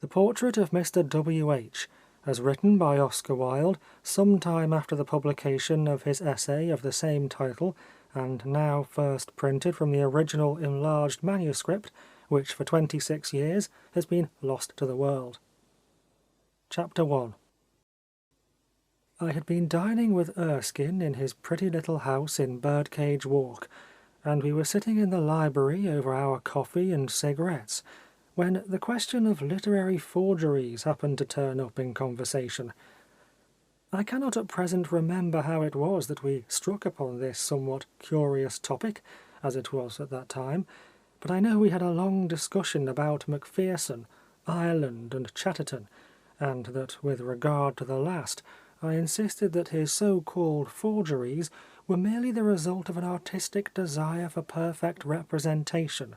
The portrait of Mr. W.H., as written by Oscar Wilde some time after the publication of his essay of the same title, and now first printed from the original enlarged manuscript, which for 26 years has been lost to the world. Chapter 1. I had been dining with Erskine in his pretty little house in Birdcage Walk, and we were sitting in the library over our coffee and cigarettes, when the question of literary forgeries happened to turn up in conversation. I cannot at present remember how it was that we struck upon this somewhat curious topic, as it was at that time, but I know we had a long discussion about Macpherson, Ireland, and Chatterton, and that with regard to the last, I insisted that his so-called forgeries were merely the result of an artistic desire for perfect representation,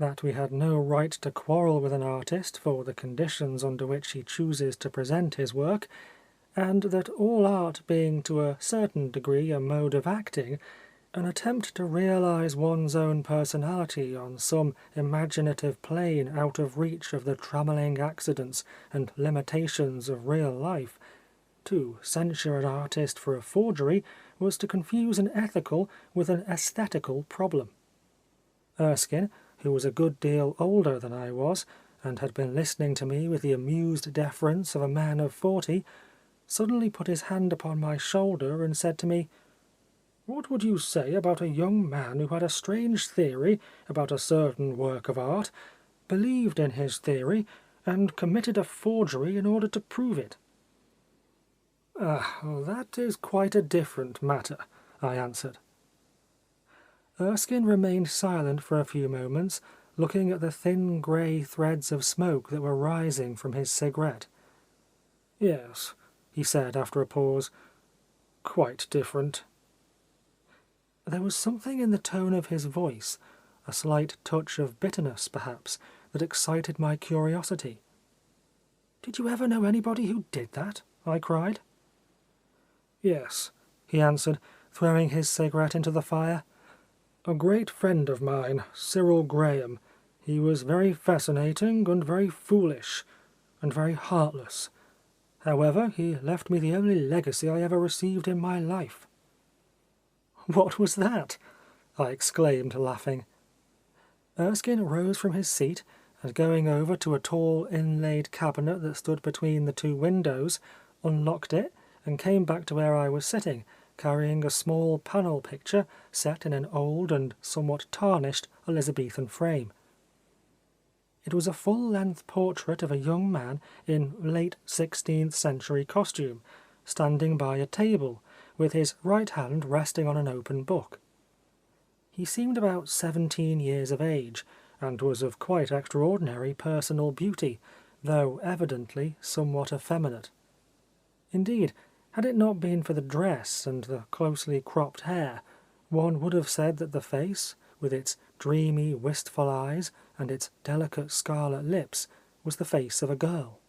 that we had no right to quarrel with an artist for the conditions under which he chooses to present his work, and that all art being to a certain degree a mode of acting, an attempt to realize one's own personality on some imaginative plane out of reach of the trammelling accidents and limitations of real life, to censure an artist for a forgery was to confuse an ethical with an aesthetical problem. Erskine, who was a good deal older than I was, and had been listening to me with the amused deference of a man of 40, suddenly put his hand upon my shoulder and said to me, "What would you say about a young man who had a strange theory about a certain work of art, believed in his theory, and committed a forgery in order to prove it?" That is quite a different matter," I answered. Erskine remained silent for a few moments, looking at the thin grey threads of smoke that were rising from his cigarette. "Yes," he said after a pause, "quite different." There was something in the tone of his voice, a slight touch of bitterness, perhaps, that excited my curiosity. "Did you ever know anybody who did that?" I cried. "Yes," he answered, throwing his cigarette into the fire. "A great friend of mine, Cyril Graham. He was very fascinating and very foolish, and very heartless. However, he left me the only legacy I ever received in my life." "What was that?" I exclaimed, laughing. Erskine rose from his seat, and going over to a tall inlaid cabinet that stood between the two windows, unlocked it, and came back to where I was sitting, carrying a small panel picture set in an old and somewhat tarnished Elizabethan frame. It was a full-length portrait of a young man in late 16th century costume, standing by a table, with his right hand resting on an open book. He seemed about 17 years of age, and was of quite extraordinary personal beauty, though evidently somewhat effeminate. Indeed, had it not been for the dress and the closely cropped hair, one would have said that the face, with its dreamy, wistful eyes and its delicate scarlet lips, was the face of a girl.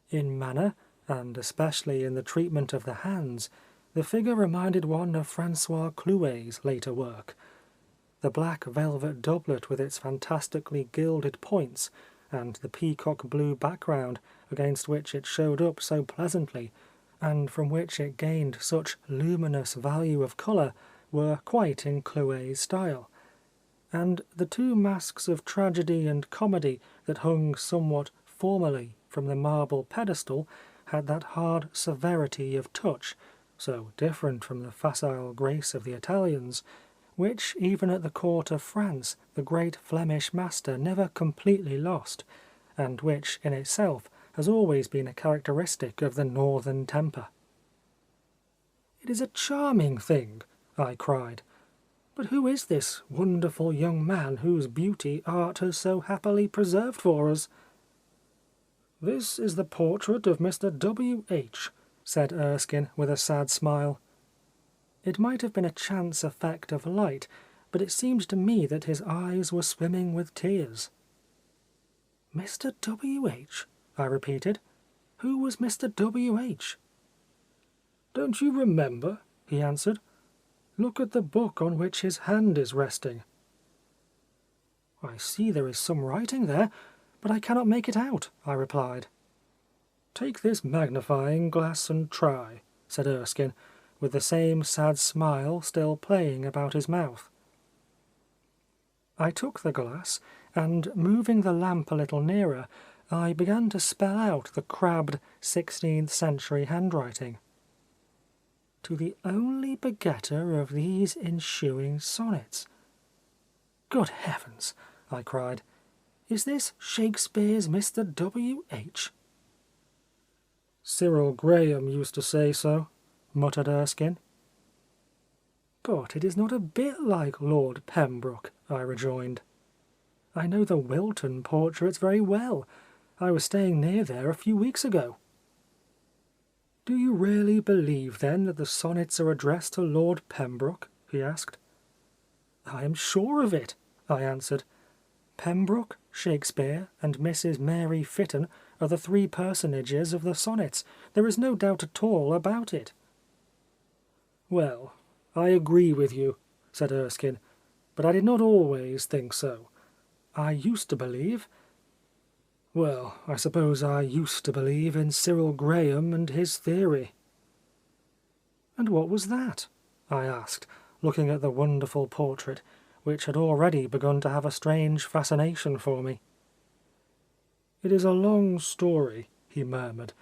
In manner, and especially in the treatment of the hands, the figure reminded one of Francois Clouet's later work. The black velvet doublet with its fantastically gilded points, and the peacock blue background against which it showed up so pleasantly, and from which it gained such luminous value of colour, were quite in Clouet's style, and the two masks of tragedy and comedy that hung somewhat formally from the marble pedestal had that hard severity of touch, so different from the facile grace of the Italians, which even at the court of France the great Flemish master never completely lost, and which in itself has always been a characteristic of the northern temper. "It is a charming thing," I cried. "But who is this wonderful young man whose beauty art has so happily preserved for us?" "This is the portrait of Mr. W.H.," said Erskine with a sad smile. It might have been a chance effect of light, but it seemed to me that his eyes were swimming with tears. "Mr. W.H.?" I repeated. "Who was Mr. W.H.?" "Don't you remember?" he answered. "Look at the book on which his hand is resting." "I see there is some writing there, "But I cannot make it out," I replied. "Take this magnifying glass and try," said Erskine, with the same sad smile still playing about his mouth. I took the glass, and moving the lamp a little nearer, I began to spell out the crabbed 16th century handwriting. "To the only begetter of these ensuing sonnets." "Good heavens!" I cried. "Is this Shakespeare's Mr. W.H.?" "Cyril Graham used to say so," muttered Erskine. "But it is not a bit like Lord Pembroke," I rejoined. "I know the Wilton portraits very well. I was staying near there a few weeks ago." "Do you really believe, then, that the sonnets are addressed to Lord Pembroke?" he asked. "I am sure of it," I answered. "Pembroke, Shakespeare, and Mrs. Mary Fitton are the three personages of the sonnets. There is no doubt at all about it." "Well, I agree with you," said Erskine, "but I did not always think so. I used to believe... Well, I suppose I used to believe in Cyril Graham and his theory." "And what was that?" I asked, looking at the wonderful portrait, which had already begun to have a strange fascination for me. "It is a long story," he murmured,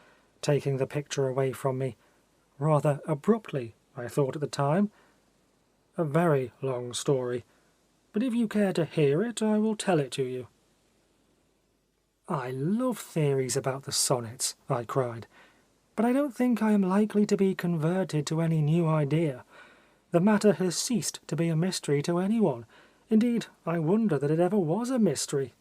taking the picture away from me. Rather abruptly, I thought at the time. "A very long story. But if you care to hear it, I will tell it to you." "I love theories about the sonnets," I cried. "But I don't think I am likely to be converted to any new idea. The matter has ceased to be a mystery to anyone. Indeed, I wonder that it ever was a mystery."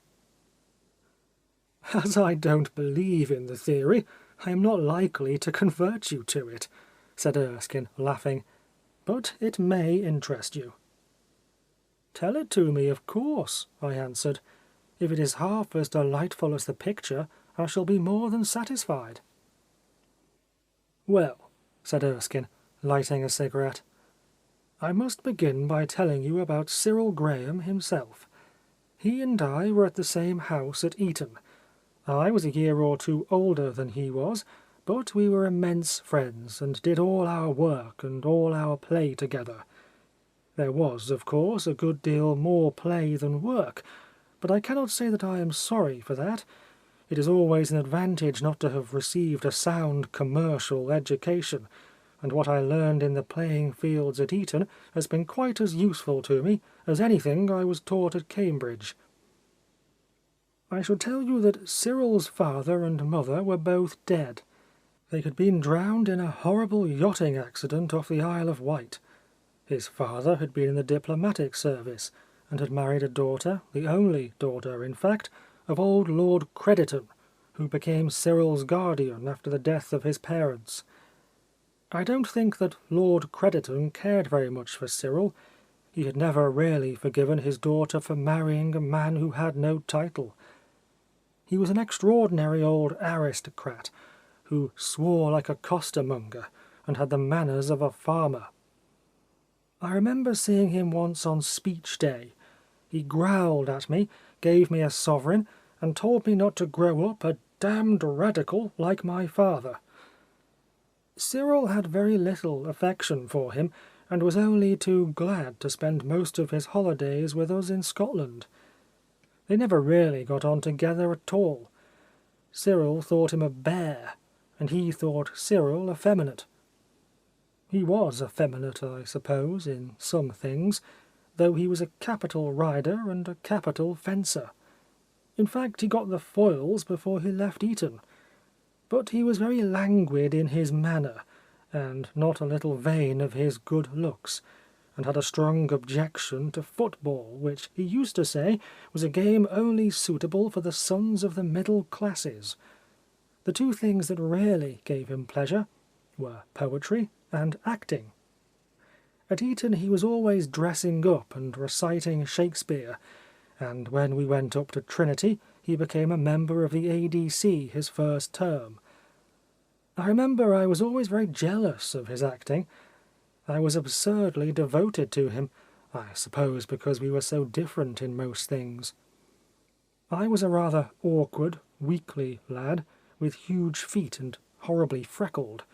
"As I don't believe in the theory, I am not likely to convert you to it," said Erskine, laughing. "But it may interest you." "Tell it to me, of course," I answered. "If it is half as delightful as the picture, I shall be more than satisfied." "Well," said Erskine, lighting a cigarette, "I must begin by telling you about Cyril Graham himself. He and I were at the same house at Eton. I was a year or two older than he was, but we were immense friends, and did all our work and all our play together. There was, of course, a good deal more play than work, but I cannot say that I am sorry for that. It is always an advantage not to have received a sound commercial education, and what I learned in the playing fields at Eton has been quite as useful to me as anything I was taught at Cambridge. I should tell you that Cyril's father and mother were both dead. They had been drowned in a horrible yachting accident off the Isle of Wight. His father had been in the diplomatic service, and had married a daughter, the only daughter, in fact, of old Lord Crediton, who became Cyril's guardian after the death of his parents. I don't think that Lord Crediton cared very much for Cyril. He had never really forgiven his daughter for marrying a man who had no title. He was an extraordinary old aristocrat, who swore like a costermonger, and had the manners of a farmer. I remember seeing him once on speech day. He growled at me, gave me a sovereign, and told me not to grow up a damned radical like my father. Cyril had very little affection for him, and was only too glad to spend most of his holidays with us in Scotland. They never really got on together at all. Cyril thought him a bear, and he thought Cyril effeminate. He was effeminate, I suppose, in some things, though he was a capital rider and a capital fencer. In fact, he got the foils before he left Eton. But he was very languid in his manner, and not a little vain of his good looks, and had a strong objection to football, which he used to say was a game only suitable for the sons of the middle classes. The two things that really gave him pleasure were poetry and acting. At Eton he was always dressing up and reciting Shakespeare, and when we went up to Trinity he became a member of the ADC his first term. I remember I was always very jealous of his acting. I was absurdly devoted to him, I suppose because we were so different in most things. I was a rather awkward, weakly lad, with huge feet and horribly freckled.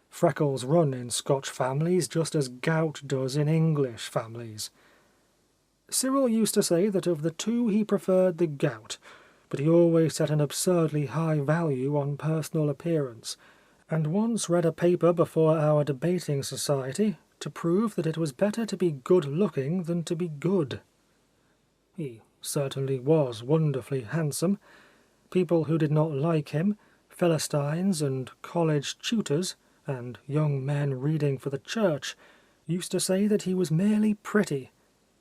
Freckles run in Scotch families just as gout does in English families. Cyril used to say that of the two he preferred the gout, but he always set an absurdly high value on personal appearance, and once read a paper before our debating society to prove that it was better to be good-looking than to be good. He certainly was wonderfully handsome. People who did not like him, Philistines and college tutors, and young men reading for the church, used to say that he was merely pretty,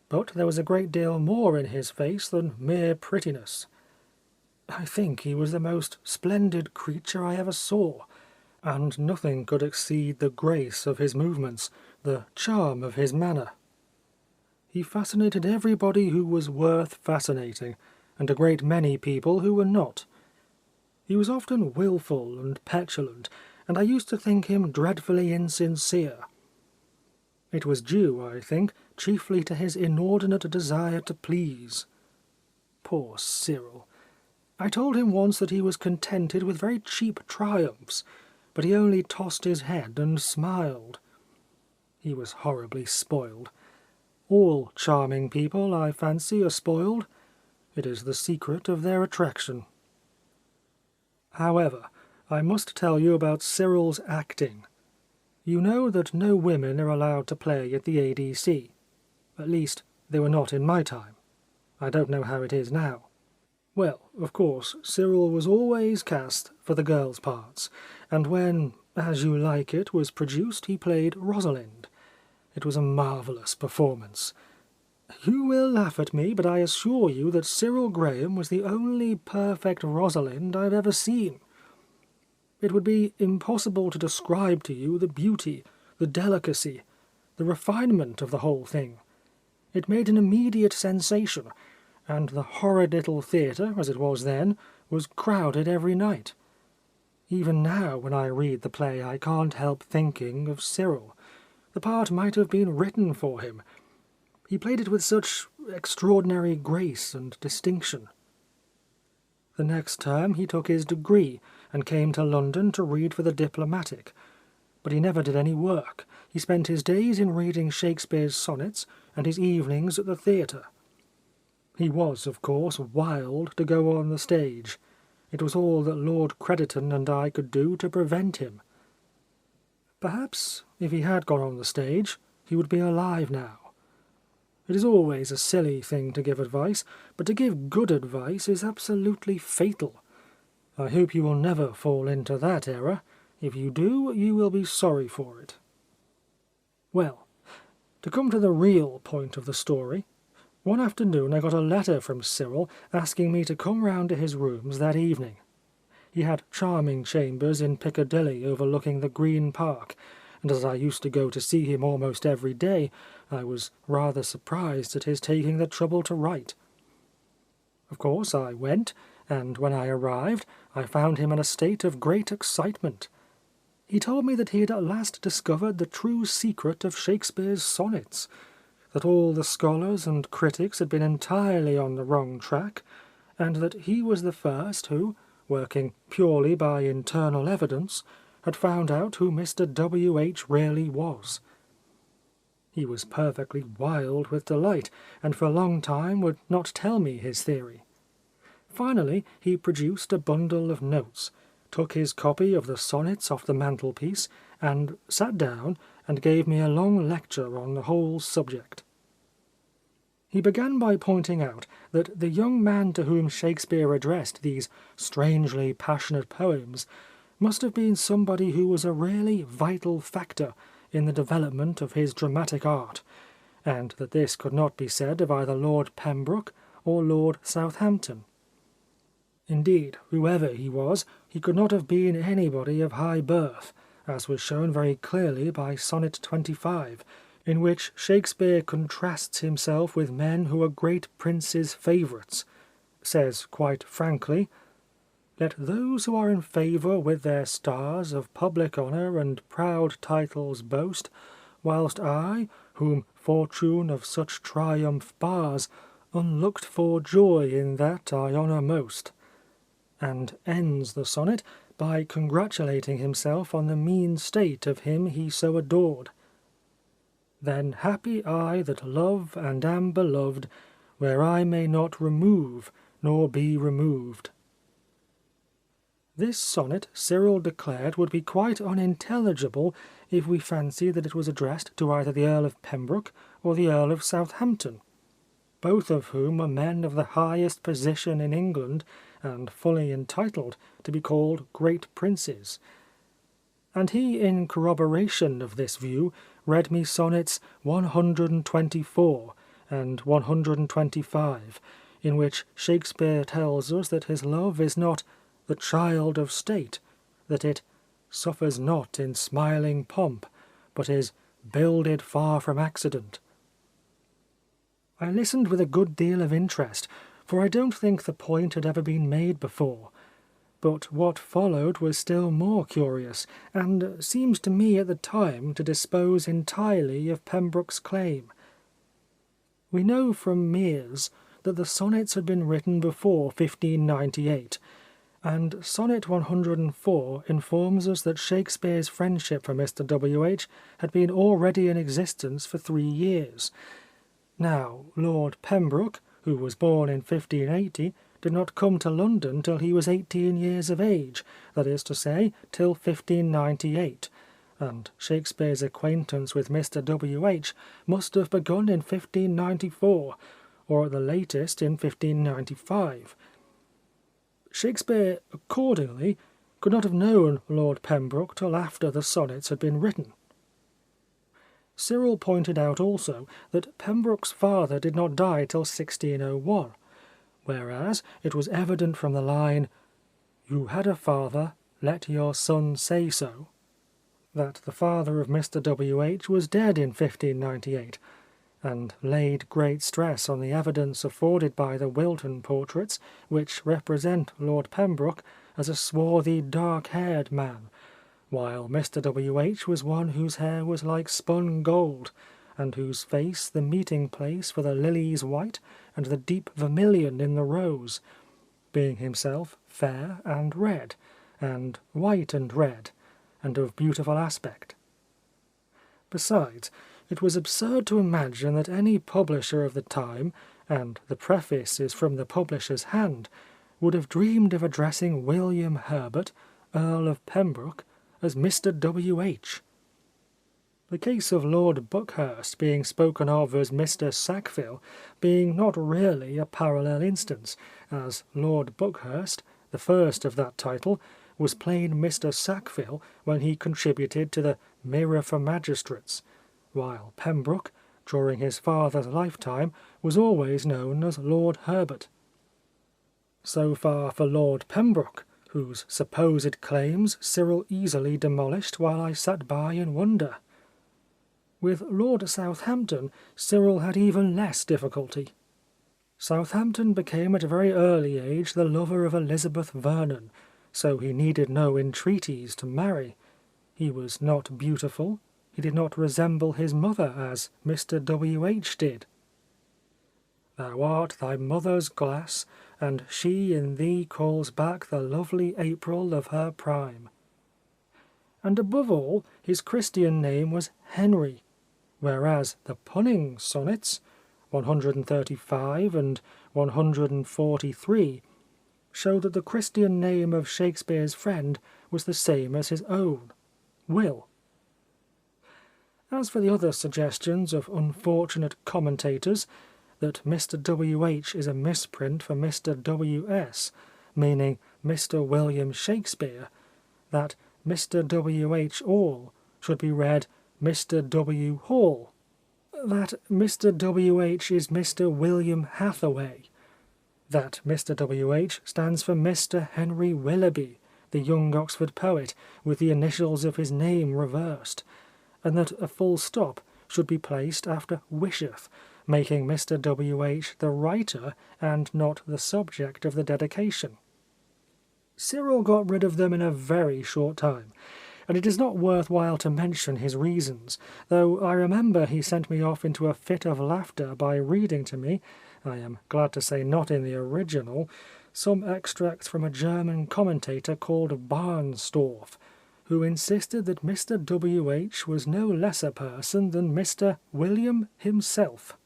but there was a great deal more in his face than mere prettiness. I think he was the most splendid creature I ever saw, and nothing could exceed the grace of his movements, the charm of his manner. He fascinated everybody who was worth fascinating, and a great many people who were not. He was often wilful and petulant, and I used to think him dreadfully insincere. It was due, I think, chiefly to his inordinate desire to please. Poor Cyril! I told him once that he was contented with very cheap triumphs, but he only tossed his head and smiled. He was horribly spoiled. All charming people, I fancy, are spoiled. It is the secret of their attraction. However, I must tell you about Cyril's acting. You know that no women are allowed to play at the ADC. At least, they were not in my time. I don't know how it is now. Well, of course, Cyril was always cast for the girls' parts, and when As You Like It was produced, he played Rosalind. It was a marvellous performance. You will laugh at me, but I assure you that Cyril Graham was the only perfect Rosalind I've ever seen. It would be impossible to describe to you the beauty, the delicacy, the refinement of the whole thing. It made an immediate sensation, and the horrid little theatre, as it was then, was crowded every night. Even now, when I read the play, I can't help thinking of Cyril. The part might have been written for him. He played it with such extraordinary grace and distinction. The next term he took his degree and came to London to read for the diplomatic. But he never did any work. He spent his days in reading Shakespeare's sonnets and his evenings at the theatre. He was, of course, wild to go on the stage. It was all that Lord Crediton and I could do to prevent him. Perhaps, if he had gone on the stage, he would be alive now. It is always a silly thing to give advice, but to give good advice is absolutely fatal. I hope you will never fall into that error. If you do, you will be sorry for it. Well, to come to the real point of the story, one afternoon I got a letter from Cyril asking me to come round to his rooms that evening. He had charming chambers in Piccadilly overlooking the Green Park, and as I used to go to see him almost every day, I was rather surprised at his taking the trouble to write. Of course I went, and when I arrived, I found him in a state of great excitement. He told me that he had at last discovered the true secret of Shakespeare's sonnets, that all the scholars and critics had been entirely on the wrong track, and that he was the first who, working purely by internal evidence, had found out who Mr. W.H. really was. He was perfectly wild with delight, and for a long time would not tell me his theory. Finally he produced a bundle of notes, took his copy of the sonnets off the mantelpiece, and sat down and gave me a long lecture on the whole subject. He began by pointing out that the young man to whom Shakespeare addressed these strangely passionate poems must have been somebody who was a really vital factor in the development of his dramatic art, and that this could not be said of either Lord Pembroke or Lord Southampton. Indeed, whoever he was, he could not have been anybody of high birth, as was shown very clearly by Sonnet 25, in which Shakespeare contrasts himself with men who are great princes' favourites, says quite frankly, "Let those who are in favour with their stars of public honour and proud titles boast, whilst I, whom fortune of such triumph bars, unlooked-for joy in that I honour most," and ends the sonnet by congratulating himself on the mean state of him he so adored. "Then happy I that love and am beloved, where I may not remove nor be removed." This sonnet Cyril declared would be quite unintelligible if we fancy that it was addressed to either the Earl of Pembroke or the Earl of Southampton, both of whom were men of the highest position in England and fully entitled to be called great princes. And he, in corroboration of this view, read me sonnets 124 and 125, in which Shakespeare tells us that his love is not the child of state, that it suffers not in smiling pomp, but is builded far from accident. I listened with a good deal of interest, for I don't think the point had ever been made before. But what followed was still more curious, and seems to me at the time to dispose entirely of Pembroke's claim. We know from Meres that the sonnets had been written before 1598, and Sonnet 104 informs us that Shakespeare's friendship for Mr. W.H. had been already in existence for 3 years. Now, Lord Pembroke, who was born in 1580, did not come to London till he was 18 years of age, that is to say, till 1598, and Shakespeare's acquaintance with Mr. W.H. must have begun in 1594, or at the latest in 1595. Shakespeare, accordingly, could not have known Lord Pembroke till after the sonnets had been written. Cyril pointed out also that Pembroke's father did not die till 1601, whereas it was evident from the line, "You had a father, let your son say so," that the father of Mr. W.H. was dead in 1598, and laid great stress on the evidence afforded by the Wilton portraits, which represent Lord Pembroke as a swarthy, dark-haired man, while Mr. W.H. was one whose hair was like spun gold, and whose face the meeting-place for the lilies white and the deep vermilion in the rose, being himself fair and red, and white and red, and of beautiful aspect. Besides, it was absurd to imagine that any publisher of the time, and the preface is from the publisher's hand, would have dreamed of addressing William Herbert, Earl of Pembroke, as Mr. W.H. The case of Lord Buckhurst being spoken of as Mr. Sackville being not really a parallel instance, as Lord Buckhurst, the first of that title, was plain Mr. Sackville when he contributed to the Mirror for Magistrates, while Pembroke, during his father's lifetime, was always known as Lord Herbert. So far for Lord Pembroke, whose supposed claims Cyril easily demolished while I sat by in wonder. With Lord Southampton, Cyril had even less difficulty. Southampton became at a very early age the lover of Elizabeth Vernon, so he needed no entreaties to marry. He was not beautiful. He did not resemble his mother as Mr. W.H. did. "Thou art thy mother's glass, and she in thee calls back the lovely April of her prime." And above all, his Christian name was Henry, whereas the punning sonnets, 135 and 143, show that the Christian name of Shakespeare's friend was the same as his own, Will. As for the other suggestions of unfortunate commentators, that Mr. W.H. is a misprint for Mr. W.S., meaning Mr. William Shakespeare, that Mr. W.H. All should be read Mr. W. Hall, that Mr. W.H. is Mr. William Hathaway, that Mr. W.H. stands for Mr. Henry Willoughby, the young Oxford poet, with the initials of his name reversed, and that a full stop should be placed after wisheth, making Mr. W.H. the writer and not the subject of the dedication. Cyril got rid of them in a very short time, and it is not worth while to mention his reasons, though I remember he sent me off into a fit of laughter by reading to me, I am glad to say not in the original, some extracts from a German commentator called Barnstorff, who insisted that Mr. W.H. was no less a person than Mr. William himself.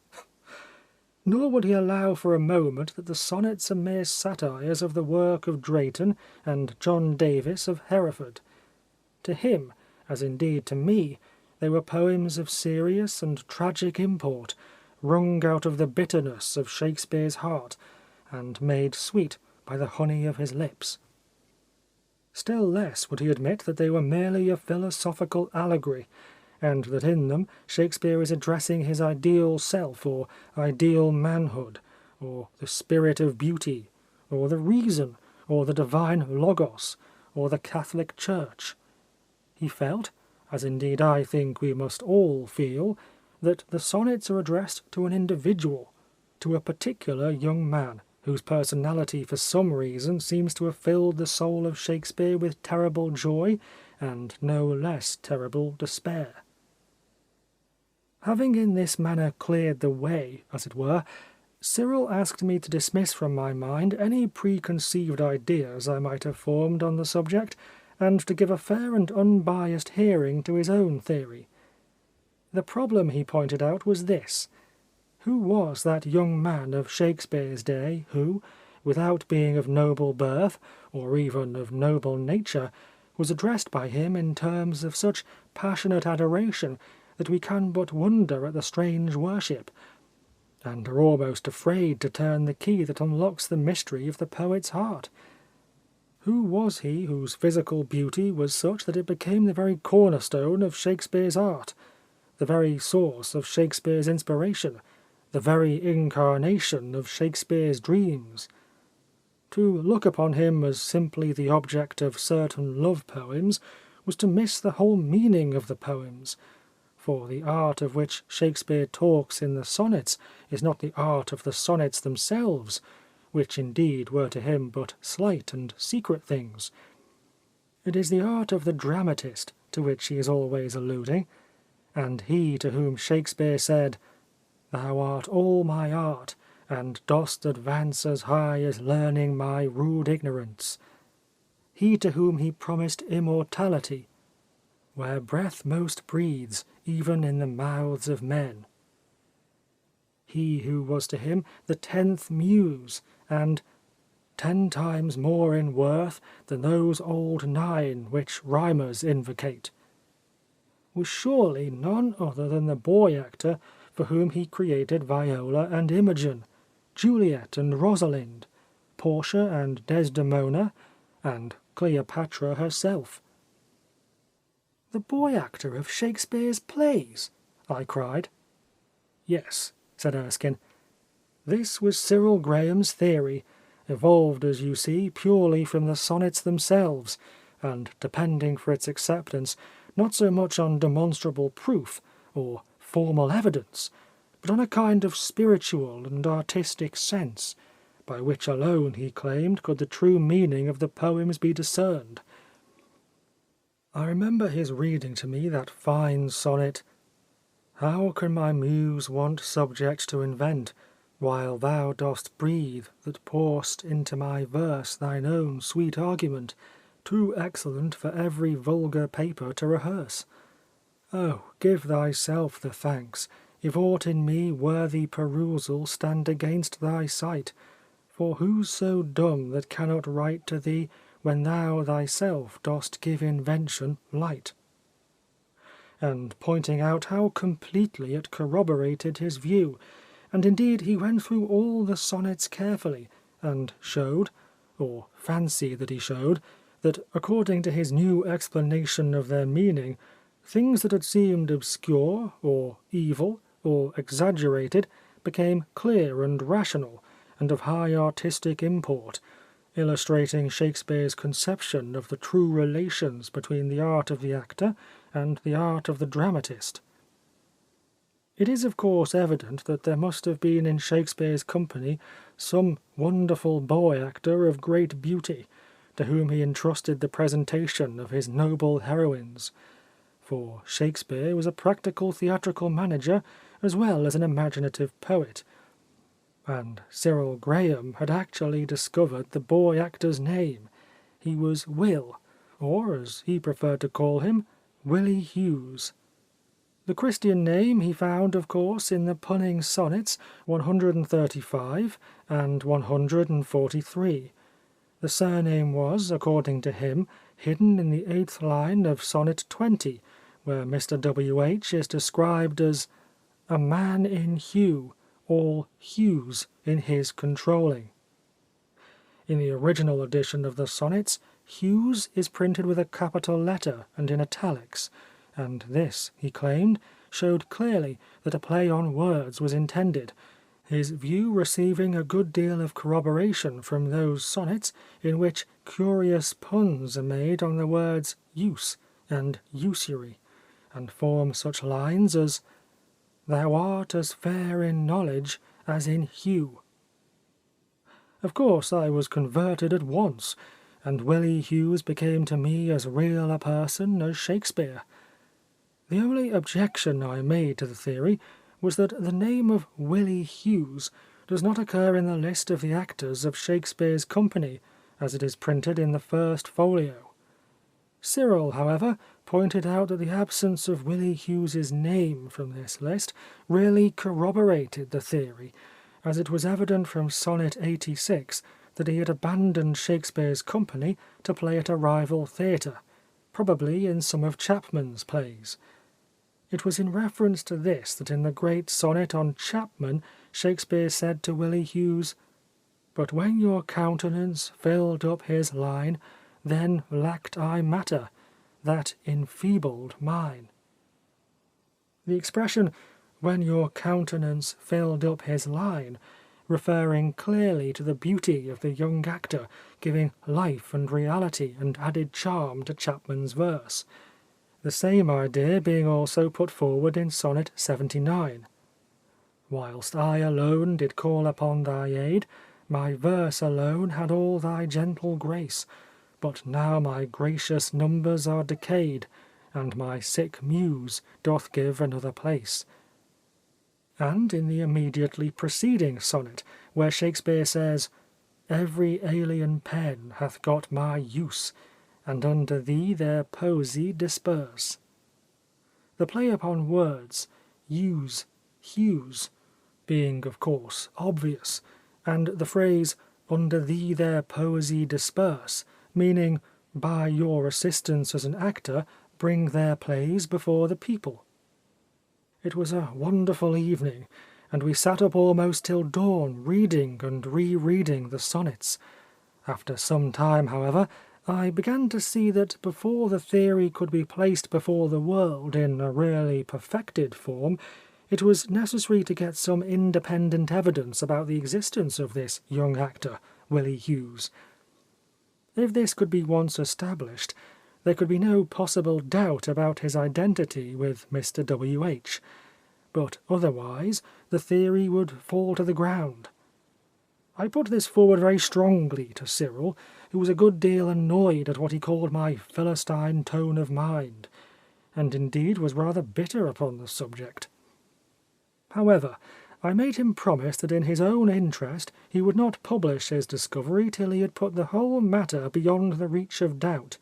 Nor would he allow for a moment that the sonnets are mere satires of the work of Drayton and John Davis of Hereford. To him, as indeed to me, they were poems of serious and tragic import, wrung out of the bitterness of Shakespeare's heart, and made sweet by the honey of his lips. Still less would he admit that they were merely a philosophical allegory, and that in them Shakespeare is addressing his ideal self, or ideal manhood, or the spirit of beauty, or the reason, or the divine logos, or the Catholic Church. He felt, as indeed I think we must all feel, that the sonnets are addressed to an individual, to a particular young man, whose personality for some reason seems to have filled the soul of Shakespeare with terrible joy and no less terrible despair. Having in this manner cleared the way, as it were, Cyril asked me to dismiss from my mind any preconceived ideas I might have formed on the subject, and to give a fair and unbiased hearing to his own theory. The problem, he pointed out, was this: who was that young man of Shakespeare's day who, without being of noble birth, or even of noble nature, was addressed by him in terms of such passionate adoration that we can but wonder at the strange worship, and are almost afraid to turn the key that unlocks the mystery of the poet's heart? Who was he whose physical beauty was such that it became the very cornerstone of Shakespeare's art, the very source of Shakespeare's inspiration, the very incarnation of Shakespeare's dreams? To look upon him as simply the object of certain love poems was to miss the whole meaning of the poems, for the art of which Shakespeare talks in the sonnets is not the art of the sonnets themselves, which indeed were to him but slight and secret things. It is the art of the dramatist to which he is always alluding, and he to whom Shakespeare said, "Thou art all my art, and dost advance as high as learning my rude ignorance." He to whom he promised immortality, where breath most breathes, even in the mouths of men. He who was to him the 10th muse, and 10 times more in worth than those old 9 which rhymers invocate, was surely none other than the boy actor for whom he created Viola and Imogen, Juliet and Rosalind, Portia and Desdemona, and Cleopatra herself. "The boy actor of Shakespeare's plays?" I cried. "Yes," said Erskine. "This was Cyril Graham's theory, evolved, as you see, purely from the sonnets themselves, and depending for its acceptance not so much on demonstrable proof, or formal evidence, but on a kind of spiritual and artistic sense, by which alone, he claimed, could the true meaning of the poems be discerned. I remember his reading to me that fine sonnet, "How can my muse want subject to invent, while thou dost breathe, that pour'st into my verse thine own sweet argument, too excellent for every vulgar paper to rehearse? Oh, give thyself the thanks, if aught in me worthy perusal stand against thy sight, for who's so dumb that cannot write to thee when thou thyself dost give invention light?" And pointing out how completely it corroborated his view, and indeed he went through all the sonnets carefully, and showed, or fancied that he showed, that according to his new explanation of their meaning, things that had seemed obscure, or evil, or exaggerated, became clear and rational, and of high artistic import, illustrating Shakespeare's conception of the true relations between the art of the actor and the art of the dramatist. It is of course evident that there must have been in Shakespeare's company some wonderful boy actor of great beauty, to whom he entrusted the presentation of his noble heroines, for Shakespeare was a practical theatrical manager as well as an imaginative poet, And Cyril Graham had actually discovered the boy actor's name. He was Will, or as he preferred to call him, Willie Hughes. The Christian name he found, of course, in the punning Sonnets 135 and 143. The surname was, according to him, hidden in the 8th line of Sonnet 20, where Mr. W.H. is described as a man in hue, all hues in his controlling. In the original edition of the Sonnets, Hughes is printed with a capital letter and in italics, and this, he claimed, showed clearly that a play on words was intended, his view receiving a good deal of corroboration from those sonnets in which curious puns are made on the words use and usury, and form such lines as "Thou art as fair in knowledge as in hue." Of course I was converted at once, and Willie Hughes became to me as real a person as Shakespeare. The only objection I made to the theory was that the name of Willie Hughes does not occur in the list of the actors of Shakespeare's company, as it is printed in the first folio. Cyril, however, pointed out that the absence of Willie Hughes's name from this list really corroborated the theory, as it was evident from Sonnet 86 that he had abandoned Shakespeare's company to play at a rival theatre, probably in some of Chapman's plays. It was in reference to this that in the great sonnet on Chapman Shakespeare said to Willie Hughes, "But when your countenance filled up his line, then lacked I matter, that enfeebled mine." The expression, "when your countenance filled up his line," referring clearly to the beauty of the young actor, giving life and reality and added charm to Chapman's verse. The same idea being also put forward in Sonnet 79. "Whilst I alone did call upon thy aid, my verse alone had all thy gentle grace, but now my gracious numbers are decayed, and my sick muse doth give another place." And in the immediately preceding sonnet, where Shakespeare says, "Every alien pen hath got my use, and under thee their poesy disperse." The play upon words, use, hues, being of course obvious, and the phrase, "under thee their poesy disperse," meaning, by your assistance as an actor, bring their plays before the people. It was a wonderful evening, and we sat up almost till dawn reading and re-reading the sonnets. After some time, however, I began to see that before the theory could be placed before the world in a really perfected form, it was necessary to get some independent evidence about the existence of this young actor, Willie Hughes. If this could be once established, there could be no possible doubt about his identity with Mr. W.H., but otherwise the theory would fall to the ground. I put this forward very strongly to Cyril, who was a good deal annoyed at what he called my Philistine tone of mind, and indeed was rather bitter upon the subject. However, I made him promise that in his own interest he would not publish his discovery till he had put the whole matter beyond the reach of doubt,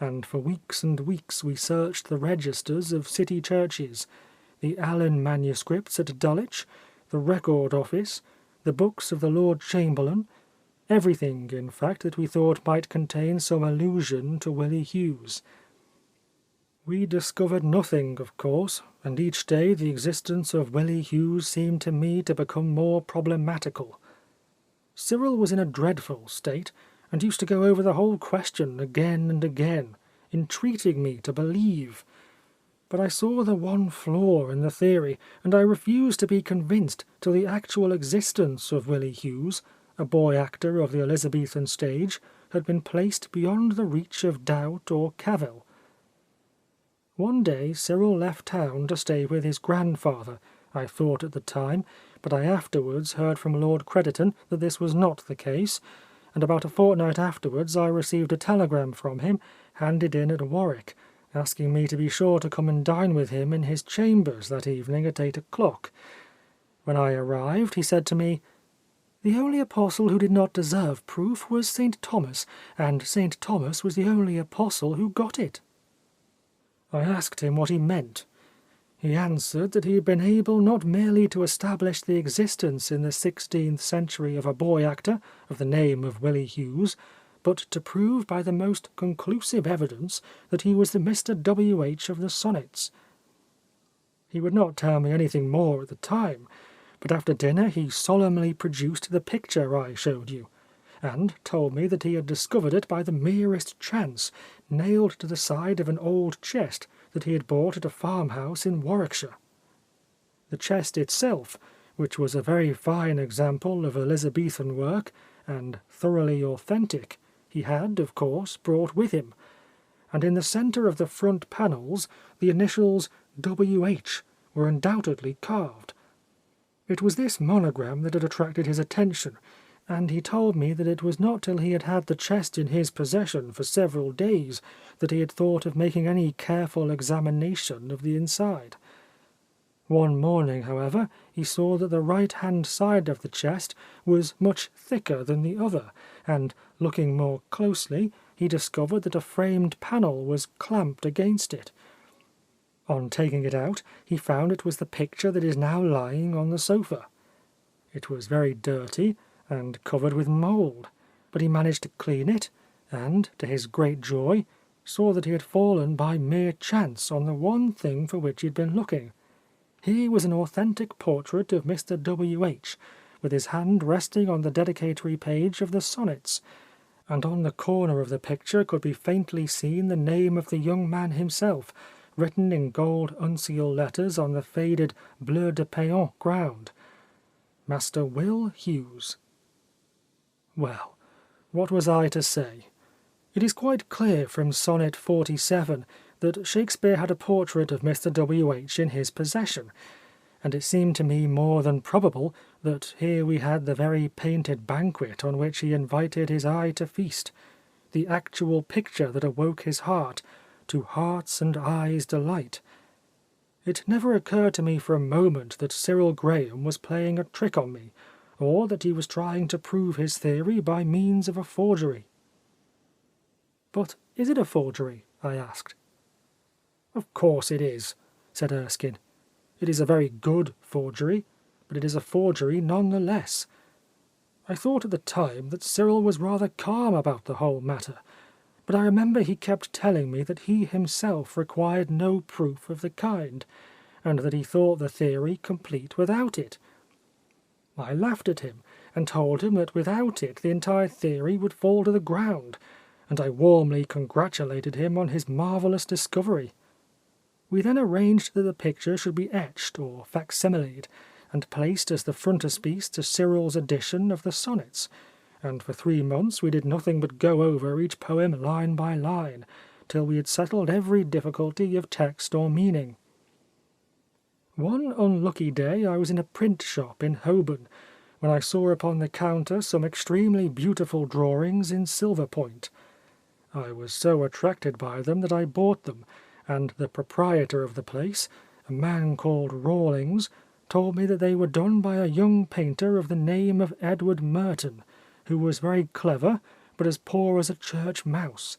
and for weeks and weeks we searched the registers of city churches, the Allen manuscripts at Dulwich, the Record Office, the books of the Lord Chamberlain, everything, in fact, that we thought might contain some allusion to Willie Hughes. We discovered nothing, of course, and each day the existence of Willie Hughes seemed to me to become more problematical. Cyril was in a dreadful state, and used to go over the whole question again and again, entreating me to believe. But I saw the one flaw in the theory, and I refused to be convinced till the actual existence of Willie Hughes, a boy actor of the Elizabethan stage, had been placed beyond the reach of doubt or cavil. One day Cyril left town to stay with his grandfather, I thought at the time, but I afterwards heard from Lord Crediton that this was not the case, and about a fortnight afterwards I received a telegram from him, handed in at Warwick, asking me to be sure to come and dine with him in his chambers that evening at 8 o'clock. When I arrived, he said to me, The only apostle who did not deserve proof was St. Thomas, and St. Thomas was the only apostle who got it." I asked him what he meant. He answered that he had been able not merely to establish the existence in the 16th century of a boy actor of the name of Willie Hughes, but to prove by the most conclusive evidence that he was the Mr. W.H. of the Sonnets. He would not tell me anything more at the time, but after dinner he solemnly produced the picture I showed you, and told me that he had discovered it by the merest chance, nailed to the side of an old chest that he had bought at a farmhouse in Warwickshire. The chest itself, which was a very fine example of Elizabethan work, and thoroughly authentic, he had, of course, brought with him, and in the centre of the front panels the initials W.H. were undoubtedly carved. It was this monogram that had attracted his attention, and he told me that it was not till he had had the chest in his possession for several days that he had thought of making any careful examination of the inside. One morning, however, he saw that the right-hand side of the chest was much thicker than the other, and, looking more closely, he discovered that a framed panel was clamped against it. On taking it out, he found it was the picture that is now lying on the sofa. It was very dirty and covered with mould, but he managed to clean it, and, to his great joy, saw that he had fallen by mere chance on the one thing for which he had been looking. Here was an authentic portrait of Mr. W.H., with his hand resting on the dedicatory page of the Sonnets, and on the corner of the picture could be faintly seen the name of the young man himself, written in gold unsealed letters on the faded bleu de paillon ground. Master Will Hughes. Well, what was I to say? It is quite clear from Sonnet 47 that Shakespeare had a portrait of Mr. W.H. in his possession, and it seemed to me more than probable that here we had the very painted banquet on which he invited his eye to feast, the actual picture that awoke his heart to heart's and eye's delight. It never occurred to me for a moment that Cyril Graham was playing a trick on me, or that he was trying to prove his theory by means of a forgery. "But is it a forgery?" I asked. "Of course it is," said Erskine. "It is a very good forgery, but it is a forgery none the less. I thought at the time that Cyril was rather calm about the whole matter, but I remember he kept telling me that he himself required no proof of the kind, and that he thought the theory complete without it. I laughed at him, and told him that without it the entire theory would fall to the ground, and I warmly congratulated him on his marvellous discovery. We then arranged that the picture should be etched or facsimiled, and placed as the frontispiece to Cyril's edition of the Sonnets, and for 3 months we did nothing but go over each poem line by line, till we had settled every difficulty of text or meaning. One unlucky day I was in a print shop in Holborn, when I saw upon the counter some extremely beautiful drawings in silver point. I was so attracted by them that I bought them, and the proprietor of the place, a man called Rawlings, told me that they were done by a young painter of the name of Edward Merton, who was very clever, but as poor as a church mouse.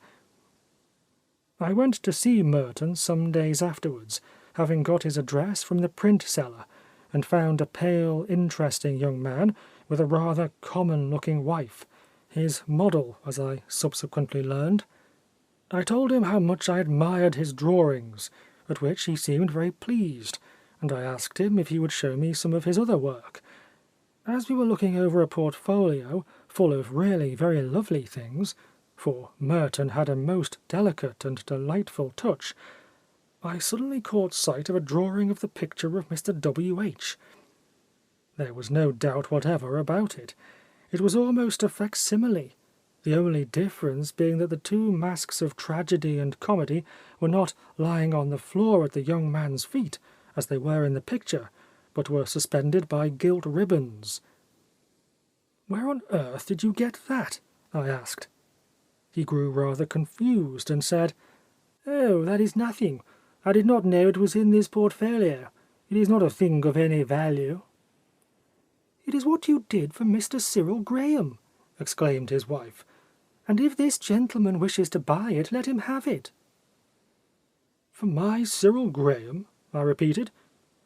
I went to see Merton some days afterwards, having got his address from the print seller, and found a pale, interesting young man with a rather common-looking wife, his model, as I subsequently learned. I told him how much I admired his drawings, at which he seemed very pleased, and I asked him if he would show me some of his other work. As we were looking over a portfolio full of really very lovely things, for Merton had a most delicate and delightful touch, I suddenly caught sight of a drawing of the picture of Mr. W.H. There was no doubt whatever about it. It was almost a facsimile, the only difference being that the 2 masks of tragedy and comedy were not lying on the floor at the young man's feet, as they were in the picture, but were suspended by gilt ribbons. "Where on earth did you get that?" I asked. He grew rather confused, and said, "Oh, that is nothing. I did not know it was in this portfolio. It is not a thing of any value." "It is what you did for Mr. Cyril Graham," exclaimed his wife. "And if this gentleman wishes to buy it, let him have it." "For my Cyril Graham?" I repeated.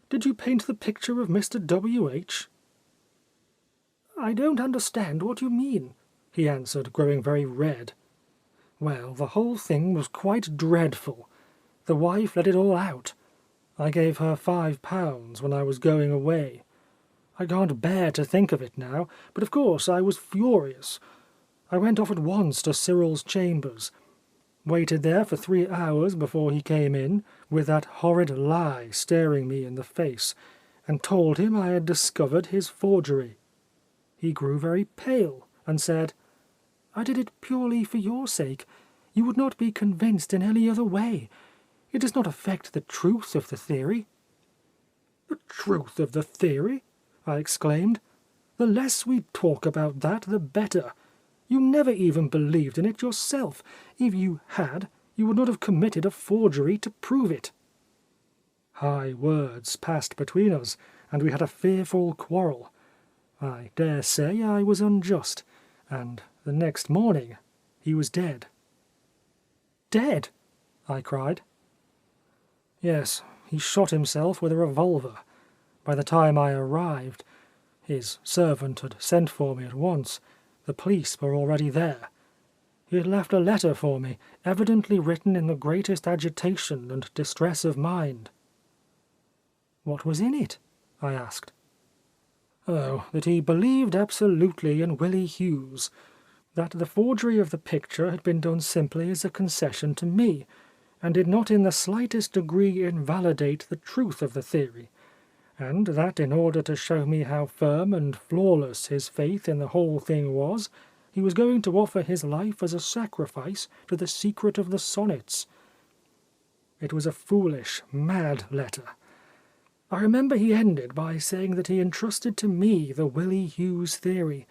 "Did you paint the picture of Mr. W.H.?" "I don't understand what you mean," he answered, growing very red. "Well, the whole thing was quite dreadful. The wife let it all out. I gave her £5 when I was going away. I can't bear to think of it now, but of course I was furious. I went off at once to Cyril's chambers, waited there for 3 hours before he came in, with that horrid lie staring me in the face, and told him I had discovered his forgery. He grew very pale, and said, 'I did it purely for your sake. You would not be convinced in any other way. It does not affect the truth of the theory.' 'The truth of the theory?' I exclaimed. 'The less we talk about that, the better. You never even believed in it yourself. If you had, you would not have committed a forgery to prove it.' High words passed between us, and we had a fearful quarrel. I dare say I was unjust, and the next morning he was dead." "Dead?" I cried. "Yes, he shot himself with a revolver. By the time I arrived, his servant had sent for me at once. The police were already there. He had left a letter for me, evidently written in the greatest agitation and distress of mind." "What was in it?" I asked. "Oh, that he believed absolutely in Willie Hughes, that the forgery of the picture had been done simply as a concession to me, and did not in the slightest degree invalidate the truth of the theory, and that in order to show me how firm and flawless his faith in the whole thing was, he was going to offer his life as a sacrifice to the secret of the Sonnets. It was a foolish, mad letter. I remember he ended by saying that he entrusted to me the Willie Hughes theory,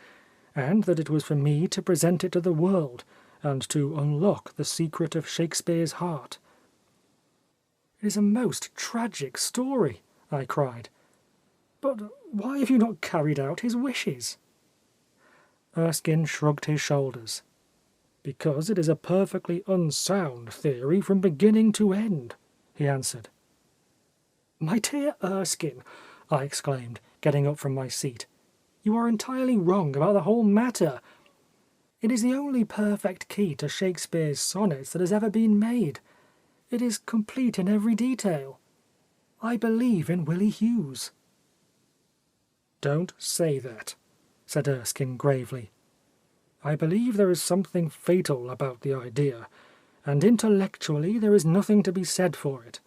and that it was for me to present it to the world, and to unlock the secret of Shakespeare's heart." "It is a most tragic story," I cried. "But why have you not carried out his wishes?" Erskine shrugged his shoulders. "Because it is a perfectly unsound theory from beginning to end," he answered. "My dear Erskine," I exclaimed, getting up from my seat, "you are entirely wrong about the whole matter. It is the only perfect key to Shakespeare's sonnets that has ever been made. It is complete in every detail. I believe in Willie Hughes." "Don't say that," said Erskine gravely. "I believe there is something fatal about the idea, and intellectually there is nothing to be said for it.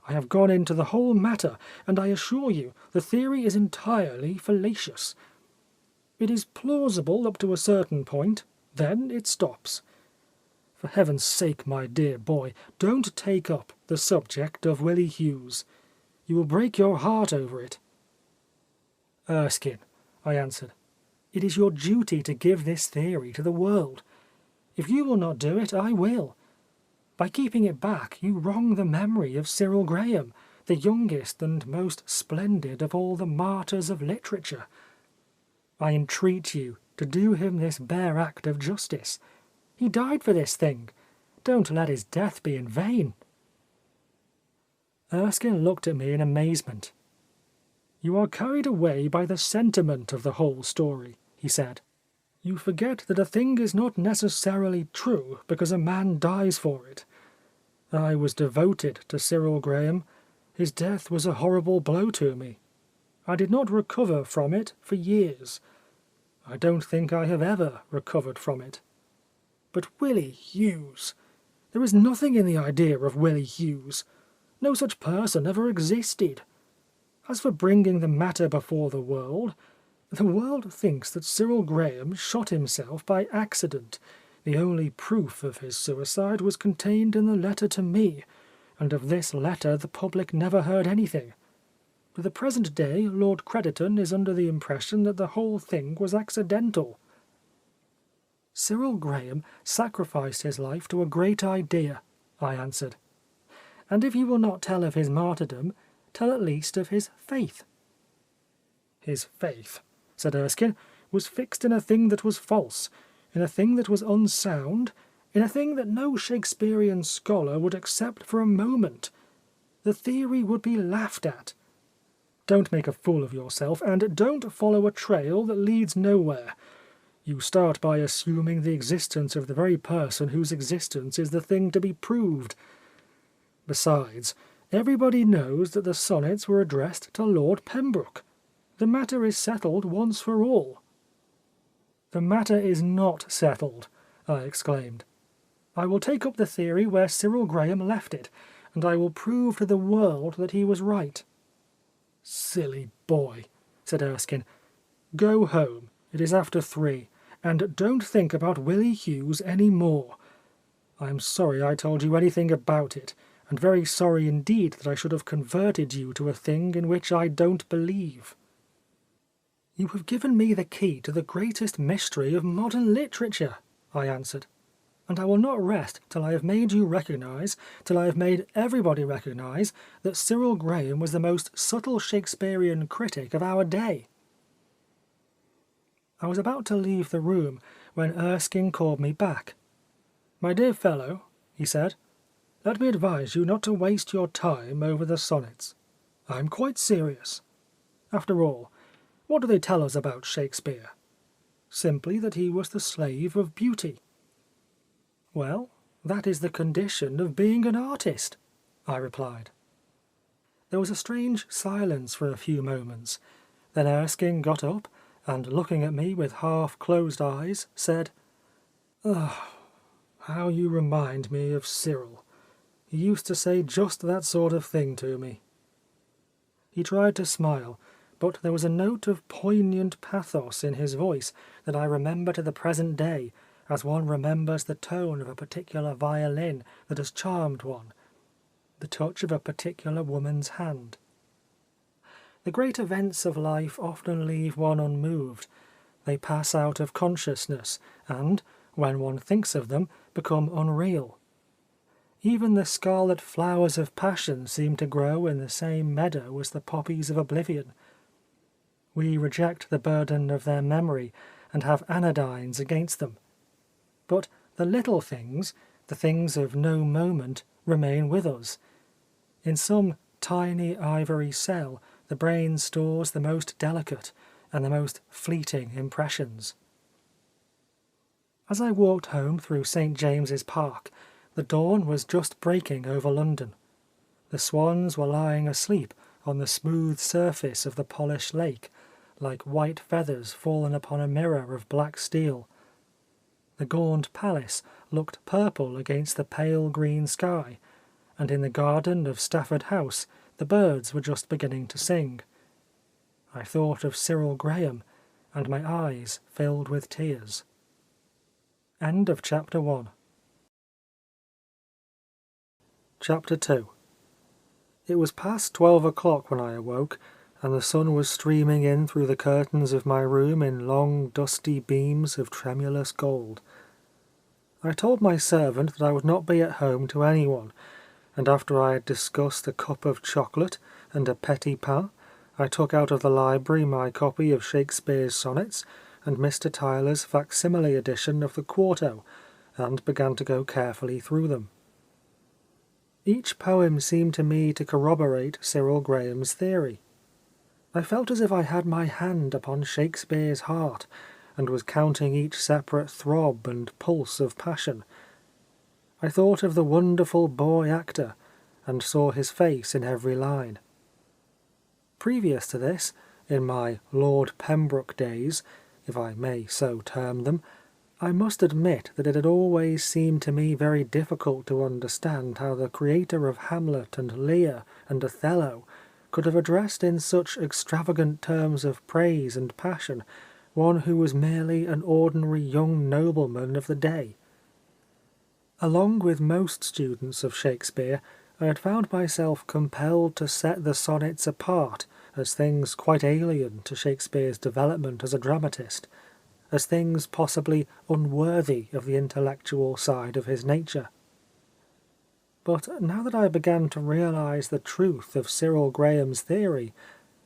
I have gone into the whole matter, and I assure you the theory is entirely fallacious. It is plausible up to a certain point, then it stops. For heaven's sake, my dear boy, don't take up the subject of Willie Hughes. You will break your heart over it." "Erskine," I answered, "it is your duty to give this theory to the world. If you will not do it, I will. By keeping it back, you wrong the memory of Cyril Graham, the youngest and most splendid of all the martyrs of literature. I entreat you to do him this bare act of justice. He died for this thing. Don't let his death be in vain." Erskine looked at me in amazement. "You are carried away by the sentiment of the whole story," he said. "You forget that a thing is not necessarily true because a man dies for it. I was devoted to Cyril Graham. His death was a horrible blow to me. I did not recover from it for years. I don't think I have ever recovered from it. But Willie Hughes! There is nothing in the idea of Willie Hughes. No such person ever existed. As for bringing the matter before the world thinks that Cyril Graham shot himself by accident. The only proof of his suicide was contained in the letter to me, and of this letter the public never heard anything. To the present day, Lord Crediton is under the impression that the whole thing was accidental." "Cyril Graham sacrificed his life to a great idea," I answered. "And if you will not tell of his martyrdom, tell at least of his faith." "His faith? said Erskine, was fixed in a thing that was false, in a thing that was unsound, in a thing that no Shakespearean scholar would accept for a moment. The theory would be laughed at. Don't make a fool of yourself, and don't follow a trail that leads nowhere. You start by assuming the existence of the very person whose existence is the thing to be proved. Besides, everybody knows that the sonnets were addressed to Lord Pembroke. The matter is settled once for all. The matter is not settled, I exclaimed. I will take up the theory where Cyril Graham left it, and I will prove to the world that he was right. Silly boy, said Erskine. Go home. It is after 3, and don't think about Willie Hughes any more. I am sorry I told you anything about it, and very sorry indeed that I should have converted you to a thing in which I don't believe. You have given me the key to the greatest mystery of modern literature, I answered, and I will not rest till I have made you recognise, till I have made everybody recognise, that Cyril Graham was the most subtle Shakespearean critic of our day. I was about to leave the room when Erskine called me back. My dear fellow, he said, let me advise you not to waste your time over the sonnets. I am quite serious. After all, what do they tell us about Shakespeare? Simply that he was the slave of beauty. Well, that is the condition of being an artist, I replied. There was a strange silence for a few moments. Then Erskine got up, and looking at me with half-closed eyes, said, how you remind me of Cyril. He used to say just that sort of thing to me." He tried to smile, but there was a note of poignant pathos in his voice that I remember to the present day, as one remembers the tone of a particular violin that has charmed one, the touch of a particular woman's hand. The great events of life often leave one unmoved. They pass out of consciousness, and, when one thinks of them, become unreal. Even the scarlet flowers of passion seem to grow in the same meadow as the poppies of oblivion. We reject the burden of their memory and have anodynes against them. But the little things, the things of no moment, remain with us. In some tiny ivory cell, the brain stores the most delicate and the most fleeting impressions. As I walked home through St. James's Park, the dawn was just breaking over London. The swans were lying asleep on the smooth surface of the polished lake, like white feathers fallen upon a mirror of black steel. The gaunt palace looked purple against the pale green sky, and in the garden of Stafford House the birds were just beginning to sing. I thought of Cyril Graham, and my eyes filled with tears. End of Chapter 1. Chapter 2. It was past 12 o'clock when I awoke, and the sun was streaming in through the curtains of my room in long, dusty beams of tremulous gold. I told my servant that I would not be at home to anyone, and after I had discussed a cup of chocolate and a petit pain, I took out of the library my copy of Shakespeare's Sonnets and Mr. Tyler's facsimile edition of the quarto, and began to go carefully through them. Each poem seemed to me to corroborate Cyril Graham's theory. I felt as if I had my hand upon Shakespeare's heart, and was counting each separate throb and pulse of passion. I thought of the wonderful boy actor, and saw his face in every line. Previous to this, in my Lord Pembroke days, if I may so term them, I must admit that it had always seemed to me very difficult to understand how the creator of Hamlet and Lear and Othello could have addressed in such extravagant terms of praise and passion one who was merely an ordinary young nobleman of the day. Along with most students of Shakespeare, I had found myself compelled to set the sonnets apart as things quite alien to Shakespeare's development as a dramatist, as things possibly unworthy of the intellectual side of his nature. But now that I began to realize the truth of Cyril Graham's theory,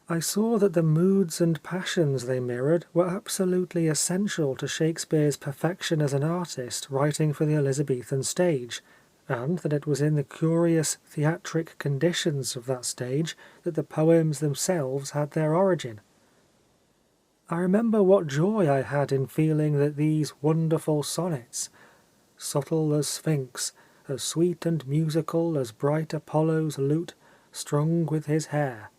I saw that the moods and passions they mirrored were absolutely essential to Shakespeare's perfection as an artist writing for the Elizabethan stage, and that it was in the curious theatric conditions of that stage that the poems themselves had their origin. I remember what joy I had in feeling that these wonderful sonnets, subtle as Sphinx, as sweet and musical as bright Apollo's lute, strung with his hair,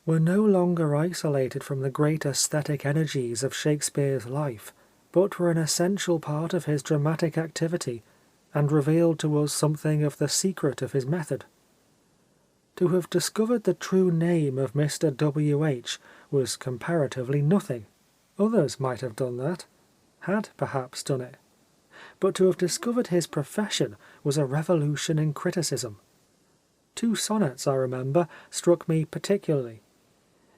were no longer isolated from the great aesthetic energies of Shakespeare's life, but were an essential part of his dramatic activity, and revealed to us something of the secret of his method. To have discovered the true name of Mr. W.H. was comparatively nothing. Others might have done that, had perhaps done it. But to have discovered his profession was a revolution in criticism. 2 sonnets, I remember, struck me particularly.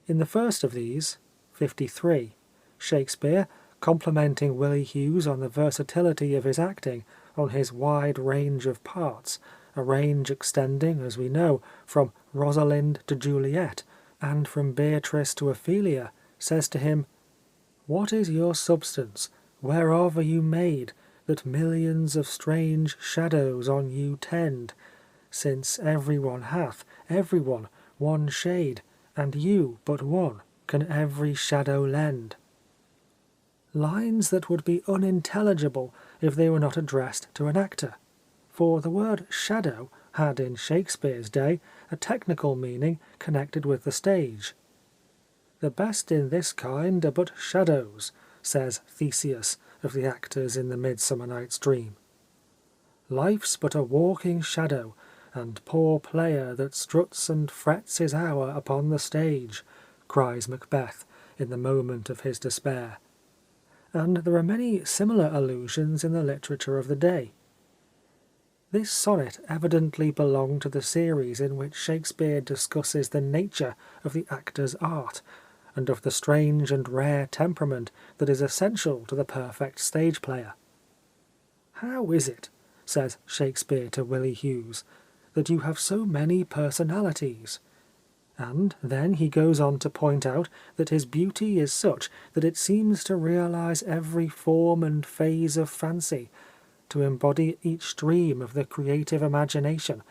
In the first of these, 53, Shakespeare, complimenting Willie Hughes on the versatility of his acting, on his wide range of parts, a range extending, as we know, from Rosalind to Juliet, and from Beatrice to Ophelia, says to him, "What is your substance? Whereof are you made, that millions of strange shadows on you tend? Since every one hath, every one shade, and you but one can every shadow lend." Lines that would be unintelligible if they were not addressed to an actor, for the word shadow had in Shakespeare's day a technical meaning connected with the stage. "The best in this kind are but shadows," says Theseus of the actors in the Midsummer Night's Dream. "Life's but a walking shadow, and poor player that struts and frets his hour upon the stage," cries Macbeth in the moment of his despair. And there are many similar allusions in the literature of the day. This sonnet evidently belonged to the series in which Shakespeare discusses the nature of the actor's art, and of the strange and rare temperament that is essential to the perfect stage player. "How is it," says Shakespeare to Willie Hughes, "that you have so many personalities?" And then he goes on to point out that his beauty is such that it seems to realize every form and phase of fancy, to embody each dream of the creative imagination,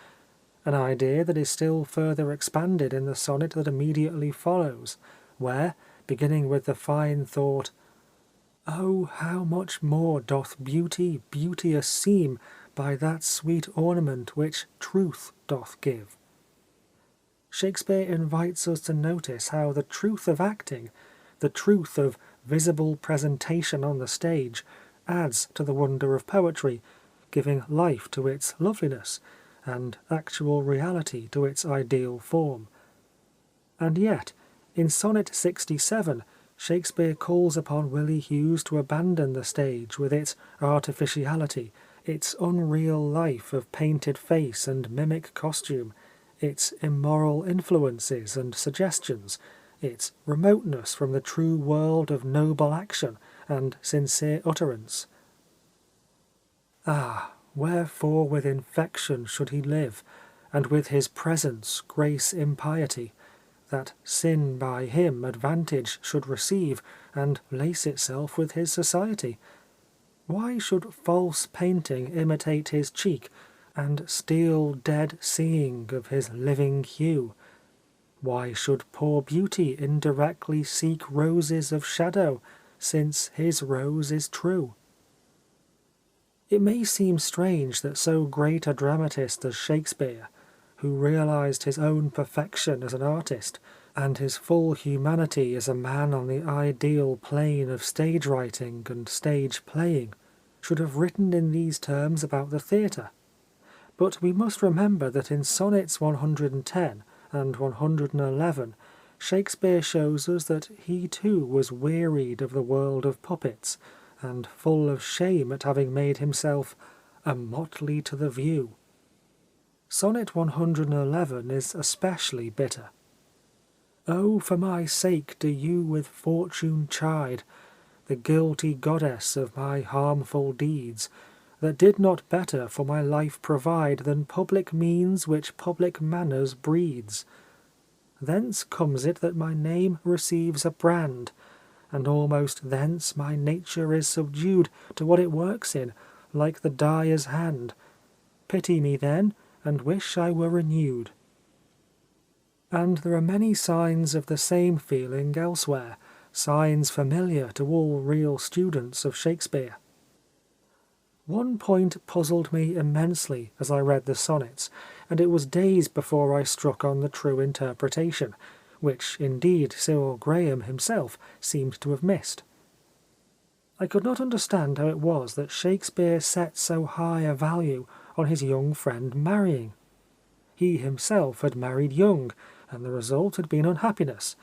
an idea that is still further expanded in the sonnet that immediately follows, where, beginning with the fine thought, "Oh, how much more doth beauty beauteous seem by that sweet ornament which truth doth give," Shakespeare invites us to notice how the truth of acting, the truth of visible presentation on the stage, adds to the wonder of poetry, giving life to its loveliness, and actual reality to its ideal form. And yet, in Sonnet 67, Shakespeare calls upon Willie Hughes to abandon the stage with its artificiality, its unreal life of painted face and mimic costume, its immoral influences and suggestions, its remoteness from the true world of noble action and sincere utterance. Ah, wherefore with infection should he live, and with his presence grace impiety, that sin by him advantage should receive, and lace itself with his society? Why should false painting imitate his cheek, and steal dead seeing of his living hue? Why should poor beauty indirectly seek roses of shadow, since his rose is true? It may seem strange that so great a dramatist as Shakespeare, who realized his own perfection as an artist, and his full humanity as a man on the ideal plane of stage writing and stage playing, should have written in these terms about the theatre. But we must remember that in Sonnets 110 and 111, Shakespeare shows us that he too was wearied of the world of puppets, and full of shame at having made himself a motley to the view. Sonnet 111 is especially bitter. "Oh, for my sake do you with fortune chide, the guilty goddess of my harmful deeds, that did not better for my life provide than public means which public manners breeds. thence comes it that my name receives a brand, and almost thence my nature is subdued to what it works in, like the dyer's hand. Pity me then, and wish I were renewed. And there are many signs of the same feeling elsewhere, signs familiar to all real students of Shakespeare. One point puzzled me immensely as I read the sonnets, and it was days before I struck on the true interpretation, which indeed Cyril Graham himself seemed to have missed. I could not understand how it was that Shakespeare set so high a value on his young friend marrying. He himself had married young, and the result had been unhappiness,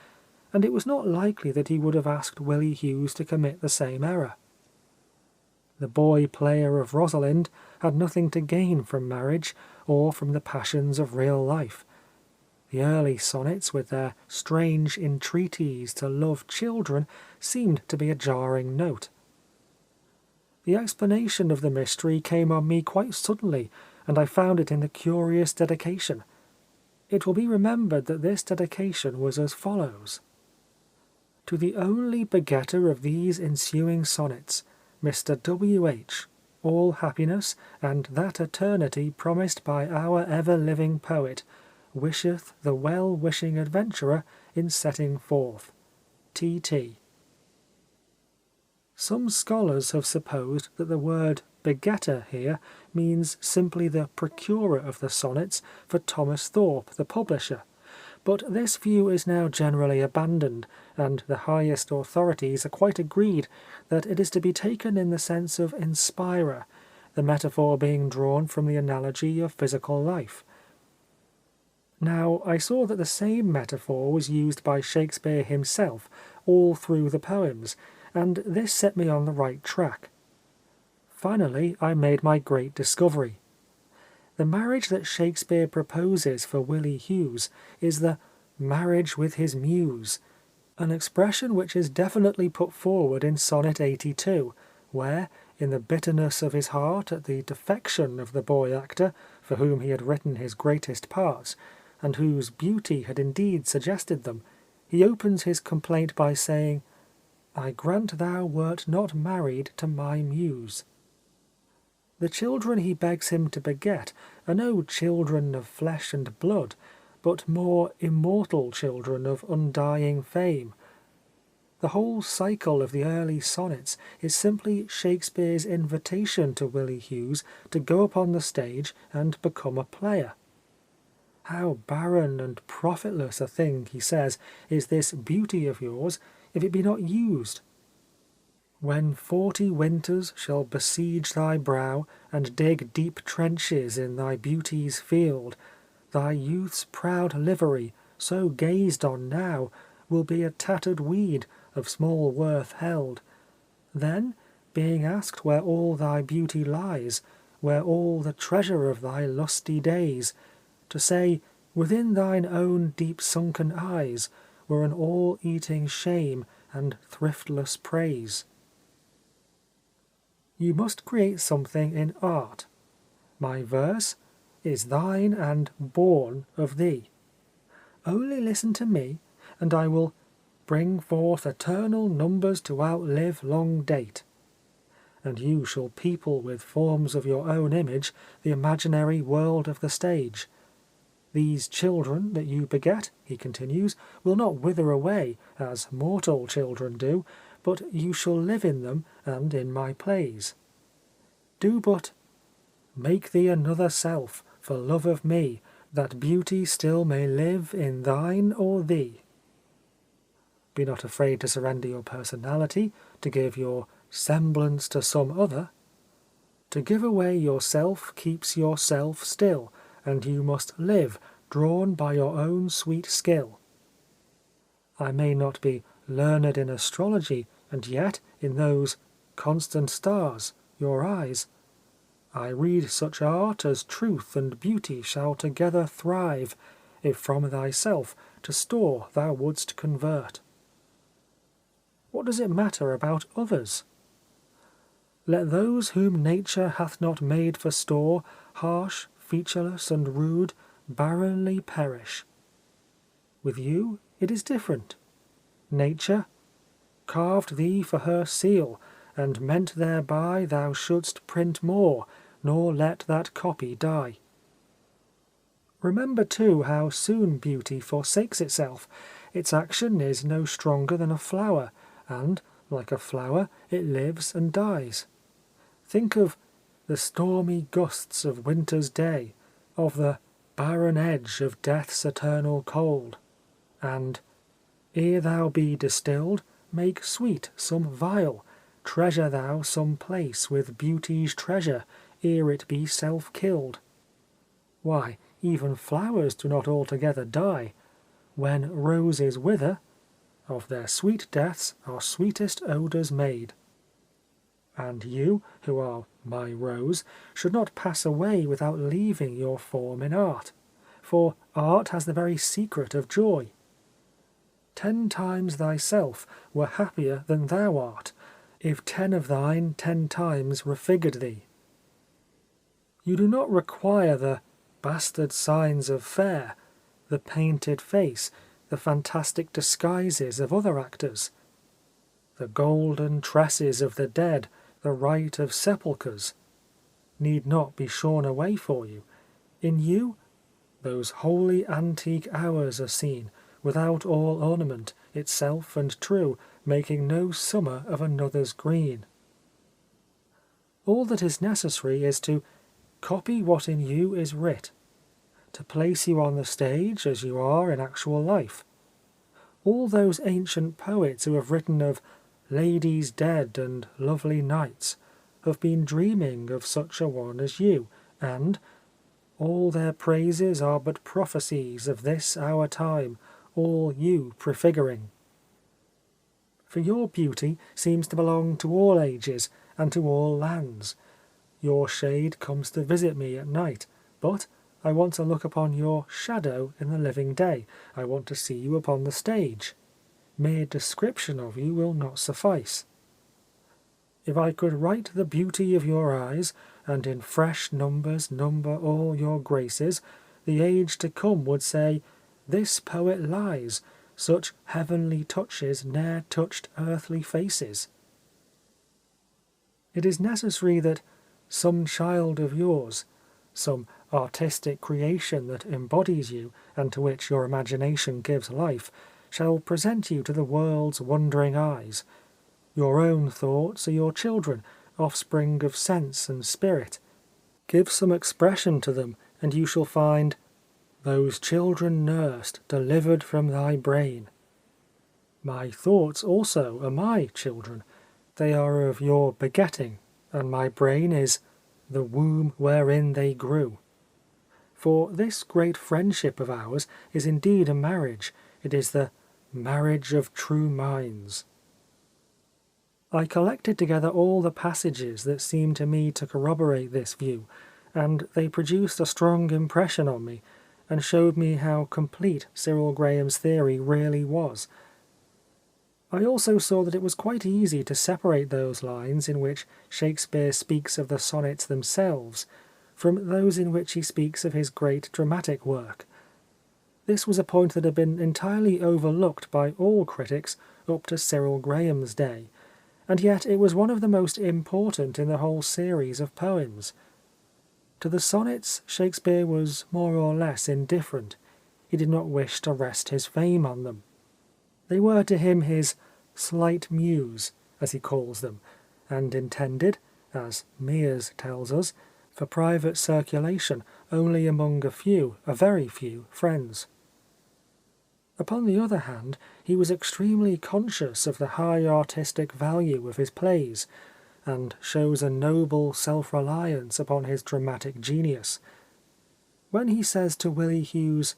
and it was not likely that he would have asked Willie Hughes to commit the same error. The boy player of Rosalind had nothing to gain from marriage or from the passions of real life. The early sonnets, with their strange entreaties to love children, seemed to be a jarring note. The explanation of the mystery came on me quite suddenly, and I found it in the curious dedication. It will be remembered that this dedication was as follows. To the only begetter of these ensuing sonnets, Mr. W.H., all happiness, and that eternity promised by our ever-living poet, wisheth the well-wishing adventurer in setting forth. T.T. Some scholars have supposed that the word begetter here means simply the procurer of the sonnets for Thomas Thorpe, the publisher, but this view is now generally abandoned, and the highest authorities are quite agreed that it is to be taken in the sense of inspirer, the metaphor being drawn from the analogy of physical life. Now, I saw that the same metaphor was used by Shakespeare himself all through the poems, and this set me on the right track. Finally, I made my great discovery. The marriage that Shakespeare proposes for Willie Hughes is the marriage with his muse, an expression which is definitely put forward in Sonnet 82, where, in the bitterness of his heart at the defection of the boy actor for whom he had written his greatest parts, and whose beauty had indeed suggested them, he opens his complaint by saying, I grant thou wert not married to my muse. The children he begs him to beget are no children of flesh and blood, but more immortal children of undying fame. The whole cycle of the early sonnets is simply Shakespeare's invitation to Willie Hughes to go upon the stage and become a player. How barren and profitless a thing, he says, is this beauty of yours, if it be not used. When 40 winters shall besiege thy brow, and dig deep trenches in thy beauty's field, thy youth's proud livery, so gazed on now, will be a tattered weed of small worth held. Then, being asked where all thy beauty lies, where all the treasure of thy lusty days, to say, within thine own deep-sunken eyes, were an all-eating shame and thriftless praise. You must create something in art. My verse is thine and born of thee. Only listen to me, and I will bring forth eternal numbers to outlive long date. And you shall people with forms of your own image the imaginary world of the stage. These children that you beget, he continues, will not wither away, as mortal children do, but you shall live in them and in my plays. Do but make thee another self, for love of me, that beauty still may live in thine or thee. Be not afraid to surrender your personality, to give your semblance to some other. To give away yourself keeps yourself still, and you must live, drawn by your own sweet skill. I may not be learned in astrology, and yet in those constant stars, your eyes, I read such art as truth and beauty shall together thrive, if from thyself to store thou wouldst convert. What does it matter about others? Let those whom nature hath not made for store, harsh, featureless, and rude, barrenly perish. With you it is different. Nature carved thee for her seal, and meant thereby thou shouldst print more, nor let that copy die. Remember too how soon beauty forsakes itself. Its action is no stronger than a flower, and, like a flower, it lives and dies. Think of the stormy gusts of winter's day, of the barren edge of death's eternal cold, and, ere thou be distilled, make sweet some vial, treasure thou some place with beauty's treasure, ere it be self-killed. Why, even flowers do not altogether die. When roses wither, of their sweet deaths are sweetest odours made. And you, who are my rose, should not pass away without leaving your form in art, for art has the very secret of joy. 10 times thyself were happier than thou art, if 10 of thine 10 times refigured thee. You do not require the bastard signs of fair, the painted face, the fantastic disguises of other actors, the golden tresses of the dead, the rite of sepulchres, need not be shorn away for you. In you, those holy antique hours are seen, without all ornament, itself and true, making no summer of another's green. All that is necessary is to copy what in you is writ, to place you on the stage as you are in actual life. All those ancient poets who have written of ladies dead and lovely knights have been dreaming of such a one as you, and all their praises are but prophecies of this our time, all you prefiguring. For your beauty seems to belong to all ages and to all lands. Your shade comes to visit me at night, but I want to look upon your shadow in the living day. I want to see you upon the stage. Mere description of you will not suffice. If I could write the beauty of your eyes, and in fresh numbers number all your graces, the age to come would say, "This poet lies, such heavenly touches ne'er touched earthly faces." It is necessary that some child of yours, some artistic creation that embodies you and to which your imagination gives life, shall present you to the world's wondering eyes. Your own thoughts are your children, offspring of sense and spirit. Give some expression to them, and you shall find those children nursed, delivered from thy brain. My thoughts also are my children. They are of your begetting, and my brain is the womb wherein they grew. For this great friendship of ours is indeed a marriage. It is the marriage of true minds. I collected together all the passages that seemed to me to corroborate this view, and they produced a strong impression on me, and showed me how complete Cyril Graham's theory really was. I also saw that it was quite easy to separate those lines in which Shakespeare speaks of the sonnets themselves from those in which he speaks of his great dramatic work. This was a point that had been entirely overlooked by all critics up to Cyril Graham's day, and yet it was one of the most important in the whole series of poems. To the sonnets Shakespeare was more or less indifferent. He did not wish to rest his fame on them. They were to him his slight muse, as he calls them, and intended, as Mears tells us, for private circulation only among a very few friends. Upon the other hand, he was extremely conscious of the high artistic value of his plays, and shows a noble self-reliance upon his dramatic genius. When he says to Willie Hughes,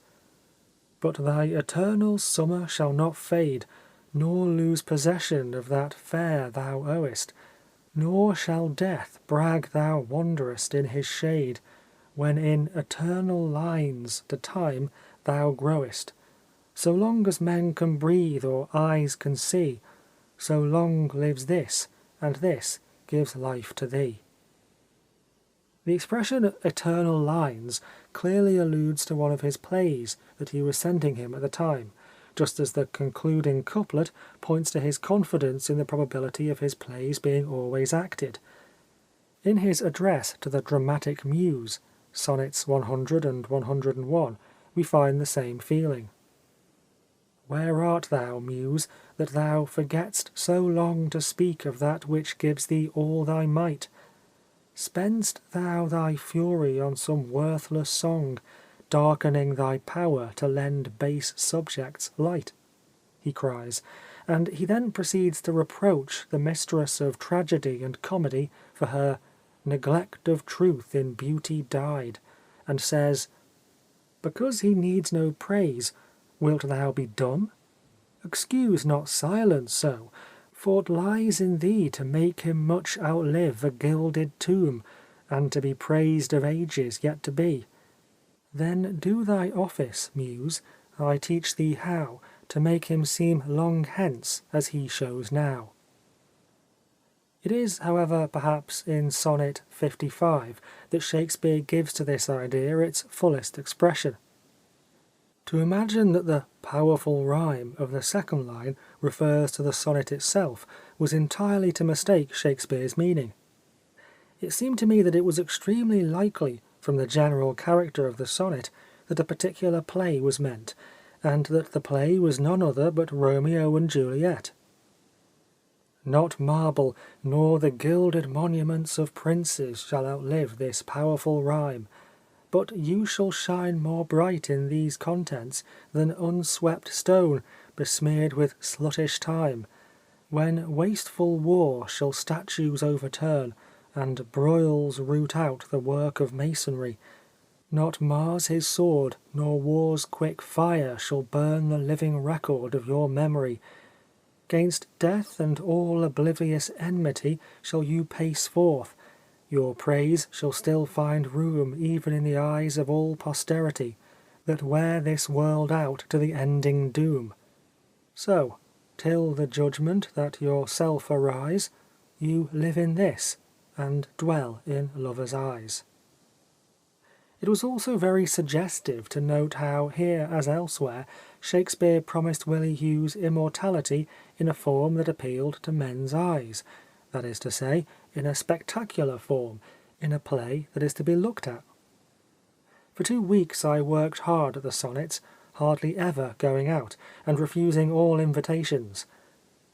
"But thy eternal summer shall not fade, nor lose possession of that fair thou owest, nor shall death brag thou wanderest in his shade, when in eternal lines to time thou growest. So long as men can breathe or eyes can see, so long lives this, and this gives life to thee." The expression "eternal lines" clearly alludes to one of his plays that he was sending him at the time, just as the concluding couplet points to his confidence in the probability of his plays being always acted. In his address to the dramatic muse, Sonnets 100 and 101, we find the same feeling. Where art thou, muse, that thou forget'st so long to speak of that which gives thee all thy might? Spend'st thou thy fury on some worthless song, darkening thy power to lend base subjects light? He cries, and he then proceeds to reproach the mistress of tragedy and comedy for her neglect of truth in beauty dyed, and says, because he needs no praise, wilt thou be dumb? Excuse not silence so, for 't lies in thee to make him much outlive a gilded tomb, and to be praised of ages yet to be. Then do thy office, muse, I teach thee how to make him seem long hence as he shows now. It is, however, perhaps in Sonnet 55 that Shakespeare gives to this idea its fullest expression. To imagine that the powerful rhyme of the second line refers to the sonnet itself was entirely to mistake Shakespeare's meaning. It seemed to me that it was extremely likely, from the general character of the sonnet, that a particular play was meant, and that the play was none other but Romeo and Juliet. Not marble, nor the gilded monuments of princes shall outlive this powerful rhyme, but you shall shine more bright in these contents than unswept stone besmeared with sluttish time, when wasteful war shall statues overturn, and broils root out the work of masonry. Not Mars his sword, nor war's quick fire shall burn the living record of your memory. 'Gainst death and all oblivious enmity shall you pace forth. Your praise shall still find room even in the eyes of all posterity, that wear this world out to the ending doom. So, till the judgment that yourself arise, you live in this, and dwell in lovers' eyes. It was also very suggestive to note how, here as elsewhere, Shakespeare promised Willie Hughes immortality in a form that appealed to men's eyes, that is to say, in a spectacular form, in a play that is to be looked at. For 2 weeks I worked hard at the sonnets, hardly ever going out, and refusing all invitations.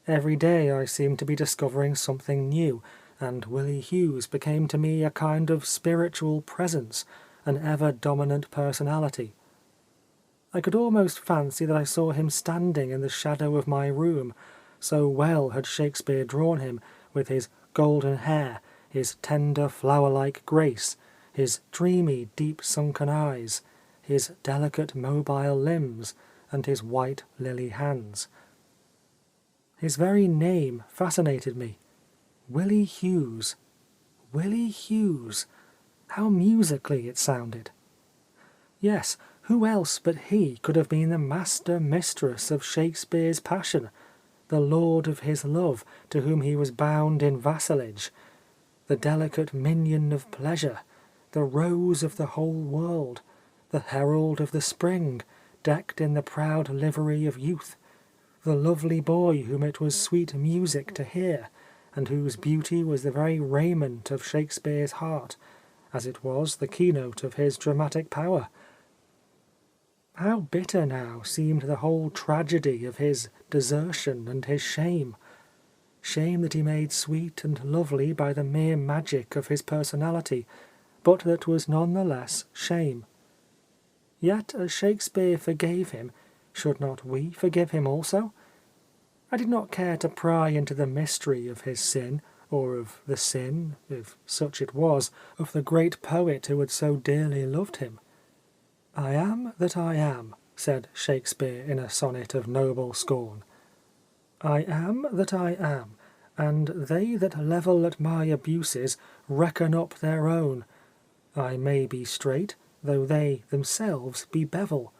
Every day I seemed to be discovering something new, and Willie Hughes became to me a kind of spiritual presence, an ever-dominant personality. I could almost fancy that I saw him standing in the shadow of my room, so well had Shakespeare drawn him, with his golden hair, his tender flower-like grace, his dreamy deep-sunken eyes, his delicate mobile limbs, and his white lily hands. His very name fascinated me. Willie Hughes. Willie Hughes. How musically it sounded. Yes, who else but he could have been the master-mistress of Shakespeare's passion, the lord of his love, to whom he was bound in vassalage, the delicate minion of pleasure, the rose of the whole world, the herald of the spring, decked in the proud livery of youth, the lovely boy whom it was sweet music to hear, and whose beauty was the very raiment of Shakespeare's heart, as it was the keynote of his dramatic power. How bitter now seemed the whole tragedy of his desertion and his shame. Shame that he made sweet and lovely by the mere magic of his personality, but that was none the less shame. Yet as Shakespeare forgave him, should not we forgive him also? I did not care to pry into the mystery of his sin, or of the sin, if such it was, of the great poet who had so dearly loved him. I am that I am, said Shakespeare in a sonnet of noble scorn. I am that I am, and they that level at my abuses reckon up their own. I may be straight, though they themselves be bevel.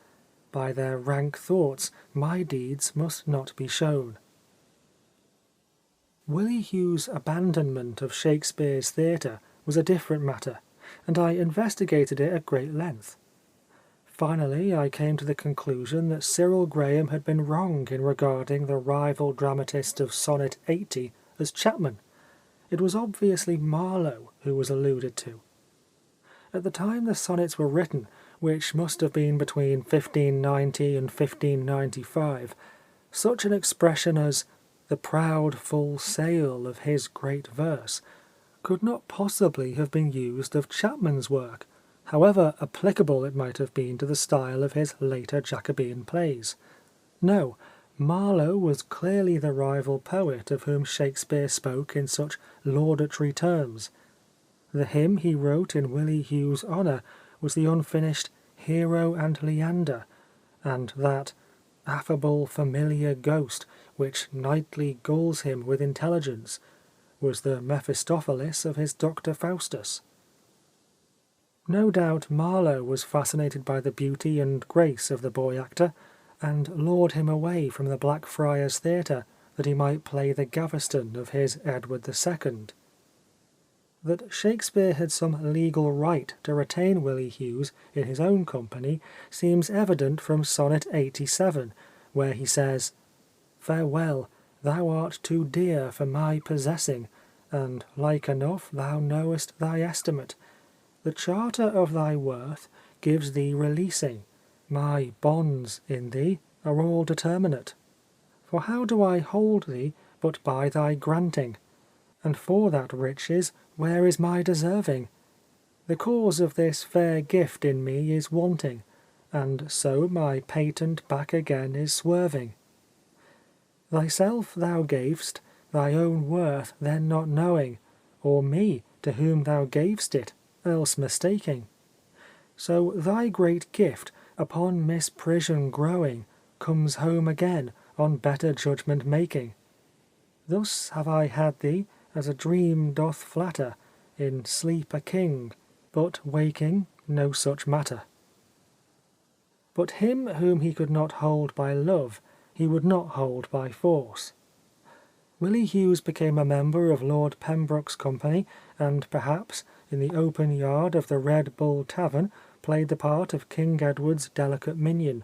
By their rank thoughts my deeds must not be shown. Willie Hughes' abandonment of Shakespeare's theatre was a different matter, and I investigated it at great length. Finally, I came to the conclusion that Cyril Graham had been wrong in regarding the rival dramatist of Sonnet 80 as Chapman. It was obviously Marlowe who was alluded to. At the time the sonnets were written, which must have been between 1590 and 1595, such an expression as "the proud full sail" of his great verse could not possibly have been used of Chapman's work, however applicable it might have been to the style of his later Jacobean plays. No, Marlowe was clearly the rival poet of whom Shakespeare spoke in such laudatory terms. The hymn he wrote in Willie Hugh's honour was the unfinished Hero and Leander, and that affable familiar ghost which nightly gulls him with intelligence was the Mephistopheles of his Dr. Faustus. No doubt Marlowe was fascinated by the beauty and grace of the boy actor, and lured him away from the Blackfriars Theatre that he might play the Gaveston of his Edward II. That Shakespeare had some legal right to retain Willie Hughes in his own company seems evident from Sonnet 87, where he says, "Farewell, thou art too dear for my possessing, and like enough thou knowest thy estimate. The charter of thy worth gives thee releasing, my bonds in thee are all determinate. For how do I hold thee but by thy granting? And for that riches where is my deserving? The cause of this fair gift in me is wanting, and so my patent back again is swerving. Thyself thou gav'st, thy own worth then not knowing, or me to whom thou gav'st it, else mistaking. So thy great gift, upon misprision growing, comes home again, on better judgment making. Thus have I had thee, as a dream doth flatter, in sleep a king, but waking no such matter." But him whom he could not hold by love, he would not hold by force. Willie Hughes became a member of Lord Pembroke's company, and perhaps, in the open yard of the Red Bull Tavern, played the part of King Edward's delicate minion.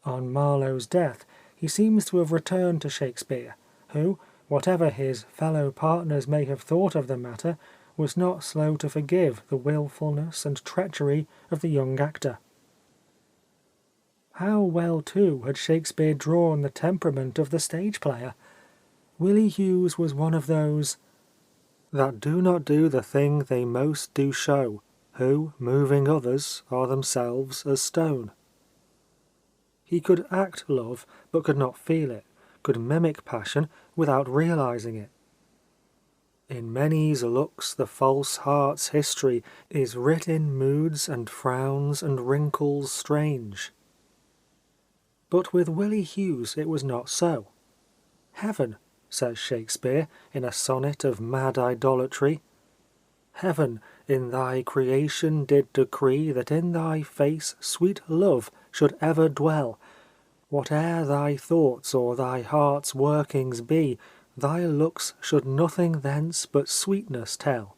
On Marlowe's death, he seems to have returned to Shakespeare, who, whatever his fellow partners may have thought of the matter, was not slow to forgive the wilfulness and treachery of the young actor. How well, too, had Shakespeare drawn the temperament of the stage player! Willie Hughes was one of those that do not do the thing they most do show, who, moving others, are themselves as stone. He could act love, but could not feel it, could mimic passion without realizing it. In many's looks the false heart's history is writ in moods and frowns and wrinkles strange. But with Willie Hughes it was not so. Heaven, says Shakespeare in a sonnet of mad idolatry, heaven in thy creation did decree that in thy face sweet love should ever dwell. Whate'er thy thoughts or thy heart's workings be, thy looks should nothing thence but sweetness tell.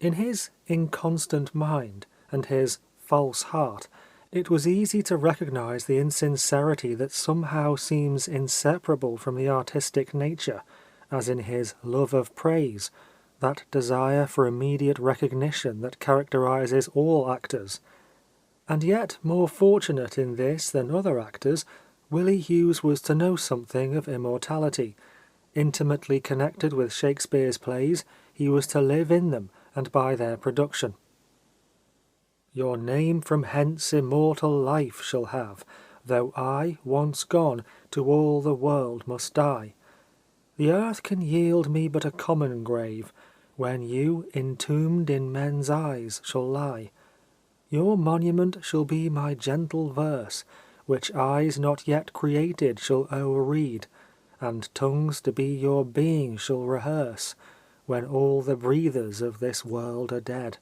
In his inconstant mind and his false heart, it was easy to recognize the insincerity that somehow seems inseparable from the artistic nature, as in his love of praise, that desire for immediate recognition that characterizes all actors. And yet, more fortunate in this than other actors, Willie Hughes was to know something of immortality. Intimately connected with Shakespeare's plays, he was to live in them and by their production. Your name from hence immortal life shall have, though I, once gone, to all the world must die. The earth can yield me but a common grave, when you, entombed in men's eyes, shall lie. Your monument shall be my gentle verse, which eyes not yet created shall o'erread, and tongues to be your being shall rehearse, when all the breathers of this world are dead.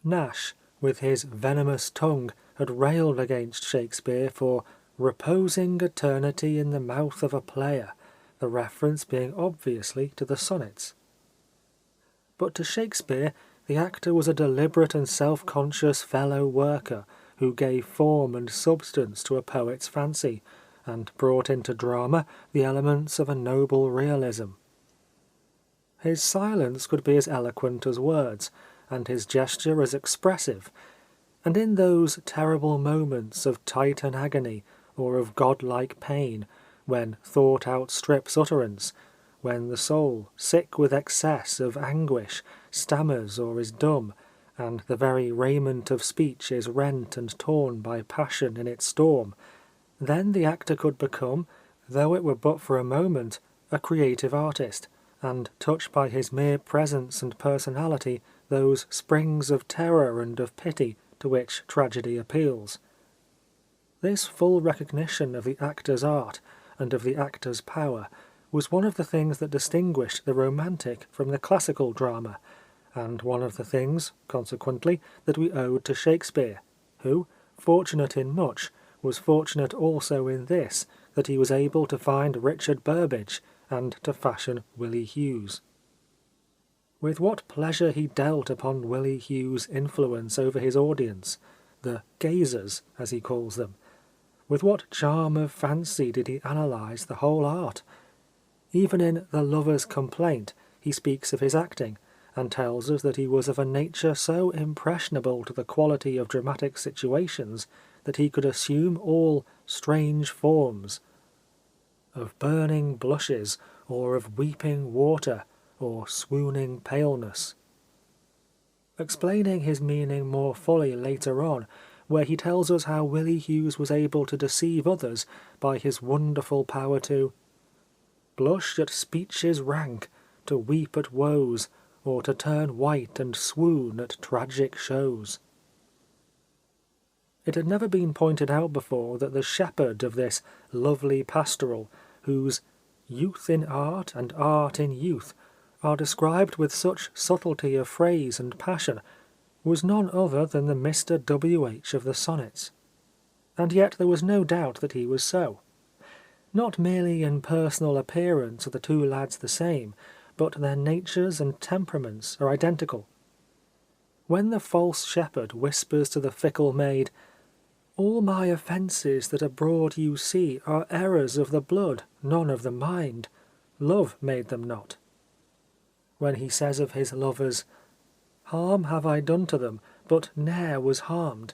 Nash, with his venomous tongue, had railed against Shakespeare for reposing eternity in the mouth of a player, the reference being obviously to the sonnets. But to Shakespeare The actor was a deliberate and self-conscious fellow worker who gave form and substance to a poet's fancy, and brought into drama the elements of a noble realism. His silence could be as eloquent as words, and his gesture as expressive, and in those terrible moments of Titan agony or of godlike pain, when thought outstrips utterance, when the soul, sick with excess of anguish, stammers or is dumb, and the very raiment of speech is rent and torn by passion in its storm, then the actor could become, though it were but for a moment, a creative artist, and touch by his mere presence and personality those springs of terror and of pity to which tragedy appeals. This full recognition of the actor's art and of the actor's power was one of the things that distinguished the romantic from the classical drama, and one of the things, consequently, that we owed to Shakespeare, who, fortunate in much, was fortunate also in this, that he was able to find Richard Burbage and to fashion Willie Hughes. With what pleasure he dealt upon Willie Hughes' influence over his audience, the gazers, as he calls them. With what charm of fancy did he analyse the whole art? Even in The Lover's Complaint he speaks of his acting, and tells us that he was of a nature so impressionable to the quality of dramatic situations that he could assume all strange forms of burning blushes, or of weeping water, or swooning paleness. Explaining his meaning more fully later on, where he tells us how Willie Hughes was able to deceive others by his wonderful power to blush at speeches rank, to weep at woes, or to turn white and swoon at tragic shows. It had never been pointed out before that the shepherd of this lovely pastoral, whose youth in art and art in youth are described with such subtlety of phrase and passion, was none other than the Mr. W.H. of the Sonnets. And yet there was no doubt that he was so. Not merely in personal appearance are the two lads the same, but their natures and temperaments are identical. When the false shepherd whispers to the fickle maid, "All my offences that abroad you see are errors of the blood, none of the mind. Love made them not." When he says of his lovers, "Harm have I done to them, but ne'er was harmed.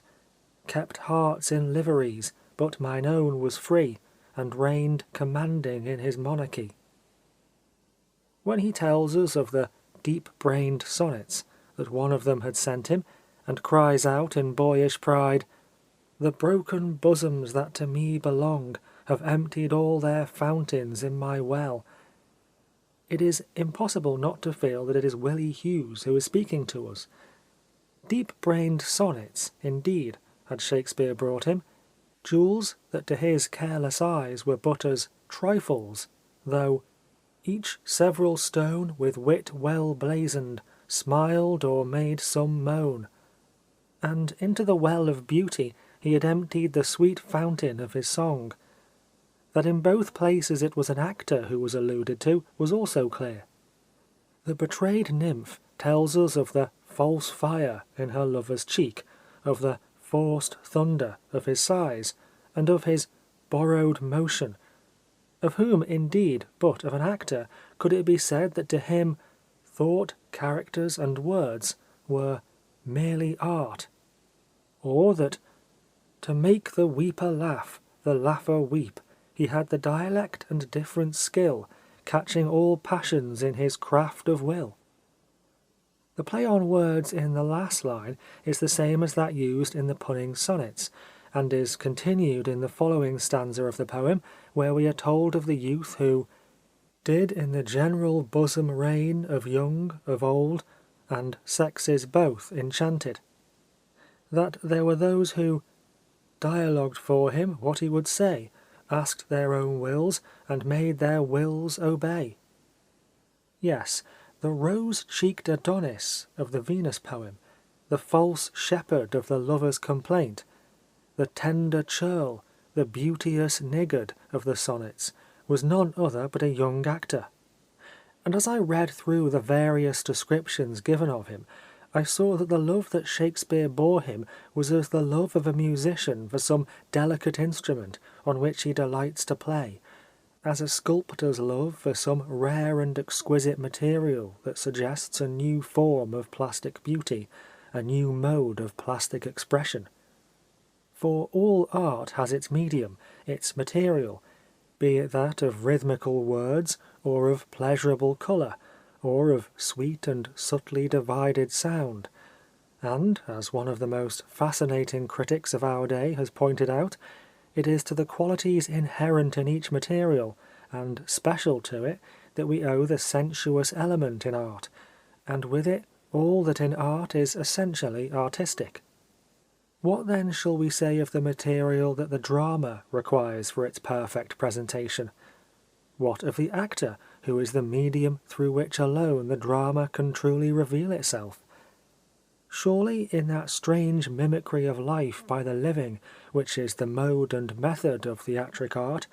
Kept hearts in liveries, but mine own was free, and reigned commanding in his monarchy." When he tells us of the deep-brained sonnets that one of them had sent him, and cries out in boyish pride, "The broken bosoms that to me belong have emptied all their fountains in my well," it is impossible not to feel that it is Willie Hughes who is speaking to us. Deep-brained sonnets, indeed, had Shakespeare brought him, jewels that to his careless eyes were but as trifles, though each several stone with wit well blazoned smiled or made some moan, and into the well of beauty he had emptied the sweet fountain of his song. That in both places it was an actor who was alluded to was also clear. The betrayed nymph tells us of the false fire in her lover's cheek, of the forced thunder of his sighs, and of his borrowed motion. Of whom, indeed, but of an actor, could it be said that to him thought, characters, and words were merely art? Or that, to make the weeper laugh, the laugher weep, he had the dialect and different skill, catching all passions in his craft of will? The play on words in the last line is the same as that used in the punning sonnets, and is continued in the following stanza of the poem, where we are told of the youth who did in the general bosom reign of young, of old, and sexes both enchanted. That there were those who dialogued for him what he would say, asked their own wills, and made their wills obey. Yes, the rose-cheeked Adonis of the Venus poem, the false shepherd of the Lover's Complaint, the tender churl, the beauteous niggard of the sonnets, was none other but a young actor. And as I read through the various descriptions given of him, I saw that the love that Shakespeare bore him was as the love of a musician for some delicate instrument on which he delights to play, as a sculptor's love for some rare and exquisite material that suggests a new form of plastic beauty, a new mode of plastic expression. For all art has its medium, its material, be it that of rhythmical words, or of pleasurable colour, or of sweet and subtly divided sound, and, as one of the most fascinating critics of our day has pointed out, it is to the qualities inherent in each material, and special to it, that we owe the sensuous element in art, and with it all that in art is essentially artistic. What then shall we say of the material that the drama requires for its perfect presentation? What of the actor, who is the medium through which alone the drama can truly reveal itself? Surely in that strange mimicry of life by the living, which is the mode and method of theatric art,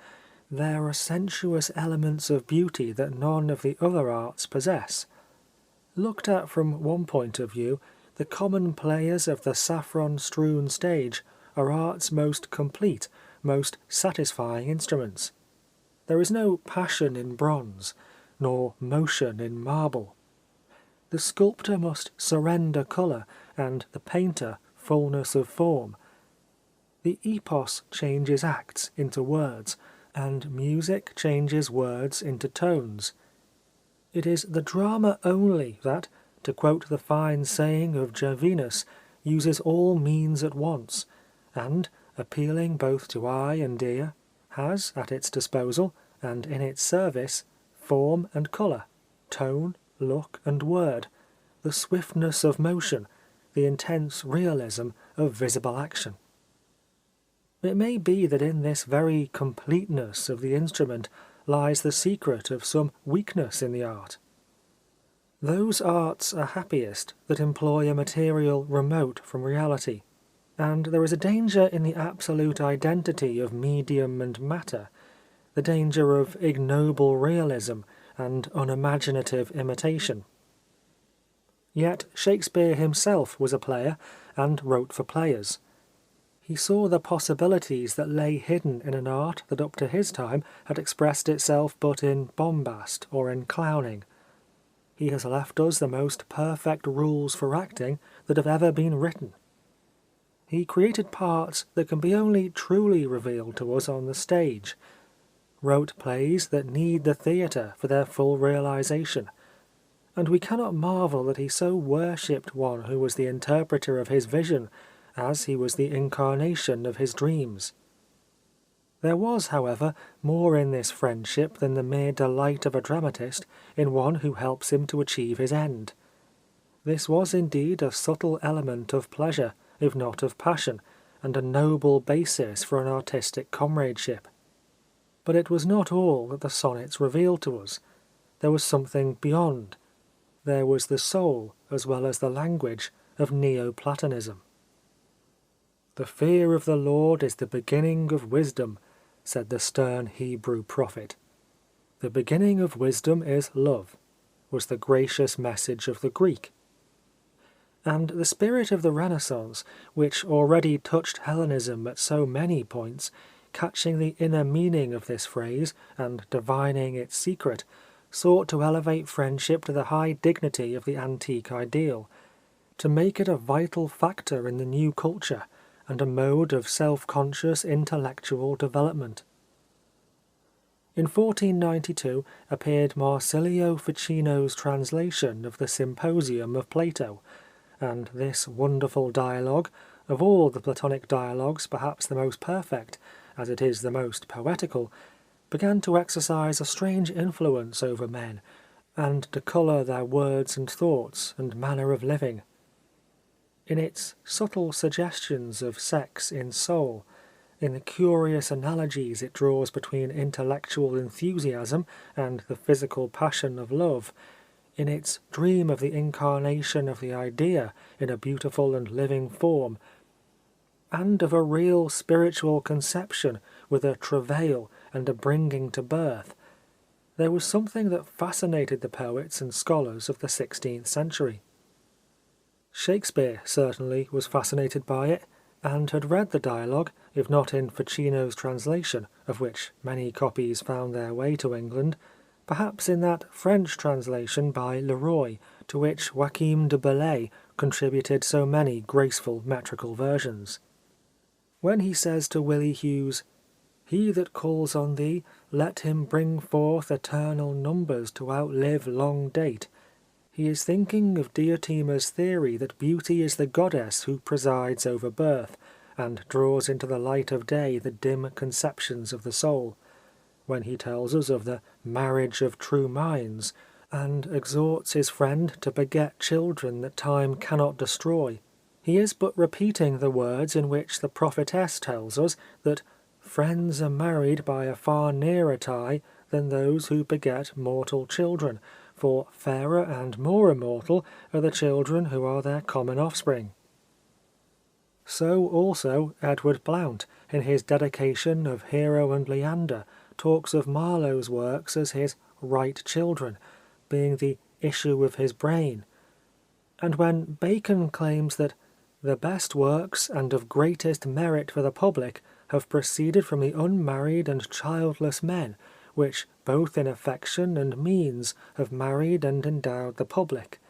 there are sensuous elements of beauty that none of the other arts possess. Looked at from one point of view, the common players of the saffron-strewn stage are art's most complete, most satisfying instruments. There is no passion in bronze, nor motion in marble. The sculptor must surrender colour, and the painter fullness of form. The epos changes acts into words, and music changes words into tones. It is the drama only that, to quote the fine saying of Gervinus, uses all means at once, and, appealing both to eye and ear, has at its disposal, and in its service, form and colour, tone, look and word, the swiftness of motion, the intense realism of visible action. It may be that in this very completeness of the instrument lies the secret of some weakness in the art. Those arts are happiest that employ a material remote from reality, and there is a danger in the absolute identity of medium and matter, the danger of ignoble realism and unimaginative imitation. Yet Shakespeare himself was a player, and wrote for players. He saw the possibilities that lay hidden in an art that up to his time had expressed itself but in bombast or in clowning. He has left us the most perfect rules for acting that have ever been written. He created parts that can be only truly revealed to us on the stage, wrote plays that need the theatre for their full realization, and we cannot marvel that he so worshipped one who was the interpreter of his vision, as he was the incarnation of his dreams. There was, however, more in this friendship than the mere delight of a dramatist in one who helps him to achieve his end. This was indeed a subtle element of pleasure, if not of passion, and a noble basis for an artistic comradeship. But it was not all that the sonnets revealed to us. There was something beyond. There was the soul, as well as the language, of Neoplatonism. "The fear of the Lord is the beginning of wisdom," said the stern Hebrew prophet. "The beginning of wisdom is love," was the gracious message of the Greek. And the spirit of the Renaissance, which already touched Hellenism at so many points, catching the inner meaning of this phrase and divining its secret, sought to elevate friendship to the high dignity of the antique ideal, to make it a vital factor in the new culture, and a mode of self-conscious intellectual development. In 1492 appeared Marsilio Ficino's translation of the Symposium of Plato, and this wonderful dialogue, of all the Platonic dialogues perhaps the most perfect, as it is the most poetical, began to exercise a strange influence over men, and to colour their words and thoughts and manner of living. In its subtle suggestions of sex in soul, in the curious analogies it draws between intellectual enthusiasm and the physical passion of love, in its dream of the incarnation of the idea in a beautiful and living form, and of a real spiritual conception with a travail and a bringing to birth, there was something that fascinated the poets and scholars of the 16th century. Shakespeare certainly was fascinated by it, and had read the dialogue, if not in Ficino's translation, of which many copies found their way to England, perhaps in that French translation by Leroy, to which Joachim de Bellay contributed so many graceful metrical versions. When he says to Willie Hughes, "He that calls on thee, let him bring forth eternal numbers to outlive long date," he is thinking of Diotima's theory that beauty is the goddess who presides over birth, and draws into the light of day the dim conceptions of the soul, when he tells us of the marriage of true minds, and exhorts his friend to beget children that time cannot destroy. He is but repeating the words in which the prophetess tells us that friends are married by a far nearer tie than those who beget mortal children, for fairer and more immortal are the children who are their common offspring. So also Edward Blount, in his dedication of Hero and Leander, talks of Marlowe's works as his right children, being the issue of his brain. And when Bacon claims that the best works and of greatest merit for the public have proceeded from the unmarried and childless men, which both in affection and means have married and endowed the public,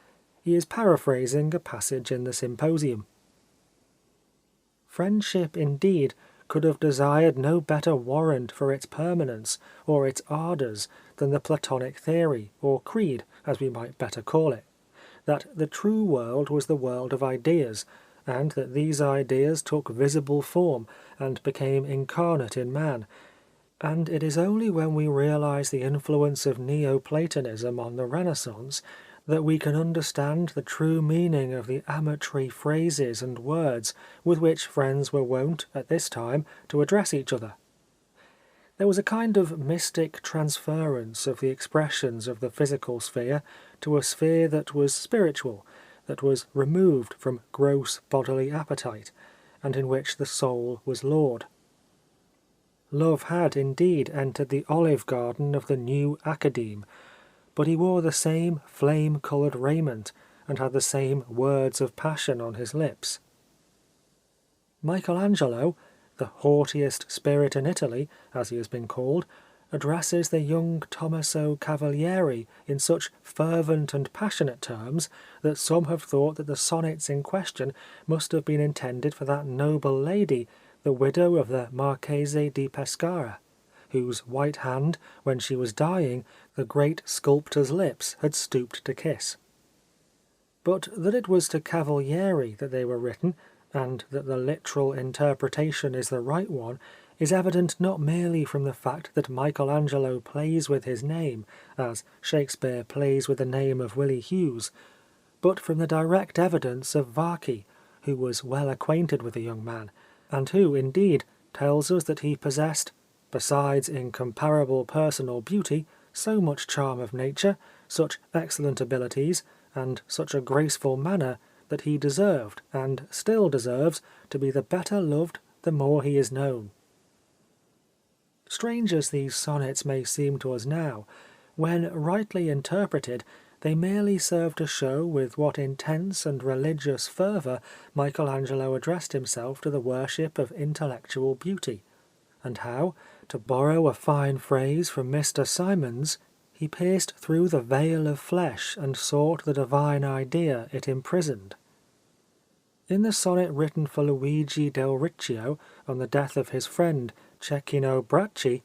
he is paraphrasing a passage in the Symposium. Friendship, indeed, could have desired no better warrant for its permanence or its ardours than the Platonic theory, or creed, as we might better call it, that the true world was the world of ideas, and that these ideas took visible form and became incarnate in man, and it is only when we realize the influence of Neoplatonism on the Renaissance that we can understand the true meaning of the amatory phrases and words with which friends were wont, at this time, to address each other. There was a kind of mystic transference of the expressions of the physical sphere to a sphere that was spiritual, that was removed from gross bodily appetite, and in which the soul was lord. Love had indeed entered the olive garden of the new academe, but he wore the same flame-coloured raiment, and had the same words of passion on his lips. Michelangelo, the haughtiest spirit in Italy, as he has been called, addresses the young Tommaso Cavalieri in such fervent and passionate terms that some have thought that the sonnets in question must have been intended for that noble lady, the widow of the Marchese di Pescara, whose white hand, when she was dying, the great sculptor's lips had stooped to kiss. But that it was to Cavalieri that they were written, and that the literal interpretation is the right one, is evident not merely from the fact that Michelangelo plays with his name, as Shakespeare plays with the name of Willie Hughes, but from the direct evidence of Varchi, who was well acquainted with the young man, and who, indeed, tells us that he possessed, besides incomparable personal beauty, so much charm of nature, such excellent abilities, and such a graceful manner, that he deserved, and still deserves, to be the better loved the more he is known. Strange as these sonnets may seem to us now, when rightly interpreted, they merely serve to show with what intense and religious fervour Michelangelo addressed himself to the worship of intellectual beauty, and how, to borrow a fine phrase from Mr. Symonds, he pierced through the veil of flesh and sought the divine idea it imprisoned. In the sonnet written for Luigi del Riccio on the death of his friend Cecchino Bracci,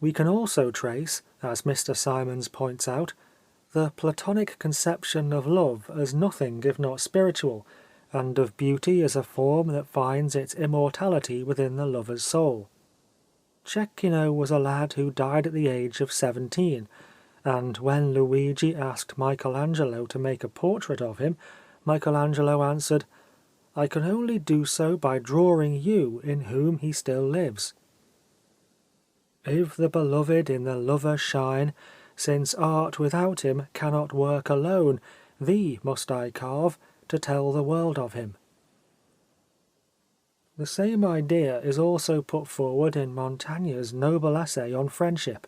we can also trace, as Mr. Symonds points out, the Platonic conception of love as nothing if not spiritual, and of beauty as a form that finds its immortality within the lover's soul. Cecchino was a lad who died at the age of 17, and when Luigi asked Michelangelo to make a portrait of him, Michelangelo answered, "I can only do so by drawing you in whom he still lives." If the beloved in the lover shine, since art without him cannot work alone, thee must I carve to tell the world of him. The same idea is also put forward in Montaigne's noble essay on friendship,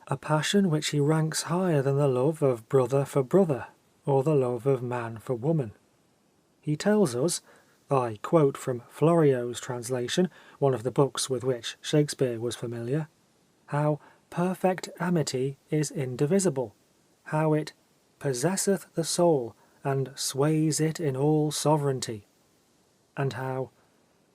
a passion which he ranks higher than the love of brother for brother, or the love of man for woman. He tells us, I quote from Florio's translation, one of the books with which Shakespeare was familiar, how perfect amity is indivisible, how it possesseth the soul and sways it in all sovereignty, and how,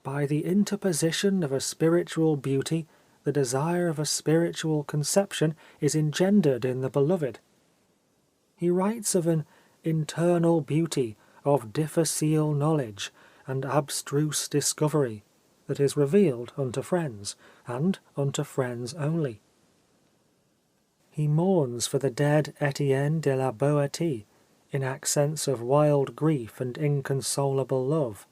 by the interposition of a spiritual beauty, the desire of a spiritual conception is engendered in the beloved. He writes of an internal beauty of difficile knowledge and abstruse discovery that is revealed unto friends, and unto friends only. He mourns for the dead Etienne de la Boétie in accents of wild grief and inconsolable love.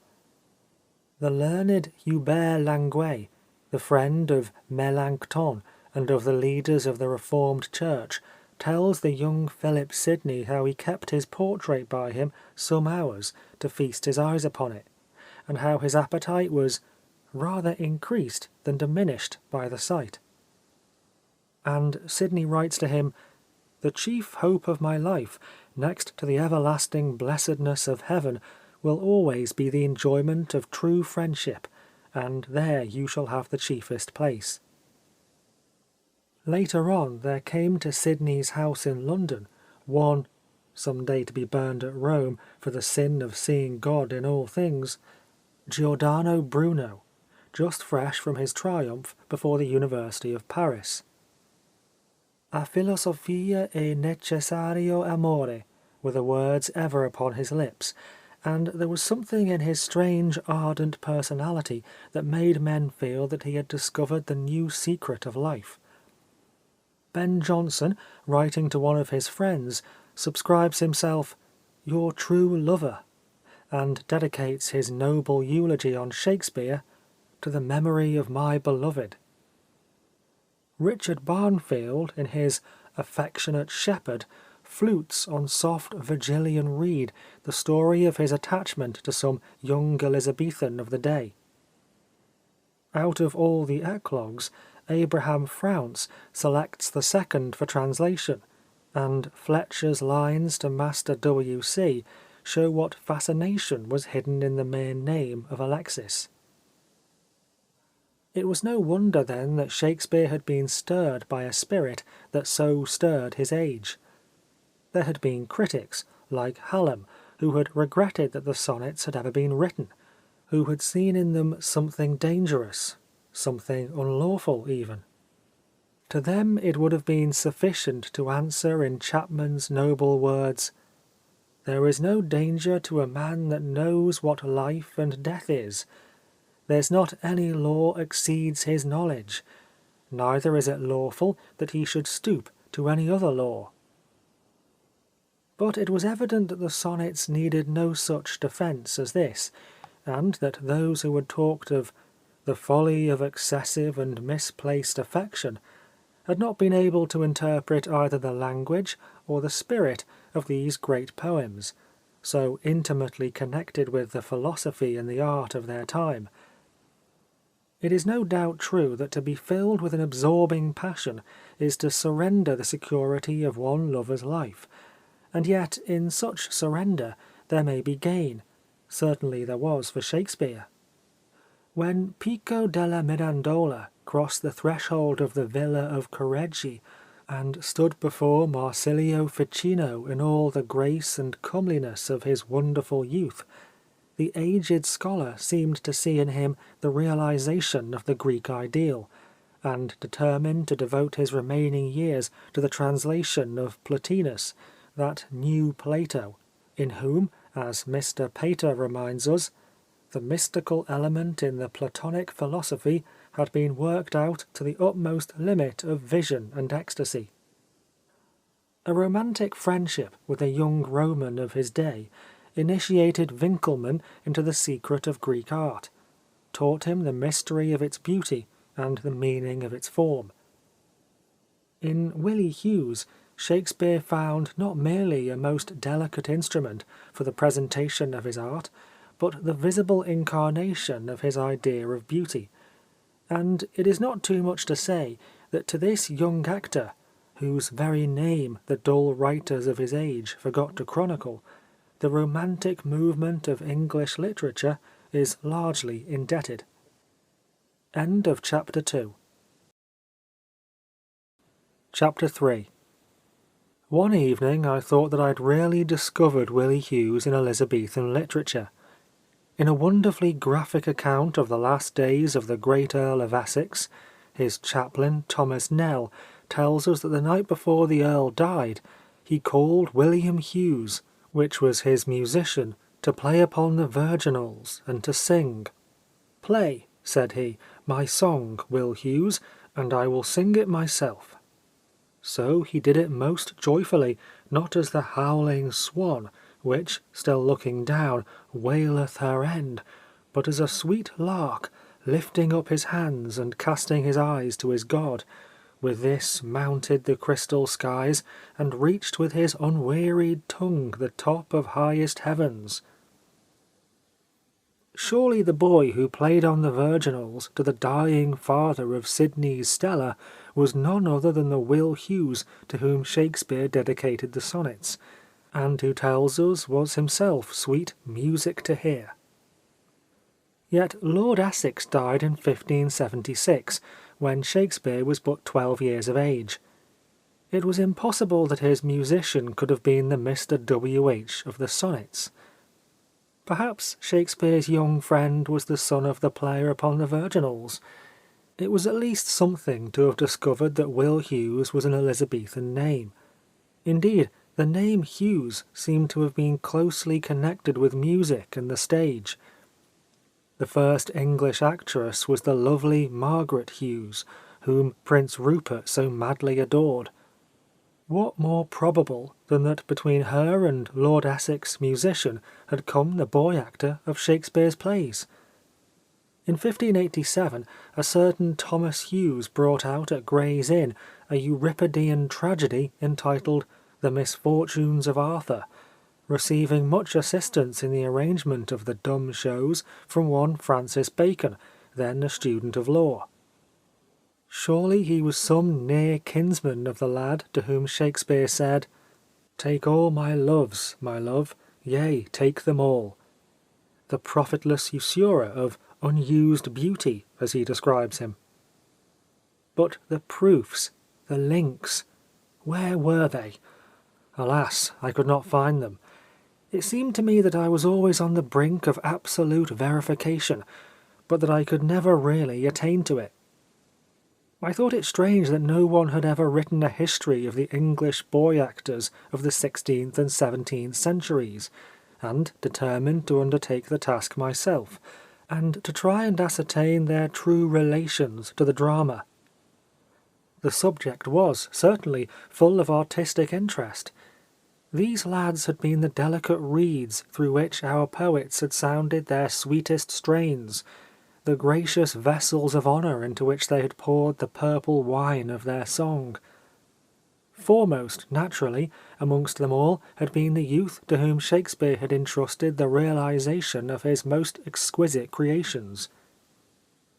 The learned Hubert Languet, the friend of Melanchthon and of the leaders of the Reformed Church, tells the young Philip Sidney how he kept his portrait by him some hours to feast his eyes upon it, and how his appetite was rather increased than diminished by the sight. And Sidney writes to him, "The chief hope of my life, next to the everlasting blessedness of heaven, will always be the enjoyment of true friendship, and there you shall have the chiefest place." Later on there came to Sidney's house in London one, some day to be burned at Rome for the sin of seeing God in all things, Giordano Bruno, just fresh from his triumph before the University of Paris. A filosofia e necessario amore were the words ever upon his lips, and there was something in his strange ardent personality that made men feel that he had discovered the new secret of life. Ben Jonson, writing to one of his friends, subscribes himself "your true lover," and dedicates his noble eulogy on Shakespeare to the memory of my beloved. Richard Barnfield, in his Affectionate Shepherd, flutes on soft Virgilian reed the story of his attachment to some young Elizabethan of the day. Out of all the eclogues, Abraham Flounce selects the second for translation, and Fletcher's lines to Master W.C. show what fascination was hidden in the mere name of Alexis. It was no wonder then that Shakespeare had been stirred by a spirit that so stirred his age. There had been critics, like Hallam, who had regretted that the sonnets had ever been written, who had seen in them something dangerous, something unlawful even. To them it would have been sufficient to answer in Chapman's noble words, "There is no danger to a man that knows what life and death is. There's not any law exceeds his knowledge, neither is it lawful that he should stoop to any other law." But it was evident that the sonnets needed no such defence as this, and that those who had talked of the folly of excessive and misplaced affection had not been able to interpret either the language or the spirit of these great poems, so intimately connected with the philosophy and the art of their time. It is no doubt true that to be filled with an absorbing passion is to surrender the security of one lover's life, and yet in such surrender there may be gain. Certainly there was for Shakespeare. When Pico della Mirandola crossed the threshold of the villa of Correggi and stood before Marsilio Ficino in all the grace and comeliness of his wonderful youth, the aged scholar seemed to see in him the realization of the Greek ideal, and determined to devote his remaining years to the translation of Plotinus, that new Plato, in whom, as Mr. Pater reminds us, the mystical element in the Platonic philosophy had been worked out to the utmost limit of vision and ecstasy. A romantic friendship with a young Roman of his day initiated Winckelmann into the secret of Greek art, taught him the mystery of its beauty and the meaning of its form. In Willie Hughes, Shakespeare found not merely a most delicate instrument for the presentation of his art, but the visible incarnation of his idea of beauty, and it is not too much to say that to this young actor, whose very name the dull writers of his age forgot to chronicle, the romantic movement of English literature is largely indebted. End of Chapter 2. Chapter 3. One evening I thought that I'd really discovered Willie Hughes in Elizabethan literature. In a wonderfully graphic account of the last days of the great Earl of Essex, his chaplain Thomas Nell tells us that the night before the Earl died, he called William Hughes, which was his musician, to play upon the virginals and to sing. "Play," said he, "my song, Will Hughes, and I will sing it myself." So he did it most joyfully, not as the howling swan, which, still looking down, waileth her end, but as a sweet lark, lifting up his hands and casting his eyes to his God. With this mounted the crystal skies, and reached with his unwearied tongue the top of highest heavens. Surely the boy who played on the virginals to the dying father of Sidney's Stella was none other than the Will Hughes to whom Shakespeare dedicated the sonnets, and who tells us was himself sweet music to hear. Yet Lord Essex died in 1576, when Shakespeare was but 12 years of age. It was impossible that his musician could have been the Mr. W.H. of the sonnets. Perhaps Shakespeare's young friend was the son of the player upon the virginals. It was at least something to have discovered that Will Hughes was an Elizabethan name. Indeed, the name Hughes seemed to have been closely connected with music and the stage. The first English actress was the lovely Margaret Hughes, whom Prince Rupert so madly adored. What more probable than that between her and Lord Essex' musician had come the boy actor of Shakespeare's plays? In 1587 a certain Thomas Hughes brought out at Gray's Inn a Euripidean tragedy entitled The Misfortunes of Arthur, receiving much assistance in the arrangement of the dumb shows from one Francis Bacon, then a student of law. Surely he was some near kinsman of the lad to whom Shakespeare said, "Take all my loves, my love, yea, take them all." The profitless usurer of unused beauty, as he describes him. But the proofs, the links, where were they? Alas, I could not find them. It seemed to me that I was always on the brink of absolute verification, but that I could never really attain to it. I thought it strange that no one had ever written a history of the English boy actors of the 16th and 17th centuries, and determined to undertake the task myself, and to try and ascertain their true relations to the drama. The subject was, certainly, full of artistic interest. These lads had been the delicate reeds through which our poets had sounded their sweetest strains, the gracious vessels of honour into which they had poured the purple wine of their song. Foremost, naturally, amongst them all had been the youth to whom Shakespeare had entrusted the realization of his most exquisite creations.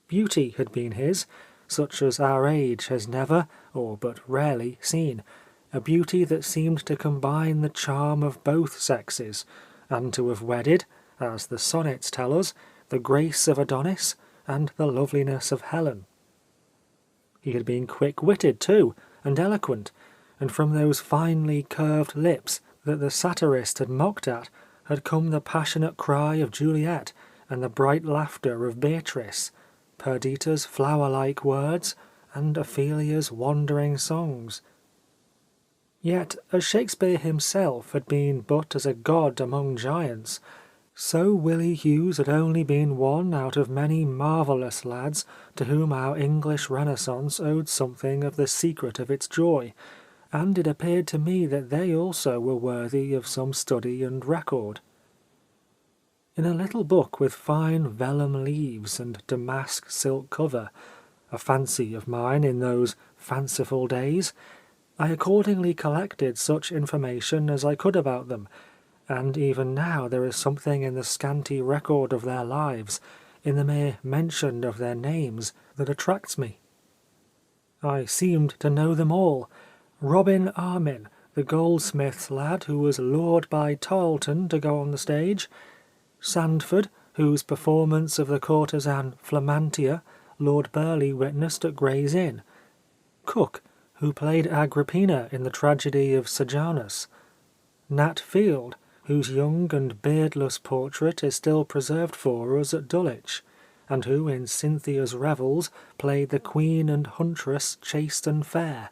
Beauty had been his, such as our age has never, or but rarely, seen, a beauty that seemed to combine the charm of both sexes, and to have wedded, as the sonnets tell us, the grace of Adonis and the loveliness of Helen. He had been quick-witted, too, and eloquent, and from those finely curved lips that the satirist had mocked at had come the passionate cry of Juliet and the bright laughter of Beatrice, Perdita's flower-like words, and Ophelia's wandering songs. Yet, as Shakespeare himself had been but as a god among giants, so Willie Hughes had only been one out of many marvellous lads to whom our English Renaissance owed something of the secret of its joy, and it appeared to me that they also were worthy of some study and record. In a little book with fine vellum leaves and damask silk cover, a fancy of mine in those fanciful days, I accordingly collected such information as I could about them, and even now there is something in the scanty record of their lives, in the mere mention of their names, that attracts me. I seemed to know them all. Robin Armin, the goldsmith's lad who was lured by Tarleton to go on the stage, Sandford, whose performance of the courtesan Flamantia Lord Burleigh witnessed at Gray's Inn, Cook, who played Agrippina in the tragedy of Sejanus, Nat Field, whose young and beardless portrait is still preserved for us at Dulwich, and who in Cynthia's Revels played the queen and huntress chaste and fair,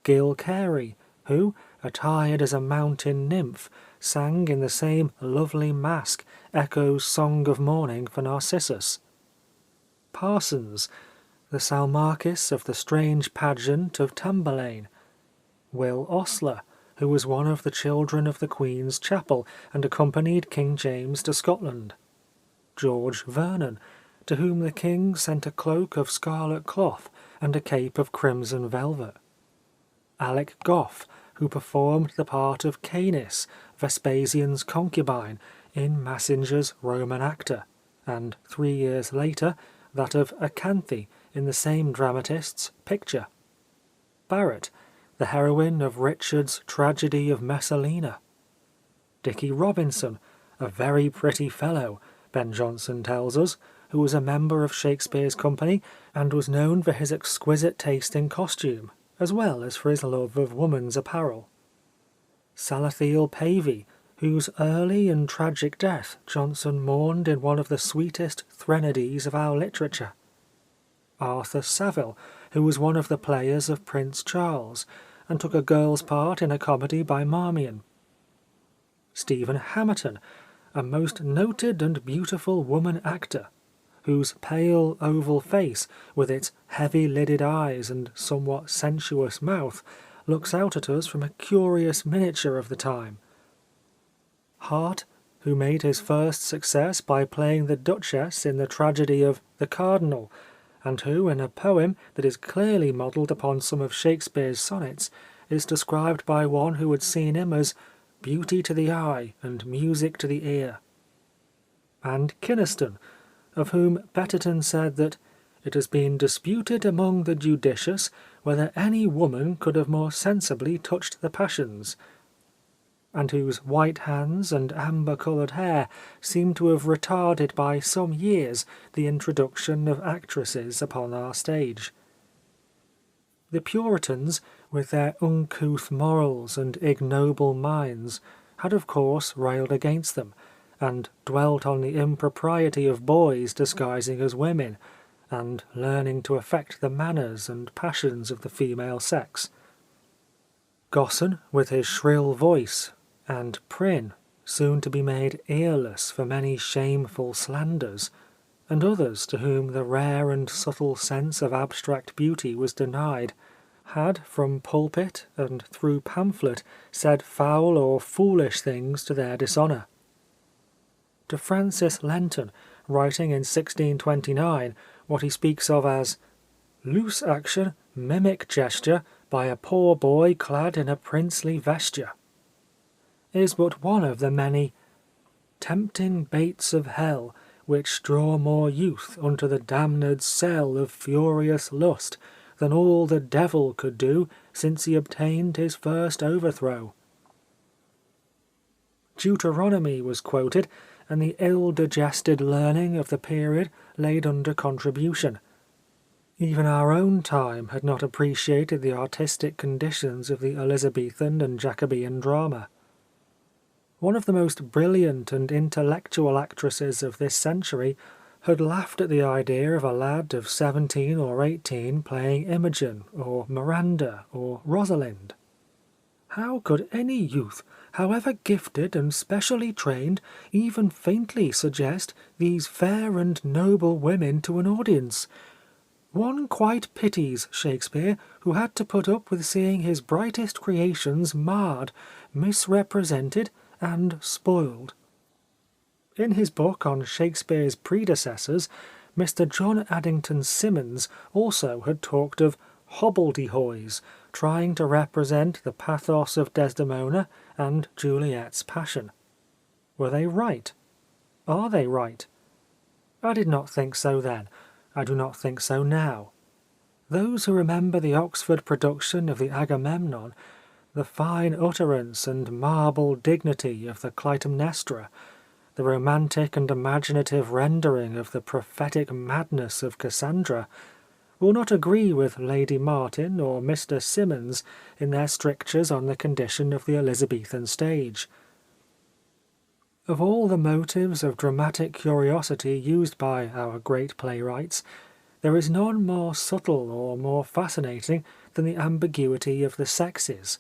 Gil Carey, who, attired as a mountain nymph, sang in the same lovely masque Echo's Song of Morning for Narcissus, Parsons, the Salmacis of the strange pageant of Tamburlaine, Will Osler, who was one of the children of the Queen's Chapel and accompanied King James to Scotland, George Vernon, to whom the king sent a cloak of scarlet cloth and a cape of crimson velvet, Alec Goff, who performed the part of Canis, Vespasian's concubine, in Massinger's Roman Actor, and 3 years later that of Acanthe in the same dramatist's Picture, Barrett, the heroine of Richard's Tragedy of Messalina, Dickie Robinson, a very pretty fellow, Ben Jonson tells us, who was a member of Shakespeare's company and was known for his exquisite taste in costume, as well as for his love of woman's apparel, Salathiel Pavey, whose early and tragic death Jonson mourned in one of the sweetest threnodies of our literature, Arthur Saville, who was one of the players of Prince Charles, and took a girl's part in a comedy by Marmion, Stephen Hamerton, a most noted and beautiful woman actor, whose pale oval face, with its heavy-lidded eyes and somewhat sensuous mouth, looks out at us from a curious miniature of the time, Hart, who made his first success by playing the Duchess in the tragedy of The Cardinal, and who, in a poem that is clearly modelled upon some of Shakespeare's sonnets, is described by one who had seen him as beauty to the eye and music to the ear, and Kynaston, of whom Betterton said that it has been disputed among the judicious whether any woman could have more sensibly touched the passions, and whose white hands and amber-coloured hair seem to have retarded by some years the introduction of actresses upon our stage. The Puritans, with their uncouth morals and ignoble minds, had of course railed against them, and dwelt on the impropriety of boys disguising as women, and learning to affect the manners and passions of the female sex. Gosson, with his shrill voice, and Prynne, soon to be made earless for many shameful slanders, and others to whom the rare and subtle sense of abstract beauty was denied, had from pulpit and through pamphlet said foul or foolish things to their dishonour. To Francis Lenton, writing in 1629 what he speaks of as loose action, mimic gesture, by a poor boy clad in a princely vesture, is but one of the many tempting baits of hell, which draw more youth unto the damned cell of furious lust than all the devil could do since he obtained his first overthrow. Deuteronomy was quoted, and the ill-digested learning of the period laid under contribution. Even our own time had not appreciated the artistic conditions of the Elizabethan and Jacobean drama. One of the most brilliant and intellectual actresses of this century had laughed at the idea of a lad of 17 or 18 playing Imogen, or Miranda, or Rosalind. How could any youth, however gifted and specially trained, even faintly suggest these fair and noble women to an audience? One quite pities Shakespeare, who had to put up with seeing his brightest creations marred, misrepresented, and spoiled. In his book on Shakespeare's predecessors, Mr. John Addington Symonds also had talked of hobbledehoys, trying to represent the pathos of Desdemona and Juliet's passion. Were they right? Are they right? I did not think so then. I do not think so now. Those who remember the Oxford production of the Agamemnon the fine utterance and marble dignity of the Clytemnestra, the romantic and imaginative rendering of the prophetic madness of Cassandra, will not agree with Lady Martin or Mr. Symonds in their strictures on the condition of the Elizabethan stage. Of all the motives of dramatic curiosity used by our great playwrights, there is none more subtle or more fascinating than the ambiguity of the sexes.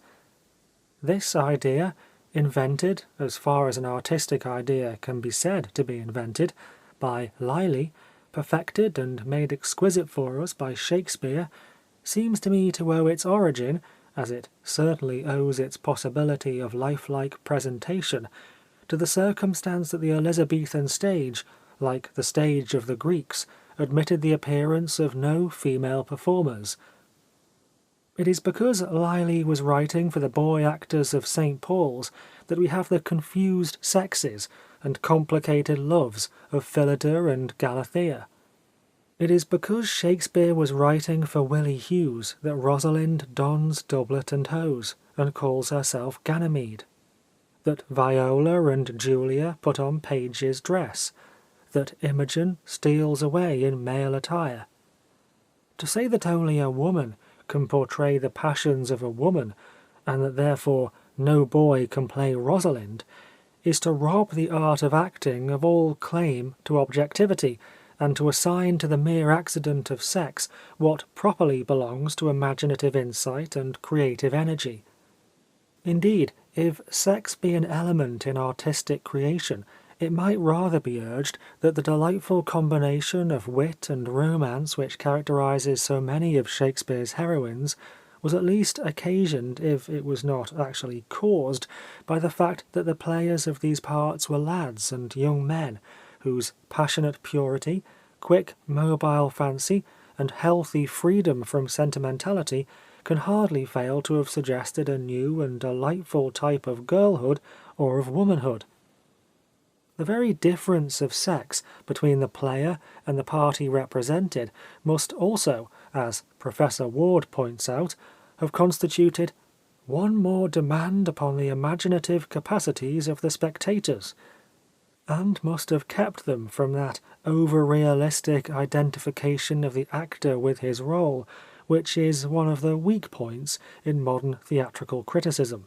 This idea, invented, as far as an artistic idea can be said to be invented, by Lyly, perfected and made exquisite for us by Shakespeare, seems to me to owe its origin, as it certainly owes its possibility of lifelike presentation, to the circumstance that the Elizabethan stage, like the stage of the Greeks, admitted the appearance of no female performers. It is because Lyly was writing for the boy actors of St. Paul's that we have the confused sexes and complicated loves of Philida and Galathea. It is because Shakespeare was writing for Willie Hughes that Rosalind dons doublet and hose, and calls herself Ganymede, that Viola and Julia put on page's dress, that Imogen steals away in male attire. To say that only a woman can portray the passions of a woman, and that therefore no boy can play Rosalind, is to rob the art of acting of all claim to objectivity, and to assign to the mere accident of sex what properly belongs to imaginative insight and creative energy. Indeed, if sex be an element in artistic creation, it might rather be urged that the delightful combination of wit and romance which characterizes so many of Shakespeare's heroines was at least occasioned, if it was not actually caused, by the fact that the players of these parts were lads and young men, whose passionate purity, quick mobile fancy, and healthy freedom from sentimentality can hardly fail to have suggested a new and delightful type of girlhood or of womanhood. The very difference of sex between the player and the party represented must also, as Professor Ward points out, have constituted one more demand upon the imaginative capacities of the spectators, and must have kept them from that over-realistic identification of the actor with his role, which is one of the weak points in modern theatrical criticism.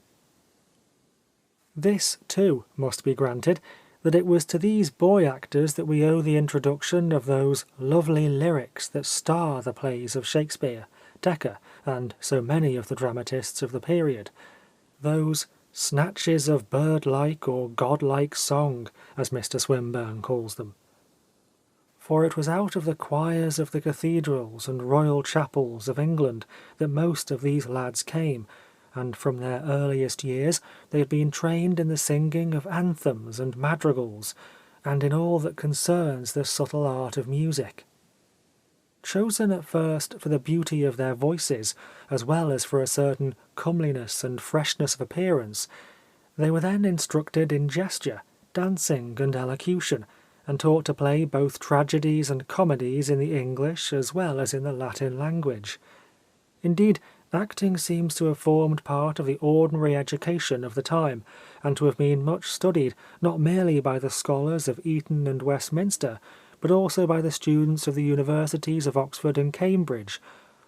This, too, must be granted, that it was to these boy actors that we owe the introduction of those lovely lyrics that star the plays of Shakespeare, Dekker, and so many of the dramatists of the period, those snatches of bird-like or god-like song, as Mr. Swinburne calls them. For it was out of the choirs of the cathedrals and royal chapels of England that most of these lads came, and from their earliest years they had been trained in the singing of anthems and madrigals, and in all that concerns the subtle art of music. Chosen at first for the beauty of their voices, as well as for a certain comeliness and freshness of appearance, they were then instructed in gesture, dancing, and elocution, and taught to play both tragedies and comedies in the English as well as in the Latin language. Indeed, acting seems to have formed part of the ordinary education of the time, and to have been much studied not merely by the scholars of Eton and Westminster, but also by the students of the universities of Oxford and Cambridge,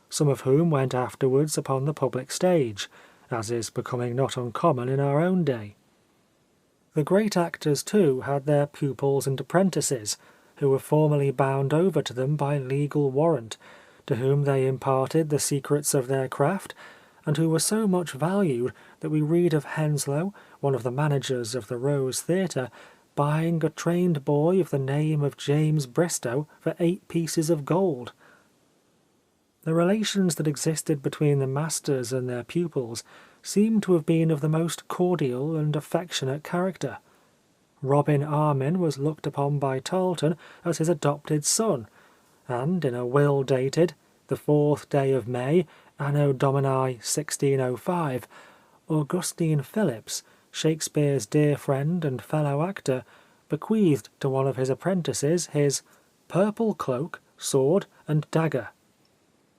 some of whom went afterwards upon the public stage, as is becoming not uncommon in our own day. The great actors, too, had their pupils and apprentices, who were formally bound over to them by legal warrant, to whom they imparted the secrets of their craft, and who were so much valued that we read of Henslowe, one of the managers of the Rose Theatre, buying a trained boy of the name of James Bristow for 8 pieces of gold. The relations that existed between the masters and their pupils seem to have been of the most cordial and affectionate character. Robin Armin was looked upon by Tarleton as his adopted son, and in a will dated the 4th day of May, Anno Domini 1605, Augustine Phillips, Shakespeare's dear friend and fellow actor, bequeathed to one of his apprentices his purple cloak, sword, and dagger,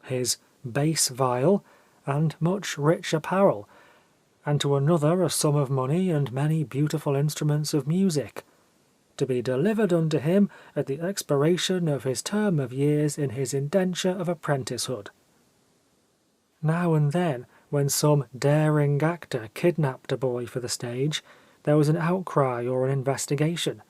his bass viol, and much rich apparel, and to another a sum of money and many beautiful instruments of music, to be delivered unto him at the expiration of his term of years in his indenture of apprenticehood. Now and then, when some daring actor kidnapped a boy for the stage, there was an outcry or an investigation.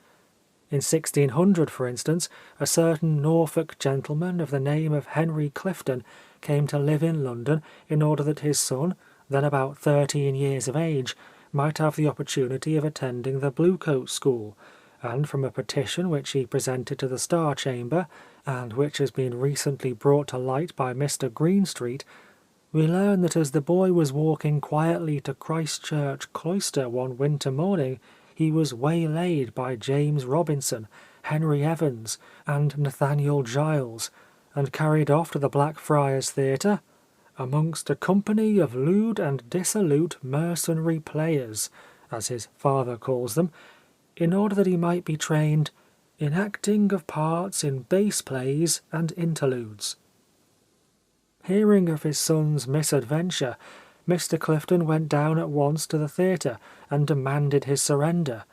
In 1600, for instance, a certain Norfolk gentleman of the name of Henry Clifton came to live in London in order that his son, then about 13 years of age, might have the opportunity of attending the Bluecoat School, and from a petition which he presented to the Star Chamber, and which has been recently brought to light by Mr. Greenstreet, we learn that as the boy was walking quietly to Christ Church Cloister one winter morning, he was waylaid by James Robinson, Henry Evans, and Nathaniel Giles, and carried off to the Blackfriars Theatre, amongst a company of lewd and dissolute mercenary players, as his father calls them, in order that he might be trained in acting of parts in base plays and interludes. Hearing of his son's misadventure, Mr. Clifton went down at once to the theatre and demanded his surrender,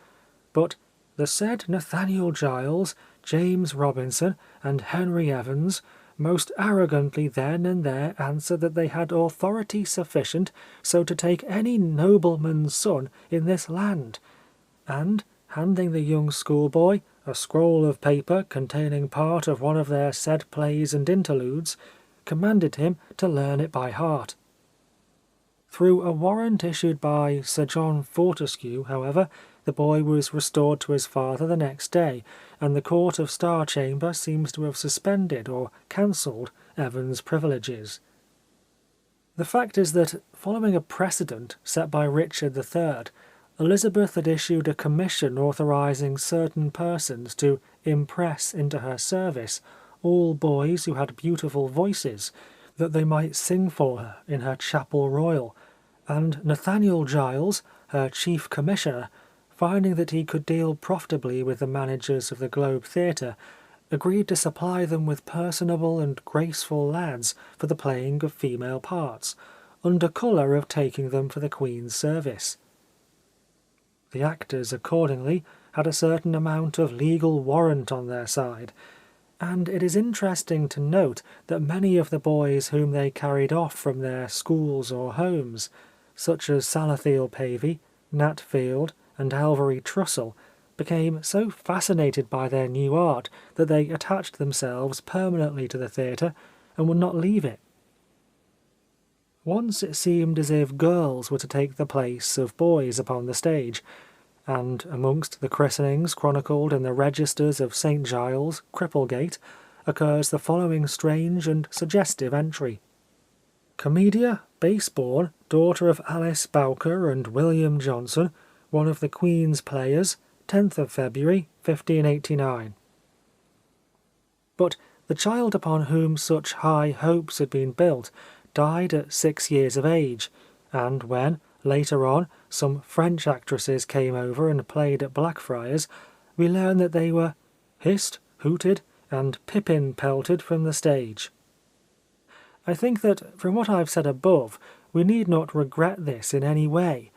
but the said Nathaniel Giles, James Robinson, and Henry Evans most arrogantly then and there answered that they had authority sufficient so to take any nobleman's son in this land, and, handing the young schoolboy a scroll of paper containing part of one of their said plays and interludes, commanded him to learn it by heart. Through a warrant issued by Sir John Fortescue, however, the boy was restored to his father the next day, and the Court of Star Chamber seems to have suspended or cancelled Evan's privileges. The fact is that, following a precedent set by Richard III, Elizabeth had issued a commission authorizing certain persons to impress into her service all boys who had beautiful voices, that they might sing for her in her chapel royal, and Nathaniel Giles, her chief commissioner, finding that he could deal profitably with the managers of the Globe Theatre, agreed to supply them with personable and graceful lads for the playing of female parts, under colour of taking them for the Queen's service. The actors accordingly had a certain amount of legal warrant on their side, and it is interesting to note that many of the boys whom they carried off from their schools or homes, such as Salathiel Pavey, Nat Field, and Alvery Trussell, became so fascinated by their new art that they attached themselves permanently to the theatre and would not leave it. Once it seemed as if girls were to take the place of boys upon the stage, and amongst the christenings chronicled in the registers of St. Giles, Cripplegate, occurs the following strange and suggestive entry. Comedia, base-born, daughter of Alice Bowker and William Johnson, one of the Queen's players, 10th of February, 1589. But the child upon whom such high hopes had been built died at 6 years of age, and when, later on, some French actresses came over and played at Blackfriars, we learn that they were hissed, hooted, and pippin-pelted from the stage. I think that, from what I've said above, we need not regret this in any way.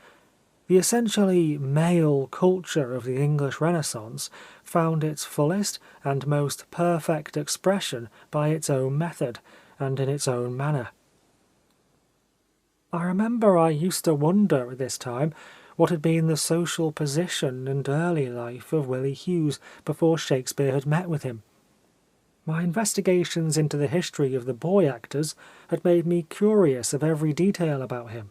The essentially male culture of the English Renaissance found its fullest and most perfect expression by its own method, and in its own manner. I remember I used to wonder at this time what had been the social position and early life of Willie Hughes before Shakespeare had met with him. My investigations into the history of the boy actors had made me curious of every detail about him.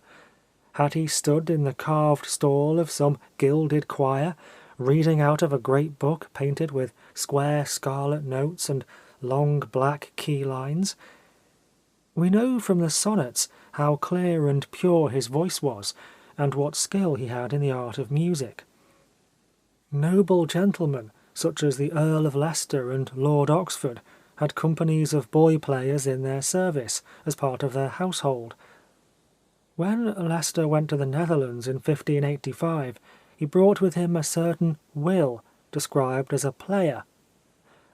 Had he stood in the carved stall of some gilded choir, reading out of a great book painted with square scarlet notes and long black key lines? We know from the sonnets how clear and pure his voice was, and what skill he had in the art of music. Noble gentlemen, such as the Earl of Leicester and Lord Oxford, had companies of boy-players in their service, as part of their household. When Leicester went to the Netherlands in 1585, he brought with him a certain Will, described as a player.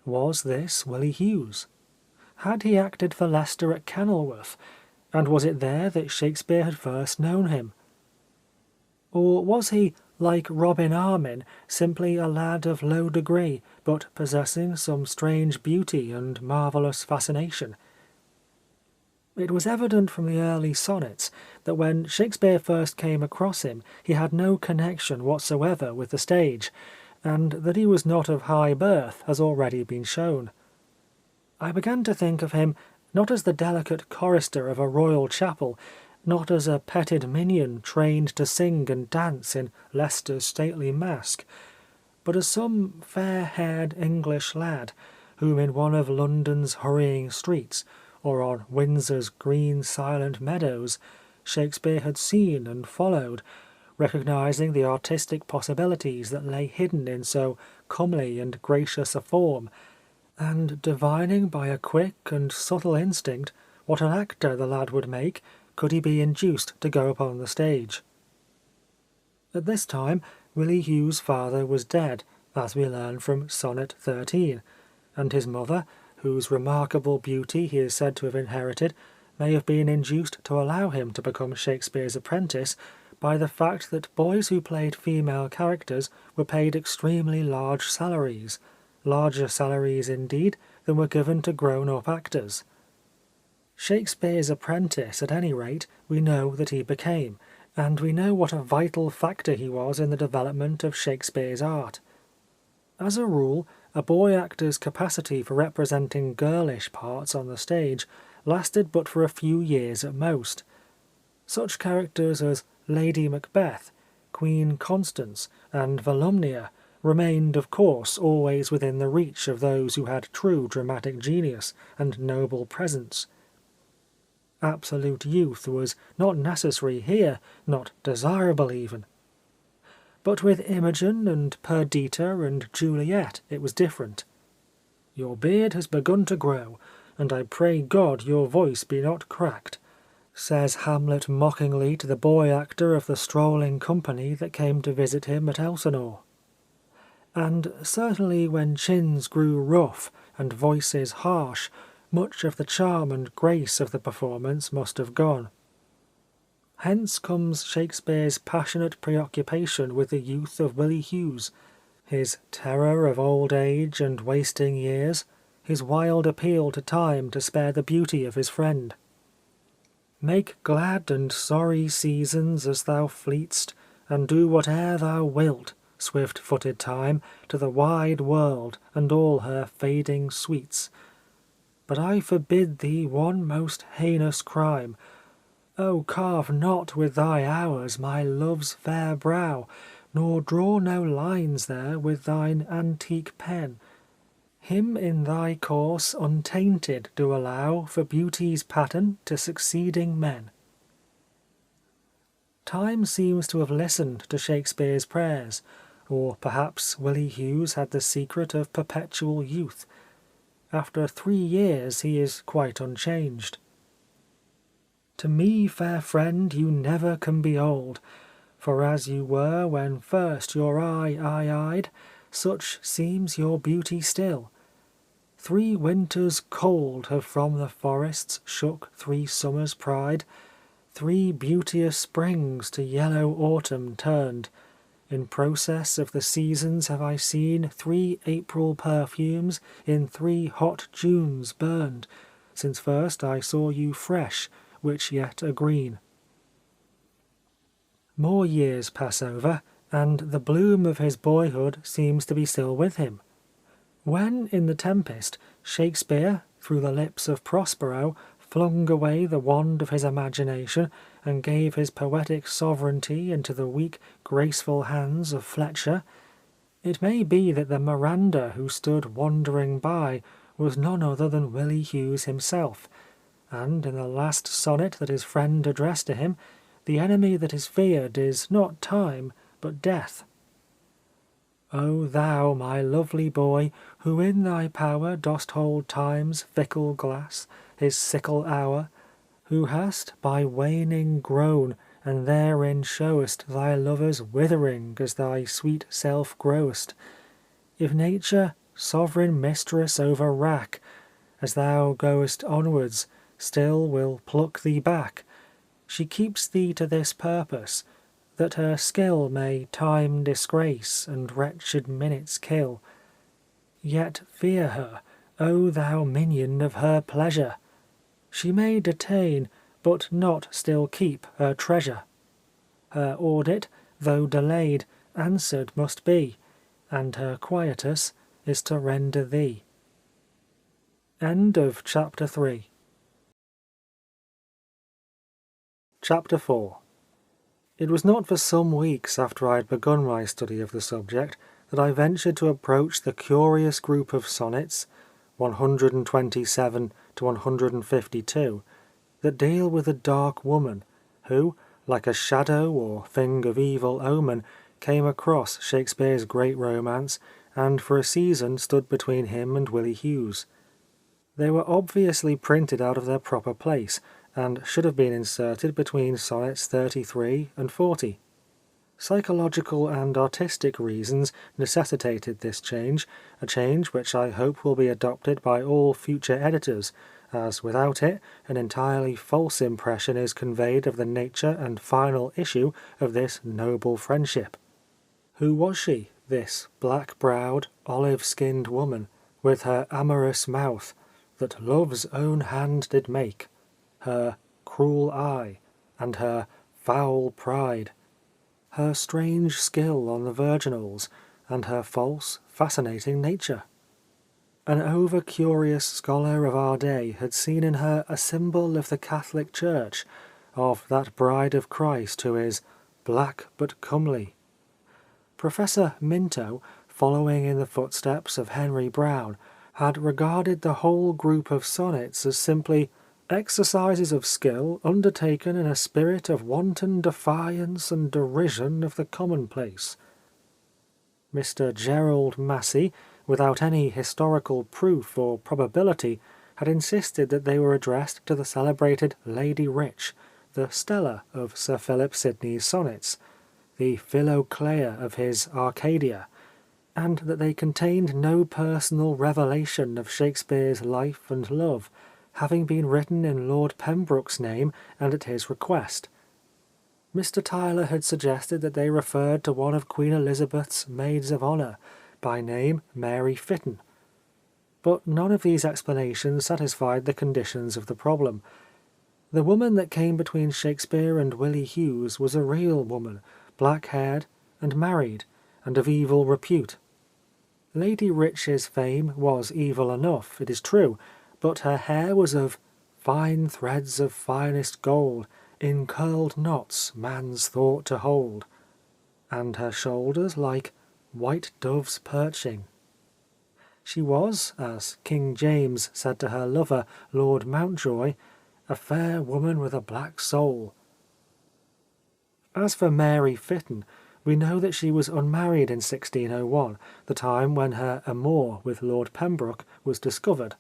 Was this Willie Hughes? Had he acted for Leicester at Kenilworth, and was it there that Shakespeare had first known him? Or was he, like Robin Armin, simply a lad of low degree, but possessing some strange beauty and marvellous fascination? It was evident from the early sonnets that when Shakespeare first came across him he had no connection whatsoever with the stage, and that he was not of high birth has already been shown. I began to think of him not as the delicate chorister of a royal chapel, not as a petted minion trained to sing and dance in Leicester's stately masque, but as some fair-haired English lad, whom in one of London's hurrying streets, or on Windsor's green silent meadows, Shakespeare had seen and followed, recognizing the artistic possibilities that lay hidden in so comely and gracious a form, and divining by a quick and subtle instinct what an actor the lad would make could he be induced to go upon the stage. At this time Willie Hugh's father was dead, as we learn from Sonnet 13, and his mother, whose remarkable beauty he is said to have inherited, may have been induced to allow him to become Shakespeare's apprentice by the fact that boys who played female characters were paid extremely large salaries, larger salaries indeed than were given to grown-up actors. Shakespeare's apprentice, at any rate, we know that he became, and we know what a vital factor he was in the development of Shakespeare's art. As a rule, a boy actor's capacity for representing girlish parts on the stage lasted but for a few years at most. Such characters as Lady Macbeth, Queen Constance, and Volumnia remained, of course, always within the reach of those who had true dramatic genius and noble presence. Absolute youth was not necessary here, not desirable even. But with Imogen and Perdita and Juliet it was different. "Your beard has begun to grow, and I pray God your voice be not cracked," says Hamlet mockingly to the boy actor of the strolling company that came to visit him at Elsinore. And certainly when chins grew rough and voices harsh, much of the charm and grace of the performance must have gone. Hence comes Shakespeare's passionate preoccupation with the youth of Willie Hughes, his terror of old age and wasting years, his wild appeal to time to spare the beauty of his friend. "Make glad and sorry seasons as thou fleet'st, and do whate'er thou wilt, swift-footed time, to the wide world and all her fading sweets. But I forbid thee one most heinous crime. O carve not with thy hours my love's fair brow, nor draw no lines there with thine antique pen. Him in thy course untainted do allow for beauty's pattern to succeeding men." Time seems to have listened to Shakespeare's prayers, or perhaps Willie Hughes had the secret of perpetual youth. After 3 years he is quite unchanged. "To me, fair friend, you never can be old, for as you were when first your eye I eyed, such seems your beauty still. 3 winters cold have from the forests shook 3 summers' pride, 3 beauteous springs to yellow autumn turned. In process of the seasons have I seen 3 April perfumes in 3 hot Junes burned, since first I saw you fresh, which yet are green." More years pass over, and the bloom of his boyhood seems to be still with him. When, in The Tempest, Shakespeare, through the lips of Prospero, flung away the wand of his imagination and gave his poetic sovereignty into the weak, graceful hands of Fletcher, it may be that the Miranda who stood wondering by was none other than Willie Hughes himself, and in the last sonnet that his friend addressed to him, the enemy that is feared is not time, but death. "O thou, my lovely boy, who in thy power dost hold time's fickle glass, his sickle hour, who hast by waning grown, and therein showest thy lover's withering as thy sweet self growest, if nature, sovereign mistress over wrack, as thou goest onwards, still will pluck thee back, she keeps thee to this purpose, that her skill may time disgrace and wretched minutes kill. Yet fear her, O thou minion of her pleasure! She may detain, but not still keep her treasure. Her audit, though delayed, answered must be, and her quietus is to render thee. End of chapter 3. Chapter 4. It was not for some weeks after I had begun my study of the subject that I ventured to approach the curious group of sonnets, 127 to 152, that deal with a dark woman, who, like a shadow or thing of evil omen, came across Shakespeare's great romance, and for a season stood between him and Willie Hughes. They were obviously printed out of their proper place, and should have been inserted between sonnets 33 and 40. Psychological and artistic reasons necessitated this change, a change which I hope will be adopted by all future editors, as without it an entirely false impression is conveyed of the nature and final issue of this noble friendship. Who was she, this black-browed, olive-skinned woman, with her amorous mouth, that love's own hand did make, her cruel eye, and her foul pride, her strange skill on the virginals, and her false, fascinating nature? An over-curious scholar of our day had seen in her a symbol of the Catholic Church, of that bride of Christ who is black but comely. Professor Minto, following in the footsteps of Henry Browne, had regarded the whole group of sonnets as simply exercises of skill undertaken in a spirit of wanton defiance and derision of the commonplace. Mr. Gerald Massey, without any historical proof or probability, had insisted that they were addressed to the celebrated Lady Rich, the Stella of Sir Philip Sidney's sonnets, the Philoclea of his Arcadia, and that they contained no personal revelation of Shakespeare's life and love, having been written in Lord Pembroke's name and at his request. Mr. Tyler had suggested that they referred to one of Queen Elizabeth's maids of honour, by name Mary Fitton. But none of these explanations satisfied the conditions of the problem. The woman that came between Shakespeare and Willie Hughes was a real woman, black-haired and married, and of evil repute. Lady Rich's fame was evil enough, it is true, but her hair was of fine threads of finest gold, in curled knots man's thought to hold, and her shoulders like white doves perching. She was, as King James said to her lover, Lord Mountjoy, a fair woman with a black soul. As for Mary Fitton, we know that she was unmarried in 1601, the time when her amour with Lord Pembroke was discovered,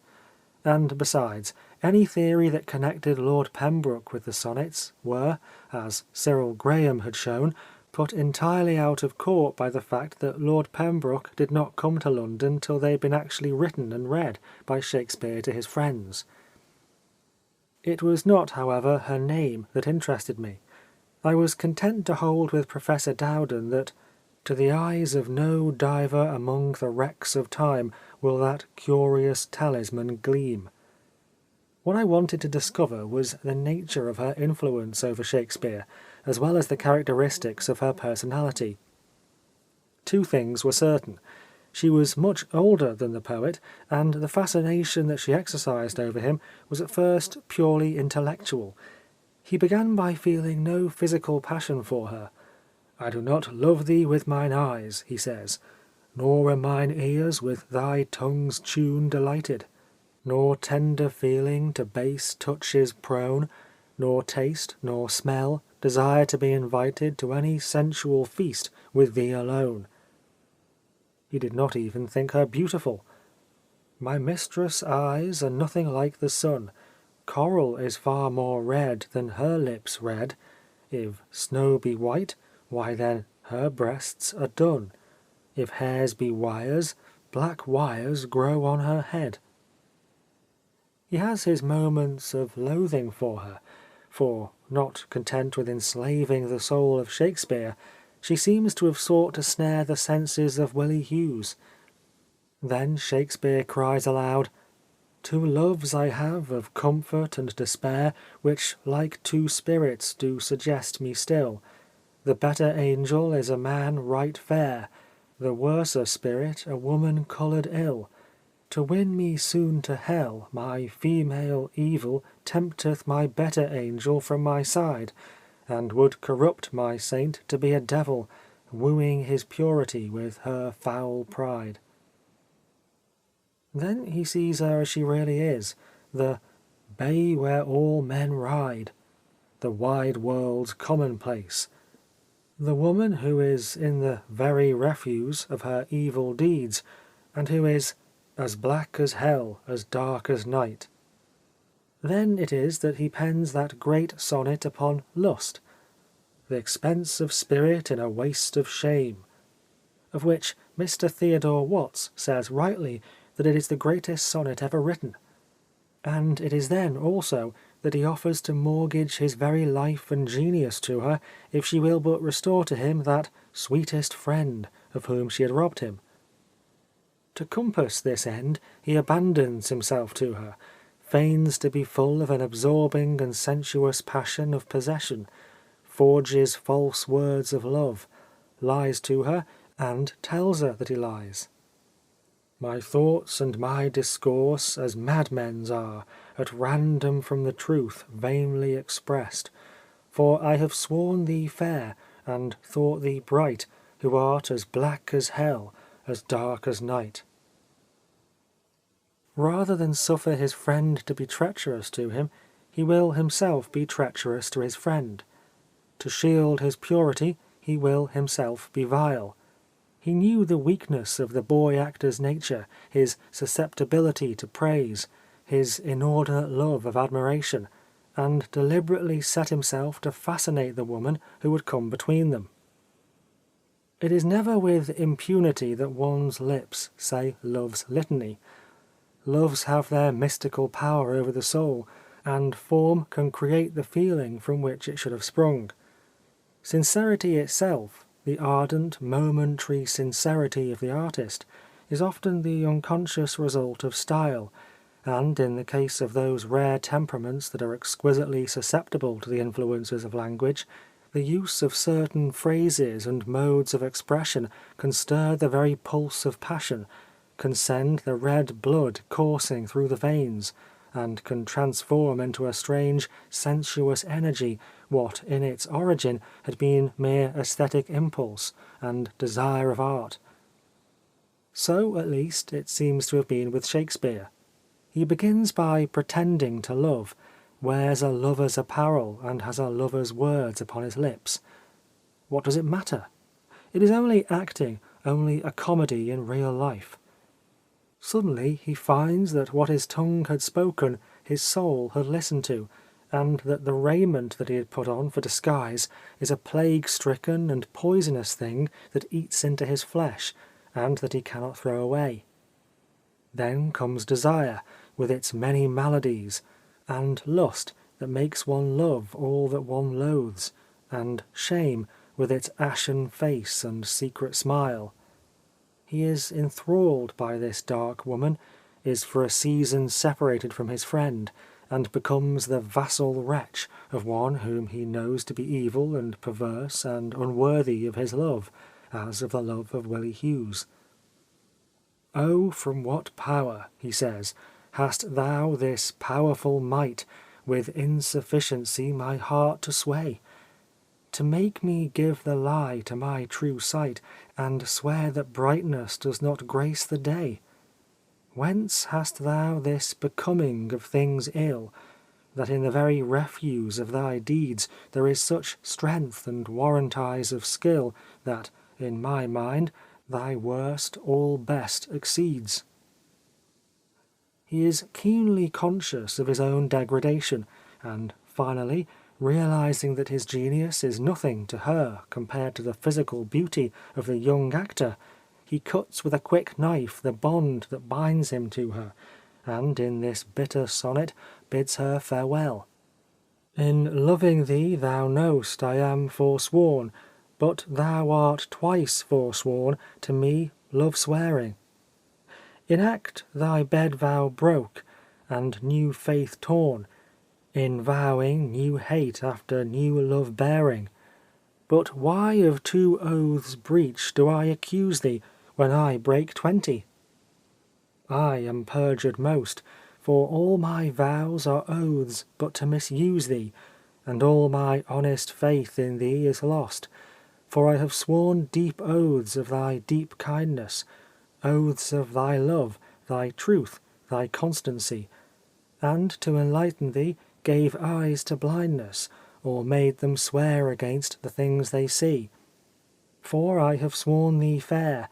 and besides, any theory that connected Lord Pembroke with the sonnets were, as Cyril Graham had shown, put entirely out of court by the fact that Lord Pembroke did not come to London till they had been actually written and read by Shakespeare to his friends. It was not, however, her name that interested me. I was content to hold with Professor Dowden that to the eyes of no diver among the wrecks of time will that curious talisman gleam. What I wanted to discover was the nature of her influence over Shakespeare, as well as the characteristics of her personality. Two things were certain. She was much older than the poet, and the fascination that she exercised over him was at first purely intellectual. He began by feeling no physical passion for her. "I do not love thee with mine eyes," he says, "nor are mine ears with thy tongue's tune delighted, nor tender feeling to base touches prone, nor taste, nor smell, desire to be invited to any sensual feast with thee alone." He did not even think her beautiful. "My mistress' eyes are nothing like the sun. Coral is far more red than her lips red. If snow be white, why then her breasts are dun. If hairs be wires, black wires grow on her head." He has his moments of loathing for her, for Not content with enslaving the soul of Shakespeare, she seems to have sought to snare the senses of Willie Hughes. Then Shakespeare cries aloud, "Two loves I have of comfort and despair, which like two spirits do suggest me still. The better angel is a man right fair, the worser spirit a woman coloured ill. To win me soon to hell, my female evil tempteth my better angel from my side, and would corrupt my saint to be a devil, wooing his purity with her foul pride." Then he sees her as she really is, the bay where all men ride, the wide world's commonplace, the woman who is in the very refuse of her evil deeds, and who is as black as hell, as dark as night. Then it is that he pens that great sonnet upon lust, the expense of spirit in a waste of shame, of which Mr. Theodore Watts says rightly that it is the greatest sonnet ever written. And it is then, also, that he offers to mortgage his very life and genius to her if she will but restore to him that sweetest friend of whom she had robbed him. To compass this end, he abandons himself to her, feigns to be full of an absorbing and sensuous passion of possession, forges false words of love, lies to her, and tells her that he lies. My thoughts and my discourse as madmen's are, at random from the truth vainly expressed. For I have sworn thee fair, and thought thee bright, who art as black as hell, as dark as night. Rather than suffer his friend to be treacherous to him, he will himself be treacherous to his friend. To shield his purity, he will himself be vile. He knew the weakness of the boy actor's nature, his susceptibility to praise, his inordinate love of admiration, and deliberately set himself to fascinate the woman who would come between them. It is never with impunity that one's lips say love's litany. Loves have their mystical power over the soul, and form can create the feeling from which it should have sprung. Sincerity itself, the ardent, momentary sincerity of the artist, is often the unconscious result of style, and in the case of those rare temperaments that are exquisitely susceptible to the influences of language, the use of certain phrases and modes of expression can stir the very pulse of passion, can send the red blood coursing through the veins, and can transform into a strange sensuous energy what in its origin had been mere aesthetic impulse and desire of art. So, at least, it seems to have been with Shakespeare. He begins by pretending to love, wears a lover's apparel and has a lover's words upon his lips. What does it matter? It is only acting, only a comedy in real life. Suddenly he finds that what his tongue had spoken, his soul had listened to, and that the raiment that he had put on for disguise is a plague-stricken and poisonous thing that eats into his flesh, and that he cannot throw away. Then comes desire, with its many maladies, and lust that makes one love all that one loathes, and shame with its ashen face and secret smile. He is enthralled by this dark woman, is for a season separated from his friend, and becomes the vassal wretch of one whom he knows to be evil and perverse and unworthy of his love, as of the love of Willie Hughes. "Oh, from what power," he says, "hast thou this powerful might, with insufficiency my heart to sway? To make me give the lie to my true sight, and swear that brightness does not grace the day? Whence hast thou this becoming of things ill, that in the very refuse of thy deeds there is such strength and warrantise of skill, that, in my mind, thy worst all best exceeds?" He is keenly conscious of his own degradation, and finally, realizing that his genius is nothing to her compared to the physical beauty of the young actor, he cuts with a quick knife the bond that binds him to her, and in this bitter sonnet bids her farewell. In loving thee thou know'st I am forsworn, but thou art twice forsworn to me love-swearing. In act thy bed vow broke, and new faith torn, in vowing new hate after new love-bearing. But why of 2 oaths breach do I accuse thee, when I break 20? I am perjured most, for all my vows are oaths but to misuse thee, and all my honest faith in thee is lost, for I have sworn deep oaths of thy deep kindness, oaths of thy love, thy truth, thy constancy, and to enlighten thee gave eyes to blindness, or made them swear against the things they see. For I have sworn thee fair,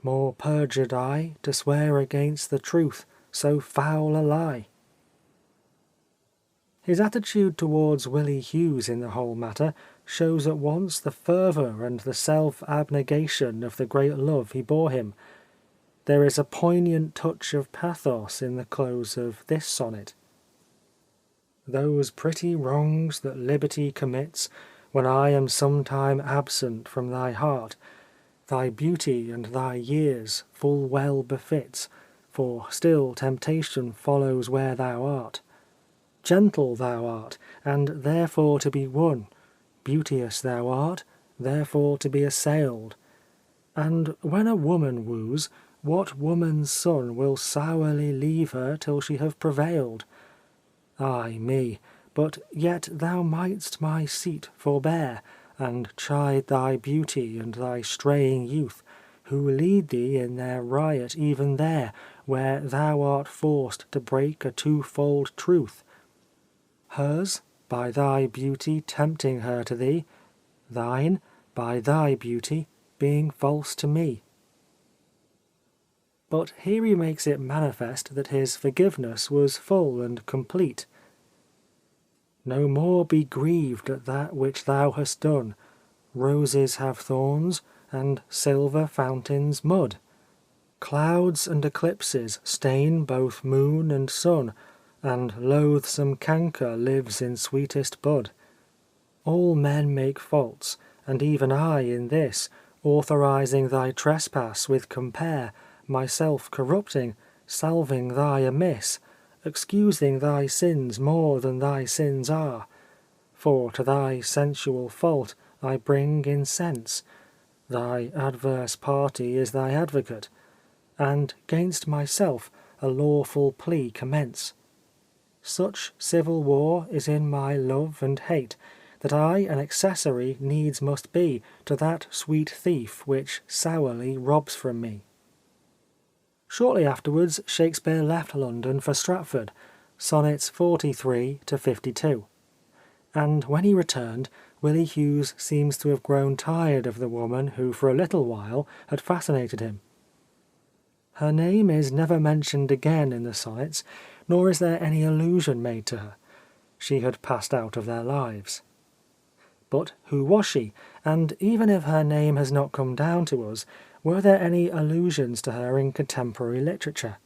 more perjured I to swear against the truth, so foul a lie. His attitude towards Willie Hughes in the whole matter shows at once the fervour and the self-abnegation of the great love he bore him. There is a poignant touch of pathos in the close of this sonnet. Those pretty wrongs that liberty commits, when I am sometime absent from thy heart, thy beauty and thy years full well befits, for still temptation follows where thou art. Gentle thou art, and therefore to be won, beauteous thou art, therefore to be assailed. And when a woman woos, what woman's son will sourly leave her till she have prevailed? Ay me, but yet thou mightst my seat forbear, and chide thy beauty and thy straying youth, who lead thee in their riot even there, where thou art forced to break a twofold truth. Hers, by thy beauty tempting her to thee, thine, by thy beauty, being false to me. But here he makes it manifest that his forgiveness was full and complete. No more be grieved at that which thou hast done. Roses have thorns, and silver fountains mud. Clouds and eclipses stain both moon and sun, and loathsome canker lives in sweetest bud. All men make faults, and even I in this, authorizing thy trespass with compare, myself corrupting, salving thy amiss, excusing thy sins more than thy sins are. For to thy sensual fault I bring incense, thy adverse party is thy advocate, and 'gainst myself a lawful plea commence. Such civil war is in my love and hate, that I an accessory needs must be to that sweet thief which sourly robs from me. Shortly afterwards Shakespeare left London for Stratford, Sonnets 43 to 52, and when he returned, Willie Hughes seems to have grown tired of the woman who for a little while had fascinated him. Her name is never mentioned again in the sonnets, nor is there any allusion made to her. She had passed out of their lives. But who was she, and even if her name has not come down to us, were there any allusions to her in contemporary literature?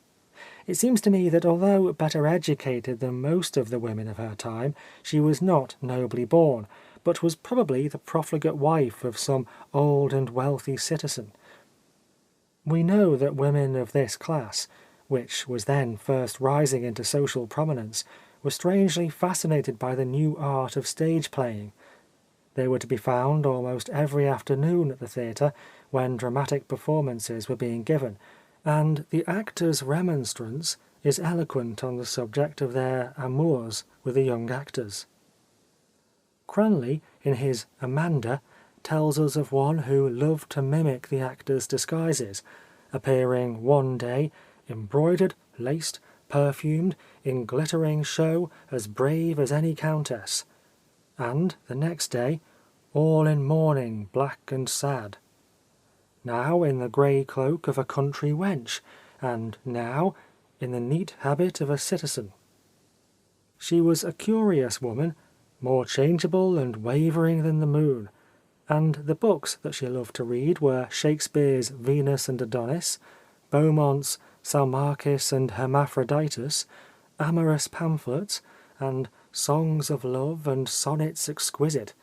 It seems to me that although better educated than most of the women of her time, she was not nobly born, but was probably the profligate wife of some old and wealthy citizen. We know that women of this class, which was then first rising into social prominence, were strangely fascinated by the new art of stage playing. They were to be found almost every afternoon at the theatre when dramatic performances were being given, and the actors' remonstrance is eloquent on the subject of their amours with the young actors. Cranley, in his Amanda, tells us of one who loved to mimic the actors' disguises, appearing one day embroidered, laced, perfumed, in glittering show, as brave as any countess, and the next day all in mourning black and sad. Now in the grey cloak of a country wench, and now in the neat habit of a citizen. She was a curious woman, more changeable and wavering than the moon, and the books that she loved to read were Shakespeare's Venus and Adonis, Beaumont's Salmachus and Hermaphroditus, amorous pamphlets, and songs of love and sonnets exquisite.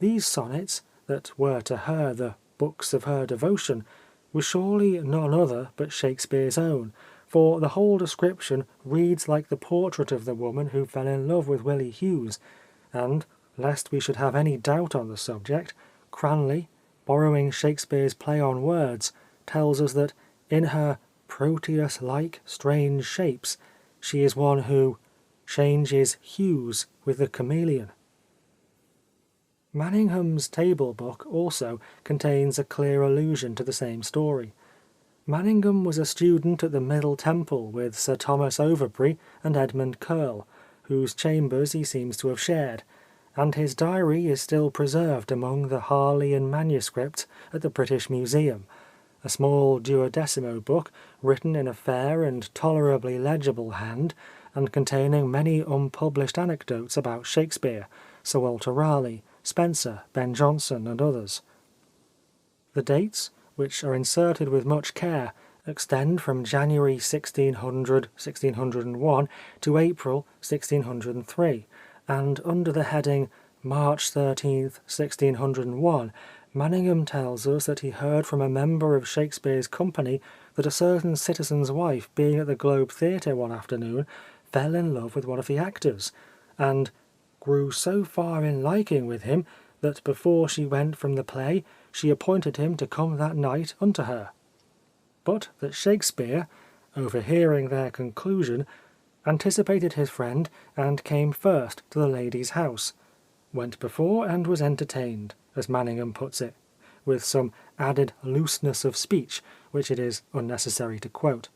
These sonnets, that were to her the books of her devotion, were surely none other but Shakespeare's own, for the whole description reads like the portrait of the woman who fell in love with Willie Hughes, and, lest we should have any doubt on the subject, Cranley, borrowing Shakespeare's play on words, tells us that, in her Proteus-like strange shapes, she is one who changes hues with the chameleon. Manningham's Table Book also contains a clear allusion to the same story. Manningham was a student at the Middle Temple with Sir Thomas Overbury and Edmund Curll, whose chambers he seems to have shared, and his diary is still preserved among the Harleian manuscripts at the British Museum, a small 12mo book written in a fair and tolerably legible hand, and containing many unpublished anecdotes about Shakespeare, Sir Walter Raleigh, Spenser, Ben Jonson, and others. The dates, which are inserted with much care, extend from January 1600-1601 to April 1603, and under the heading March 13th, 1601, Manningham tells us that he heard from a member of Shakespeare's company that a certain citizen's wife, being at the Globe Theatre one afternoon, fell in love with one of the actors, and grew so far in liking with him that before she went from the play she appointed him to come that night unto her. But that Shakespeare, overhearing their conclusion, anticipated his friend and came first to the lady's house, went before and was entertained, as Manningham puts it, with some added looseness of speech which it is unnecessary to quote.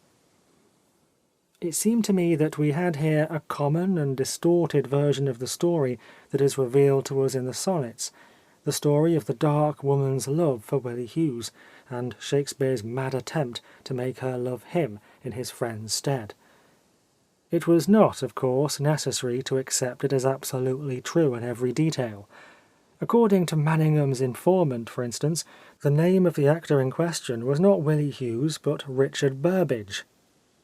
It seemed to me that we had here a common and distorted version of the story that is revealed to us in the sonnets, the story of the dark woman's love for Willie Hughes, and Shakespeare's mad attempt to make her love him in his friend's stead. It was not, of course, necessary to accept it as absolutely true in every detail. According to Manningham's informant, for instance, the name of the actor in question was not Willie Hughes, but Richard Burbage.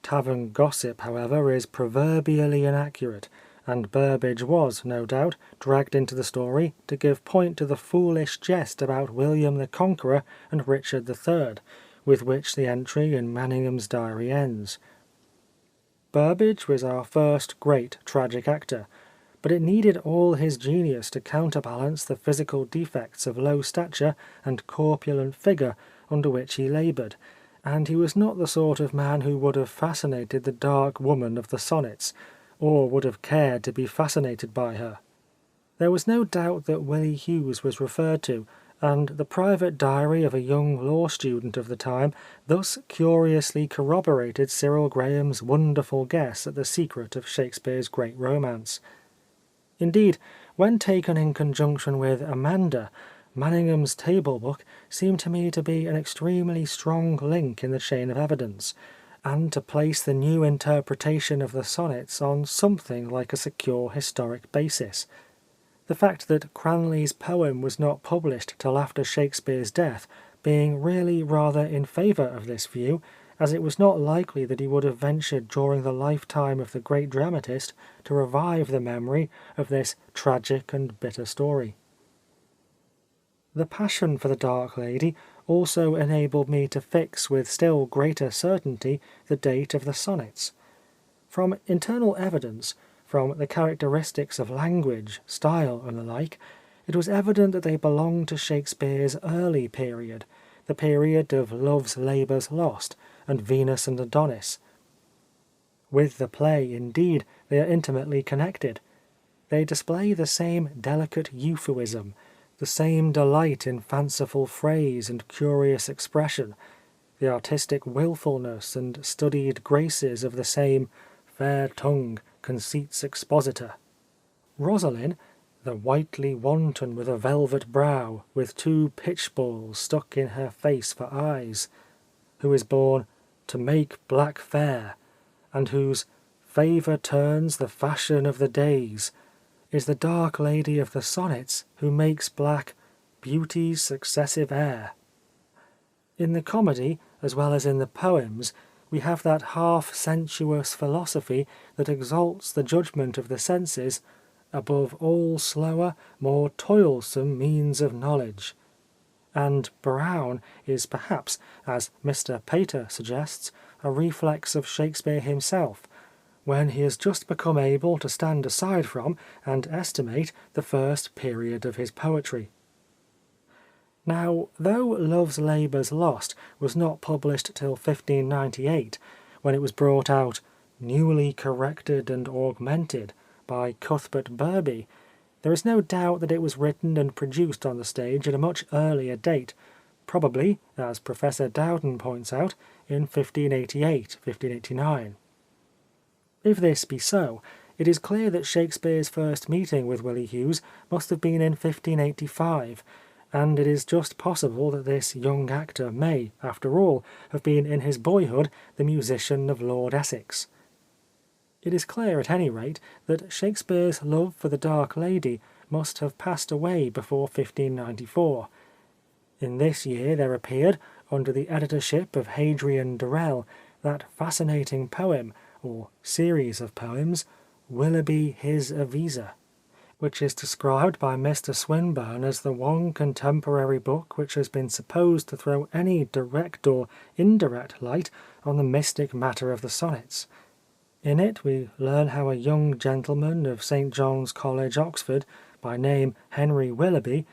Tavern gossip, however, is proverbially inaccurate, and Burbage was, no doubt, dragged into the story to give point to the foolish jest about William the Conqueror and Richard III, with which the entry in Manningham's diary ends. Burbage was our first great tragic actor, but it needed all his genius to counterbalance the physical defects of low stature and corpulent figure under which he laboured, and he was not the sort of man who would have fascinated the dark woman of the sonnets, or would have cared to be fascinated by her. There was no doubt that Willie Hughes was referred to, and the private diary of a young law student of the time thus curiously corroborated Cyril Graham's wonderful guess at the secret of Shakespeare's great romance. Indeed, when taken in conjunction with Amanda, Manningham's Table Book seemed to me to be an extremely strong link in the chain of evidence, and to place the new interpretation of the sonnets on something like a secure historic basis. The fact that Cranley's poem was not published till after Shakespeare's death being really rather in favour of this view, as it was not likely that he would have ventured during the lifetime of the great dramatist to revive the memory of this tragic and bitter story. The passion for the Dark Lady also enabled me to fix with still greater certainty the date of the sonnets. From internal evidence, from the characteristics of language, style, and the like, it was evident that they belonged to Shakespeare's early period, the period of Love's Labour's Lost and Venus and Adonis. With the play, indeed, they are intimately connected. They display the same delicate euphuism, the same delight in fanciful phrase and curious expression, the artistic wilfulness and studied graces of the same fair tongue, conceits expositor. Rosaline, the whitely wanton with a velvet brow, with 2 pitch-balls stuck in her face for eyes, who is born to make black fair, and whose favour turns the fashion of the days, is the dark lady of the sonnets who makes black beauty's successive heir. In the comedy, as well as in the poems, We have that half-sensuous philosophy that exalts the judgment of the senses above all slower, more toilsome means of knowledge. And Browne is perhaps, as Mr. Pater suggests, a reflex of Shakespeare himself, when he has just become able to stand aside from and estimate the first period of his poetry. Now, though Love's Labour's Lost was not published till 1598, when it was brought out, newly corrected and augmented, by Cuthbert Burby, there is no doubt that it was written and produced on the stage at a much earlier date, probably, as Professor Dowden points out, in 1588-1589. If this be so, it is clear that Shakespeare's first meeting with Willie Hughes must have been in 1585, and it is just possible that this young actor may, after all, have been in his boyhood the musician of Lord Essex. It is clear, at any rate, that Shakespeare's love for the Dark Lady must have passed away before 1594. In this year there appeared, under the editorship of Hadrian Durrell, that fascinating poem, or series of poems, Willoughby his Avisa, which is described by Mr. Swinburne as the one contemporary book which has been supposed to throw any direct or indirect light on the mystic matter of the sonnets. In it we learn how a young gentleman of St. John's College, Oxford, by name Henry Willoughby,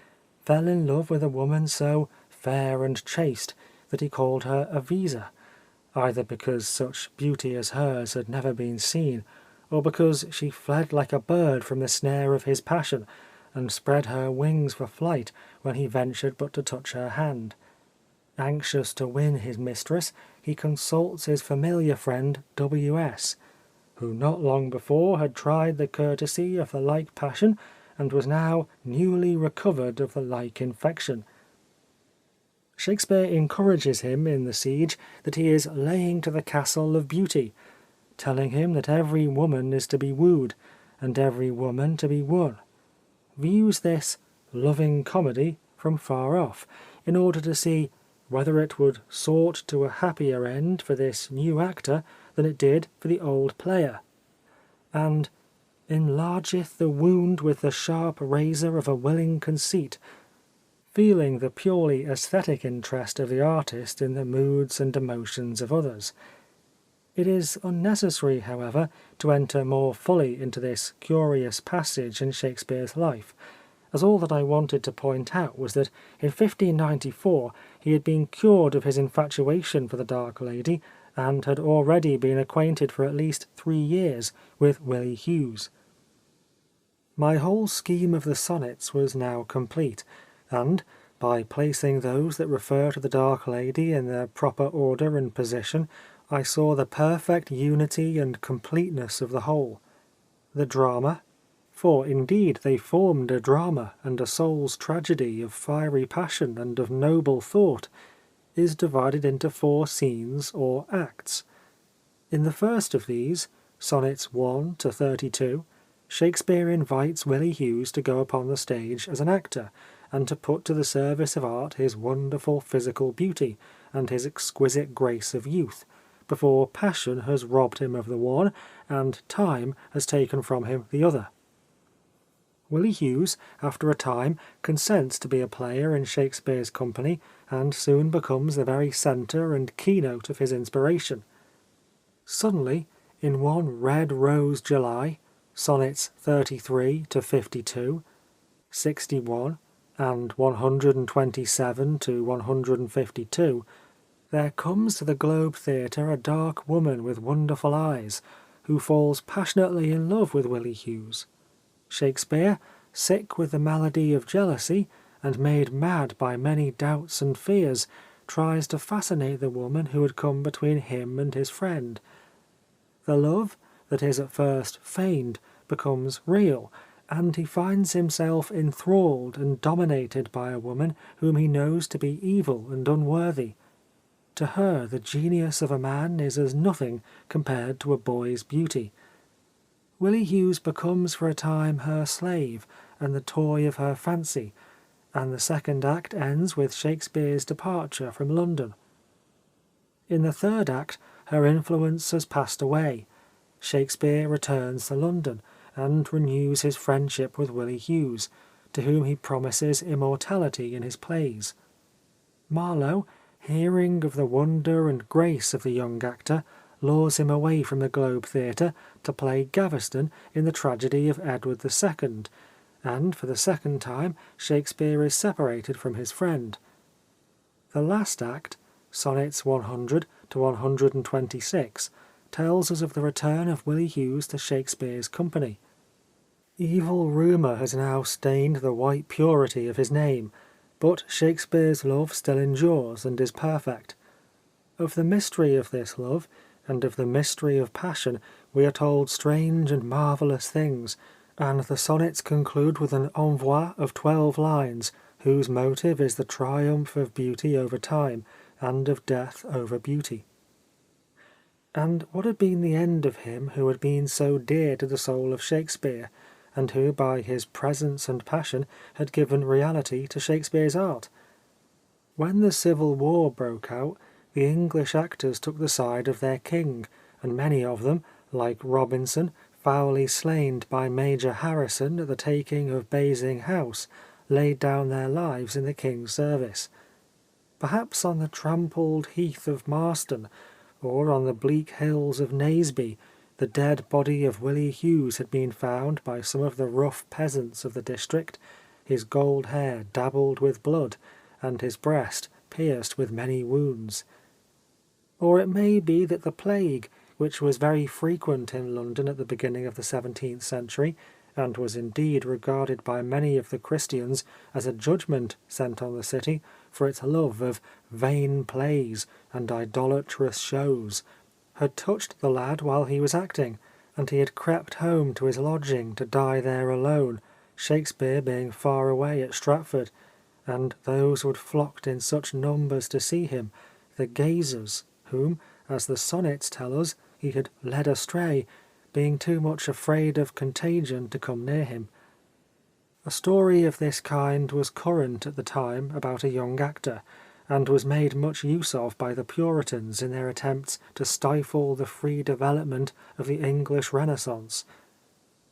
fell in love with a woman so fair and chaste that he called her Avisa, either because such beauty as hers had never been seen, or because she fled like a bird from the snare of his passion, and spread her wings for flight when he ventured but to touch her hand. Anxious to win his mistress, he consults his familiar friend W.S., who not long before had tried the courtesy of the like passion, and was now newly recovered of the like infection. Shakespeare encourages him in the siege that he is laying to the castle of beauty, telling him that every woman is to be wooed, and every woman to be won, views this loving comedy from far off, in order to see whether it would sort to a happier end for this new actor than it did for the old player, and enlargeth the wound with the sharp razor of a willing conceit, feeling the purely aesthetic interest of the artist in the moods and emotions of others. It is unnecessary, however, to enter more fully into this curious passage in Shakespeare's life, as all that I wanted to point out was that in 1594 he had been cured of his infatuation for the Dark Lady, and had already been acquainted for at least 3 years with Willie Hughes. My whole scheme of the sonnets was now complete, and, by placing those that refer to the Dark Lady in their proper order and position, I saw the perfect unity and completeness of the whole. The drama, for indeed they formed a drama and a soul's tragedy of fiery passion and of noble thought, is divided into 4 scenes or acts. In the first of these, Sonnets 1 to 32, Shakespeare invites Willie Hughes to go upon the stage as an actor, and to put to the service of art his wonderful physical beauty, and his exquisite grace of youth, before passion has robbed him of the one, and time has taken from him the other. Willie Hughes, after a time, consents to be a player in Shakespeare's company, and soon becomes the very centre and keynote of his inspiration. Suddenly, in one red rose July, Sonnets 33 to 52, 61, and 127 to 152, there comes to the Globe Theatre a dark woman with wonderful eyes, who falls passionately in love with Willie Hughes. Shakespeare, sick with the malady of jealousy, and made mad by many doubts and fears, tries to fascinate the woman who had come between him and his friend. The love that is at first feigned becomes real, and he finds himself enthralled and dominated by a woman whom he knows to be evil and unworthy. To her the genius of a man is as nothing compared to a boy's beauty. Willie Hughes becomes for a time her slave and the toy of her fancy, and the second act ends with Shakespeare's departure from London. In the third act, her influence has passed away. Shakespeare returns to London and renews his friendship with Willie Hughes, to whom he promises immortality in his plays. Marlowe, hearing of the wonder and grace of the young actor, lures him away from the Globe Theatre to play Gaveston in the tragedy of Edward II, and for the second time Shakespeare is separated from his friend. The last act, Sonnets 100 to 126, tells us of the return of Willie Hughes to Shakespeare's company. Evil rumour has now stained the white purity of his name, but Shakespeare's love still endures and is perfect. Of the mystery of this love, and of the mystery of passion, we are told strange and marvellous things, and the sonnets conclude with an envoi of 12 lines, whose motive is the triumph of beauty over time, and of death over beauty. And what had been the end of him who had been so dear to the soul of Shakespeare, and who by his presence and passion had given reality to Shakespeare's art? When the Civil War broke out, the English actors took the side of their king, and many of them, like Robinson, foully slain by Major Harrison at the taking of Basing House, laid down their lives in the king's service. Perhaps on the trampled heath of Marston, or on the bleak hills of Naseby, the dead body of Willie Hughes had been found by some of the rough peasants of the district, his gold hair dabbled with blood, and his breast pierced with many wounds. Or it may be that the plague, which was very frequent in London at the beginning of the 17th century, and was indeed regarded by many of the Christians as a judgment sent on the city for its love of vain plays and idolatrous shows, had touched the lad while he was acting, and he had crept home to his lodging to die there alone, Shakespeare being far away at Stratford, and those who had flocked in such numbers to see him, the gazers, whom, as the sonnets tell us, he had led astray, being too much afraid of contagion to come near him. A story of this kind was current at the time about a young actor, and was made much use of by the Puritans in their attempts to stifle the free development of the English Renaissance.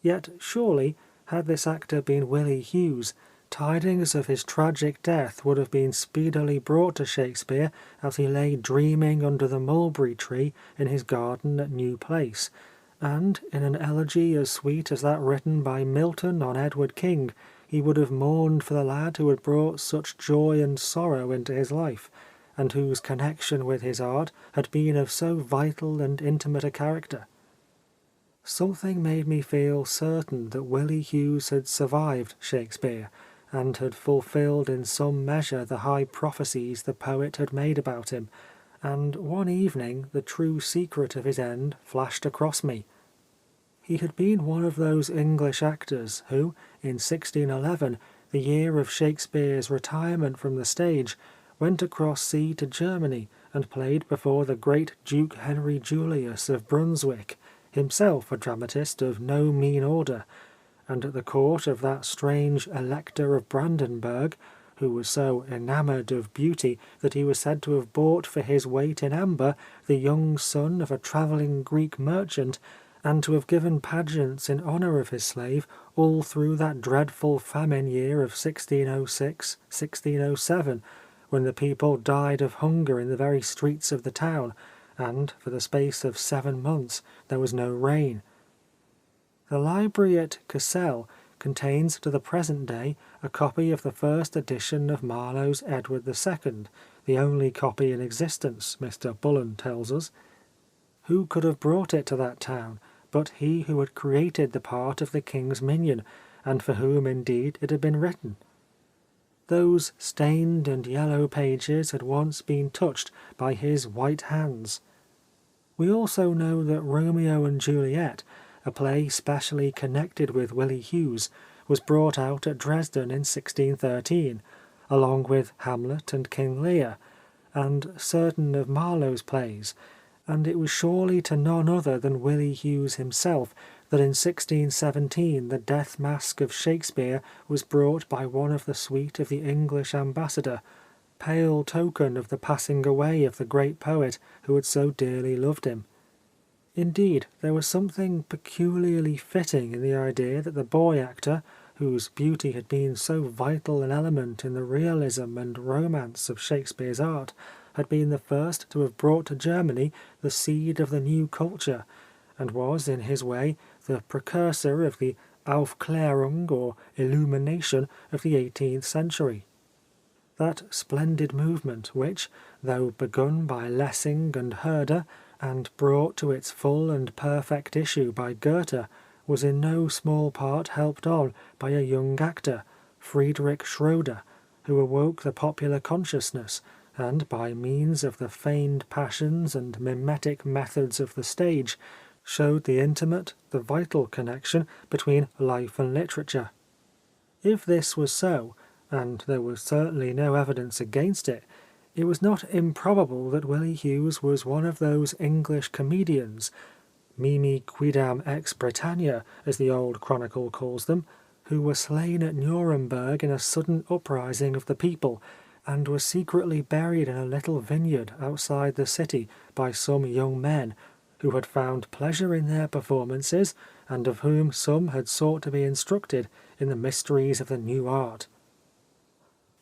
Yet surely, had this actor been Willie Hughes, tidings of his tragic death would have been speedily brought to Shakespeare as he lay dreaming under the mulberry tree in his garden at New Place, and in an elegy as sweet as that written by Milton on Edward King, he would have mourned for the lad who had brought such joy and sorrow into his life, and whose connection with his art had been of so vital and intimate a character. Something made me feel certain that Willie Hughes had survived Shakespeare, and had fulfilled in some measure the high prophecies the poet had made about him, and one evening the true secret of his end flashed across me. He had been one of those English actors who, in 1611, the year of Shakespeare's retirement from the stage, went across sea to Germany and played before the great Duke Henry Julius of Brunswick, himself a dramatist of no mean order, and at the court of that strange Elector of Brandenburg, who was so enamoured of beauty that he was said to have bought for his weight in amber the young son of a travelling Greek merchant, and to have given pageants in honour of his slave all through that dreadful famine year of 1606-1607, when the people died of hunger in the very streets of the town, and for the space of 7 months there was no rain. The library at Cassel contains to the present day a copy of the first edition of Marlowe's Edward II, the only copy in existence, Mr. Bullen tells us. Who could have brought it to that town but he who had created the part of the king's minion, and for whom indeed it had been written? Those stained and yellow pages had once been touched by his white hands. We also know that Romeo and Juliet, a play specially connected with Willie Hughes, was brought out at Dresden in 1613, along with Hamlet and King Lear, and certain of Marlowe's plays, and it was surely to none other than Willie Hughes himself that in 1617 the death mask of Shakespeare was brought by one of the suite of the English ambassador, pale token of the passing away of the great poet who had so dearly loved him. Indeed, there was something peculiarly fitting in the idea that the boy actor, whose beauty had been so vital an element in the realism and romance of Shakespeare's art, had been the first to have brought to Germany the seed of the new culture, and was, in his way, the precursor of the Aufklärung or illumination of the 18th century. That splendid movement which, though begun by Lessing and Herder, and brought to its full and perfect issue by Goethe, was in no small part helped on by a young actor, Friedrich Schroeder, who awoke the popular consciousness, and by means of the feigned passions and mimetic methods of the stage, showed the intimate, the vital connection between life and literature. If this was so, and there was certainly no evidence against it, it was not improbable that Willie Hughes was one of those English comedians, mimi quidam ex Britannia, as the old chronicle calls them, who were slain at Nuremberg in a sudden uprising of the people, and were secretly buried in a little vineyard outside the city by some young men, who had found pleasure in their performances, and of whom some had sought to be instructed in the mysteries of the new art.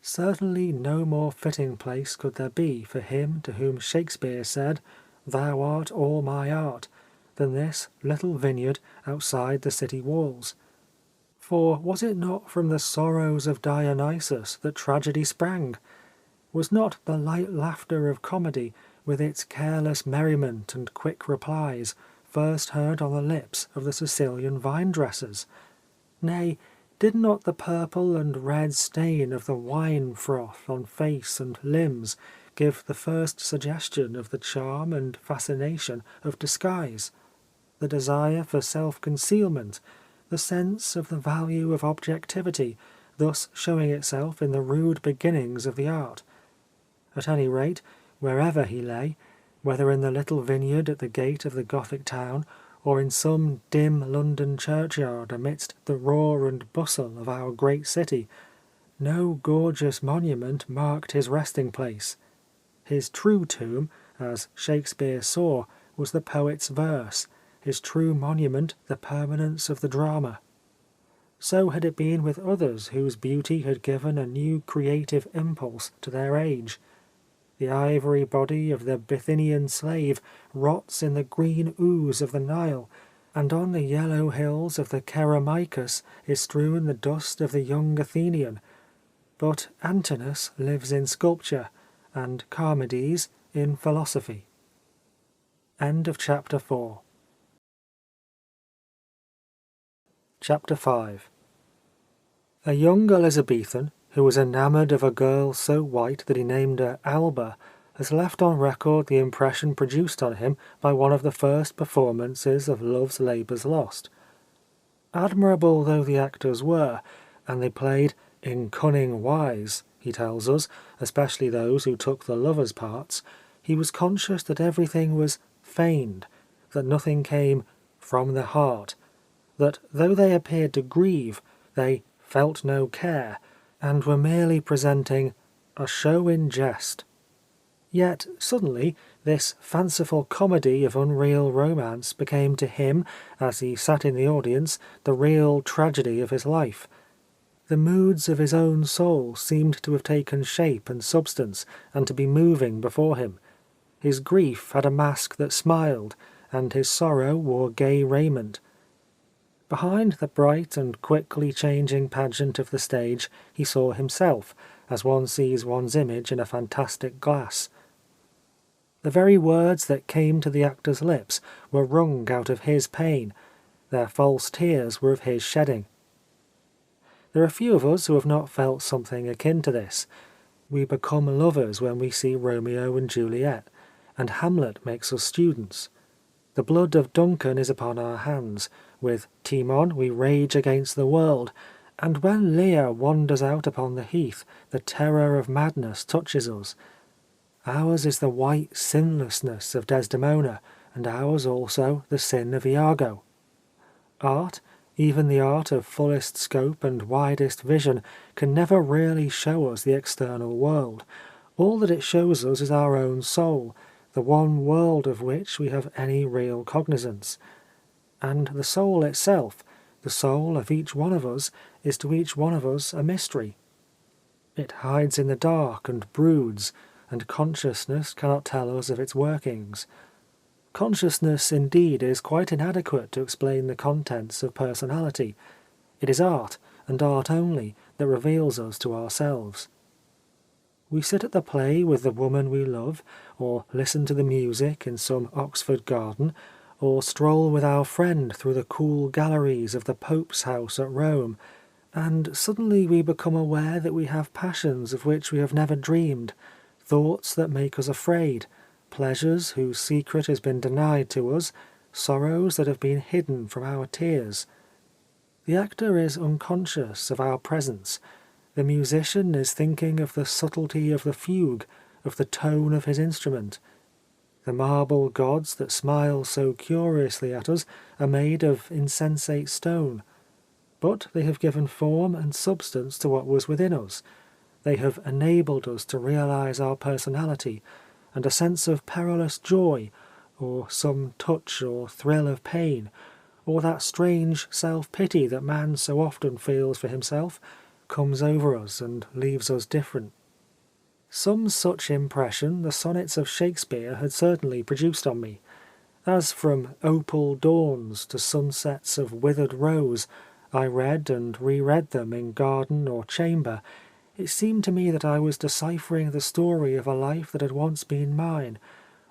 Certainly no more fitting place could there be for him to whom Shakespeare said, "Thou art all my art," than this little vineyard outside the city walls. For was it not from the sorrows of Dionysus that tragedy sprang? Was not the light laughter of comedy, with its careless merriment and quick replies, first heard on the lips of the Sicilian vine-dressers? Nay, did not the purple and red stain of the wine froth on face and limbs give the first suggestion of the charm and fascination of disguise? The desire for self-concealment, the sense of the value of objectivity, thus showing itself in the rude beginnings of the art. At any rate, wherever he lay, whether in the little vineyard at the gate of the Gothic town, or in some dim London churchyard amidst the roar and bustle of our great city, no gorgeous monument marked his resting place. His true tomb, as Shakespeare saw, was the poet's verse, his true monument the permanence of the drama. So had it been with others whose beauty had given a new creative impulse to their age. The ivory body of the Bithynian slave rots in the green ooze of the Nile, and on the yellow hills of the Kerameicus is strewn the dust of the young Athenian. But Antinous lives in sculpture, and Charmides in philosophy. End of Chapter 4. Chapter 5. A young Elizabethan, who was enamoured of a girl so white that he named her Alba, has left on record the impression produced on him by one of the first performances of Love's Labour's Lost. Admirable though the actors were, and they played in cunning wise, he tells us, especially those who took the lovers' parts, he was conscious that everything was feigned, that nothing came from the heart, that though they appeared to grieve, they felt no care, and were merely presenting a show in jest. Yet suddenly this fanciful comedy of unreal romance became to him, as he sat in the audience, the real tragedy of his life. The moods of his own soul seemed to have taken shape and substance, and to be moving before him. His grief had a mask that smiled, and his sorrow wore gay raiment. Behind the bright and quickly changing pageant of the stage he saw himself, as one sees one's image in a fantastic glass. The very words that came to the actor's lips were wrung out of his pain, their false tears were of his shedding. There are few of us who have not felt something akin to this. We become lovers when we see Romeo and Juliet, and Hamlet makes us students. The blood of Duncan is upon our hands, with Timon we rage against the world, and when Lear wanders out upon the heath, the terror of madness touches us. Ours is the white sinlessness of Desdemona, and ours also the sin of Iago. Art, even the art of fullest scope and widest vision, can never really show us the external world. All that it shows us is our own soul, the one world of which we have any real cognizance. And the soul itself, the soul of each one of us, is to each one of us a mystery. It hides in the dark and broods, and consciousness cannot tell us of its workings. Consciousness, indeed, is quite inadequate to explain the contents of personality. It is art, and art only, that reveals us to ourselves. We sit at the play with the woman we love, or listen to the music in some Oxford garden, or stroll with our friend through the cool galleries of the Pope's house at Rome, and suddenly we become aware that we have passions of which we have never dreamed, thoughts that make us afraid, pleasures whose secret has been denied to us, sorrows that have been hidden from our tears. The actor is unconscious of our presence. The musician is thinking of the subtlety of the fugue, of the tone of his instrument. The marble gods that smile so curiously at us are made of insensate stone. But they have given form and substance to what was within us. They have enabled us to realize our personality, and a sense of perilous joy, or some touch or thrill of pain, or that strange self-pity that man so often feels for himself, comes over us and leaves us different. Some such impression the sonnets of Shakespeare had certainly produced on me. As from opal dawns to sunsets of withered rose, I read and reread them in garden or chamber, it seemed to me that I was deciphering the story of a life that had once been mine,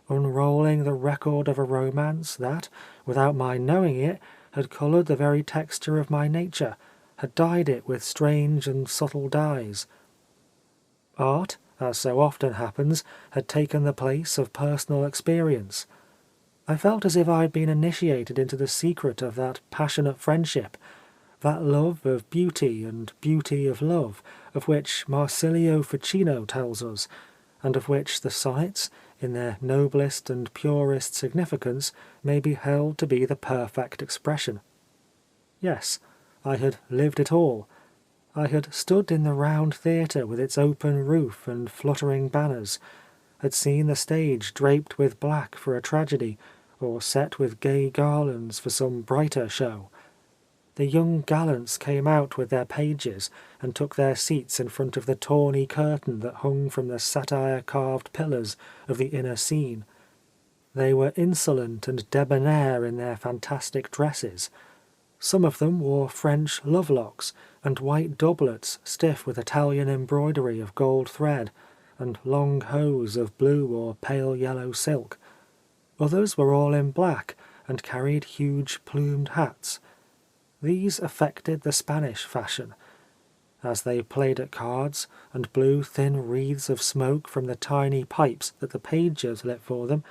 unrolling the record of a romance that, without my knowing it, had coloured the very texture of my nature, had dyed it with strange and subtle dyes. Art, as so often happens, had taken the place of personal experience. I felt as if I had been initiated into the secret of that passionate friendship, that love of beauty and beauty of love, of which Marsilio Ficino tells us, and of which the sonnets, in their noblest and purest significance, may be held to be the perfect expression. Yes, I had lived it all. I had stood in the round theatre with its open roof and fluttering banners, had seen the stage draped with black for a tragedy, or set with gay garlands for some brighter show. The young gallants came out with their pages and took their seats in front of the tawny curtain that hung from the satire-carved pillars of the inner scene. They were insolent and debonair in their fantastic dresses. Some of them wore French lovelocks, and white doublets stiff with Italian embroidery of gold thread, and long hose of blue or pale yellow silk. Others were all in black, and carried huge plumed hats. These affected the Spanish fashion. As they played at cards, and blew thin wreaths of smoke from the tiny pipes that the pagers lit for them,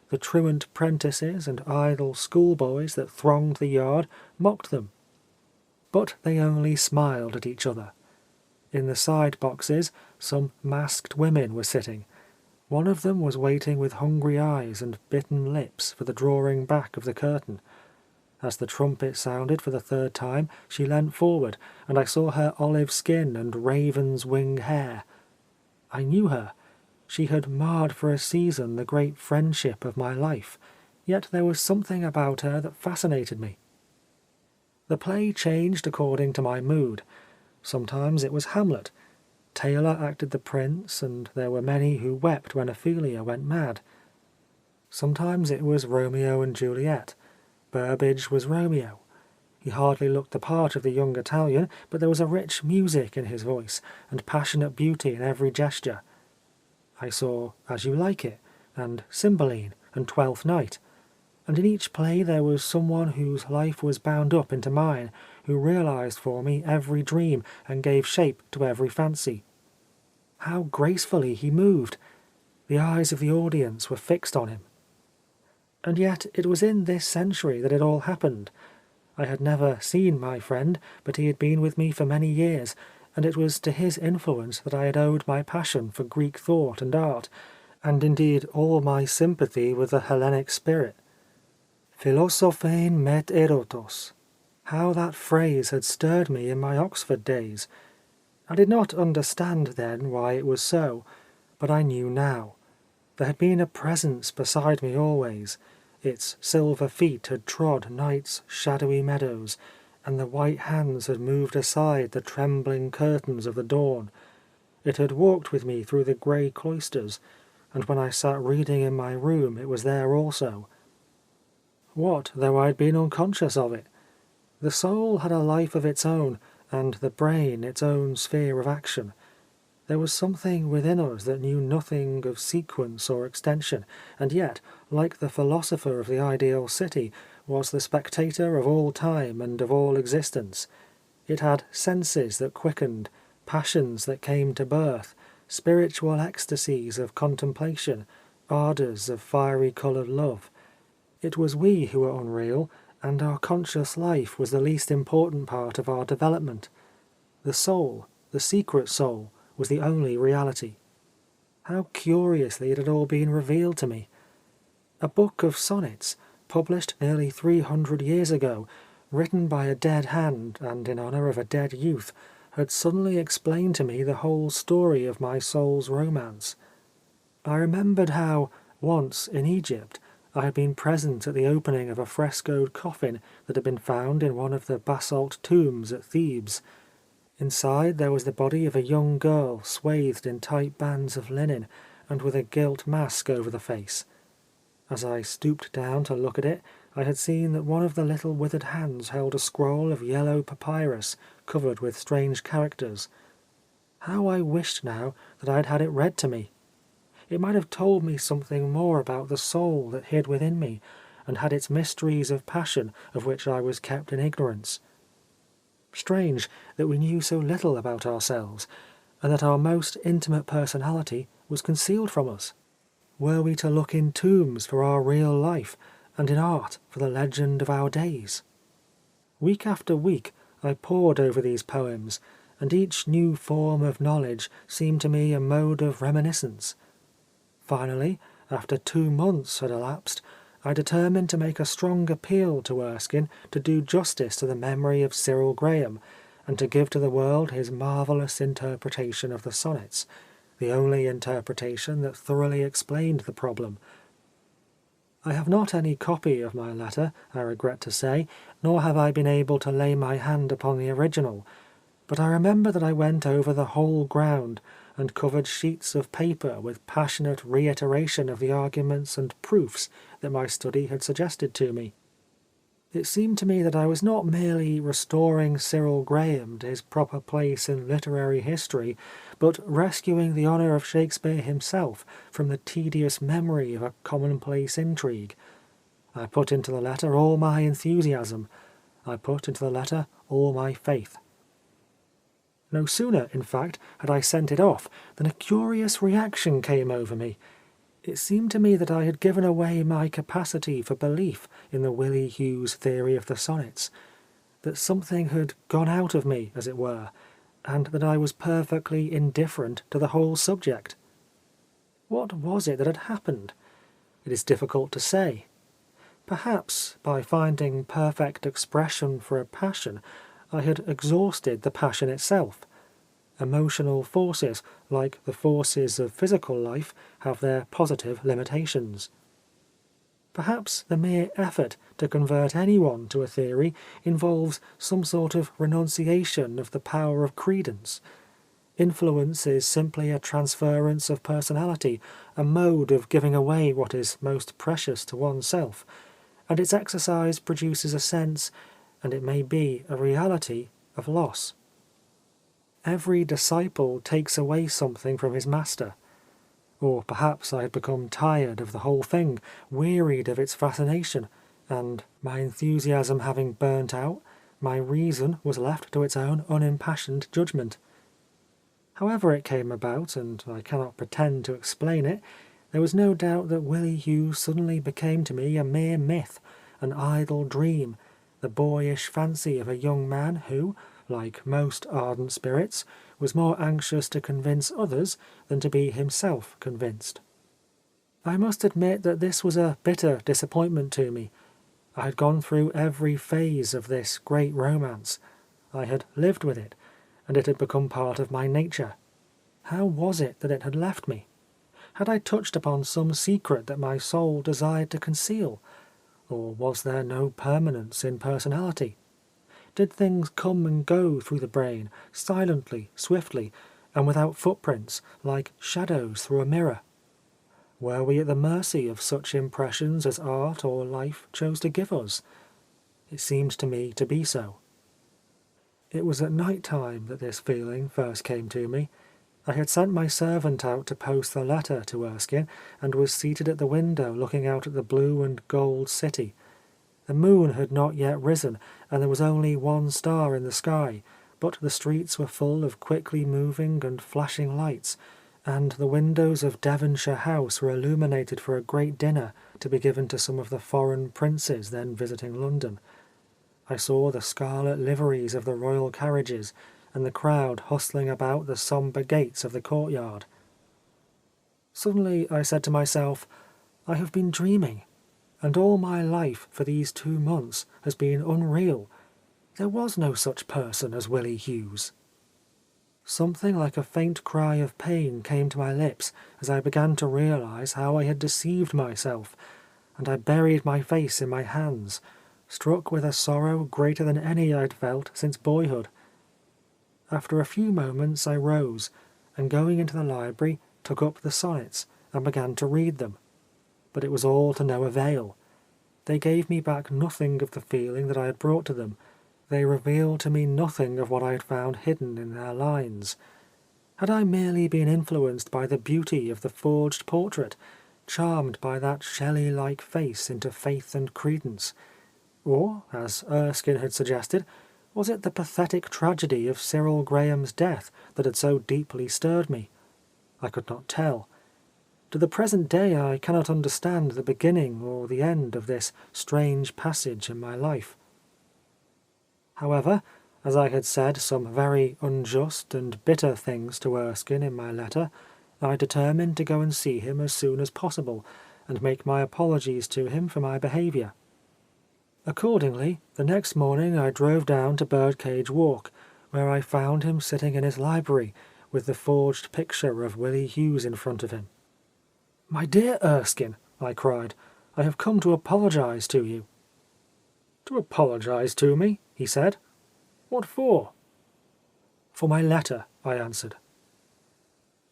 the truant prentices and idle schoolboys that thronged the yard mocked them. But they only smiled at each other. In the side boxes some masked women were sitting. One of them was waiting with hungry eyes and bitten lips for the drawing back of the curtain. As the trumpet sounded for the third time, she leant forward, and I saw her olive skin and raven's wing hair. I knew her. She had marred for a season the great friendship of my life, yet there was something about her that fascinated me. The play changed according to my mood. Sometimes it was Hamlet. Taylor acted the prince, and there were many who wept when Ophelia went mad. Sometimes it was Romeo and Juliet. Burbage was Romeo. He hardly looked the part of the young Italian, but there was a rich music in his voice, and passionate beauty in every gesture. I saw As You Like It, and Cymbeline, and Twelfth Night, and in each play there was someone whose life was bound up into mine, who realized for me every dream and gave shape to every fancy. How gracefully he moved! The eyes of the audience were fixed on him. And yet it was in this century that it all happened. I had never seen my friend, but he had been with me for many years, and it was to his influence that I had owed my passion for Greek thought and art, and indeed all my sympathy with the Hellenic spirit. Philosophein met erotos. How that phrase had stirred me in my Oxford days! I did not understand then why it was so. But I knew now. There had been a presence beside me always. Its silver feet had trod night's shadowy meadows, and the white hands had moved aside the trembling curtains of the dawn. It had walked with me through the grey cloisters, and when I sat reading in my room it was there also. What though I had been unconscious of it? The soul had a life of its own, and the brain its own sphere of action. There was something within us that knew nothing of sequence or extension, and yet, like the philosopher of the ideal city, was the spectator of all time and of all existence. It had senses that quickened, passions that came to birth, spiritual ecstasies of contemplation, ardours of fiery-coloured love. It was we who were unreal, and our conscious life was the least important part of our development. The soul, the secret soul, was the only reality. How curiously it had all been revealed to me. A book of sonnets, published nearly 300 years ago, written by a dead hand and in honour of a dead youth, had suddenly explained to me the whole story of my soul's romance. I remembered how, once in Egypt, I had been present at the opening of a frescoed coffin that had been found in one of the basalt tombs at Thebes. Inside there was the body of a young girl swathed in tight bands of linen and with a gilt mask over the face. As I stooped down to look at it, I had seen that one of the little withered hands held a scroll of yellow papyrus covered with strange characters. How I wished now that I had had it read to me. It might have told me something more about the soul that hid within me, and had its mysteries of passion of which I was kept in ignorance. Strange that we knew so little about ourselves, and that our most intimate personality was concealed from us. Were we to look in tombs for our real life, and in art for the legend of our days? Week after week I pored over these poems, and each new form of knowledge seemed to me a mode of reminiscence. Finally, after 2 months had elapsed, I determined to make a strong appeal to Erskine to do justice to the memory of Cyril Graham, and to give to the world his marvellous interpretation of the sonnets, the only interpretation that thoroughly explained the problem. I have not any copy of my letter, I regret to say, nor have I been able to lay my hand upon the original, but I remember that I went over the whole ground, and covered sheets of paper with passionate reiteration of the arguments and proofs that my study had suggested to me. It seemed to me that I was not merely restoring Cyril Graham to his proper place in literary history, but rescuing the honour of Shakespeare himself from the tedious memory of a commonplace intrigue. I put into the letter all my enthusiasm. I put into the letter all my faith. No sooner, in fact, had I sent it off than a curious reaction came over me. It seemed to me that I had given away my capacity for belief in the Willie Hughes theory of the sonnets, that something had gone out of me, as it were, and that I was perfectly indifferent to the whole subject. What was it that had happened? It is difficult to say. Perhaps, by finding perfect expression for a passion, I had exhausted the passion itself. Emotional forces, like the forces of physical life, have their positive limitations. Perhaps the mere effort to convert anyone to a theory involves some sort of renunciation of the power of credence. Influence is simply a transference of personality, a mode of giving away what is most precious to oneself, and its exercise produces a sense, and it may be a reality, of loss. Every disciple takes away something from his master. Or perhaps I had become tired of the whole thing, wearied of its fascination, and, my enthusiasm having burnt out, my reason was left to its own unimpassioned judgment. However it came about, and I cannot pretend to explain it, there was no doubt that Willie Hughes suddenly became to me a mere myth, an idle dream, the boyish fancy of a young man who, like most ardent spirits, was more anxious to convince others than to be himself convinced. I must admit that this was a bitter disappointment to me. I had gone through every phase of this great romance. I had lived with it, and it had become part of my nature. How was it that it had left me? Had I touched upon some secret that my soul desired to conceal? Or was there no permanence in personality? Did things come and go through the brain, silently, swiftly, and without footprints, like shadows through a mirror? Were we at the mercy of such impressions as art or life chose to give us? It seemed to me to be so. It was at night time that this feeling first came to me. I had sent my servant out to post the letter to Erskine, and was seated at the window looking out at the blue and gold city. The moon had not yet risen, and there was only one star in the sky, but the streets were full of quickly moving and flashing lights, and the windows of Devonshire House were illuminated for a great dinner to be given to some of the foreign princes then visiting London. I saw the scarlet liveries of the royal carriages, and the crowd hustling about the sombre gates of the courtyard. Suddenly I said to myself, I have been dreaming, and all my life for these 2 months has been unreal. There was no such person as Willie Hughes. Something like a faint cry of pain came to my lips as I began to realize how I had deceived myself, and I buried my face in my hands, struck with a sorrow greater than any I had felt since boyhood. After a few moments I rose, and going into the library, took up the sonnets and began to read them. But it was all to no avail. They gave me back nothing of the feeling that I had brought to them. They revealed to me nothing of what I had found hidden in their lines. Had I merely been influenced by the beauty of the forged portrait, charmed by that Shelley-like face into faith and credence? Or, as Erskine had suggested, was it the pathetic tragedy of Cyril Graham's death that had so deeply stirred me? I could not tell. To the present day I cannot understand the beginning or the end of this strange passage in my life. However, as I had said some very unjust and bitter things to Erskine in my letter, I determined to go and see him as soon as possible, and make my apologies to him for my behaviour. Accordingly, the next morning I drove down to Birdcage Walk, where I found him sitting in his library, with the forged picture of Willie Hughes in front of him. "My dear Erskine," I cried, "I have come to apologize to you." "To apologize to me?" he said. "What for?" "For my letter," I answered.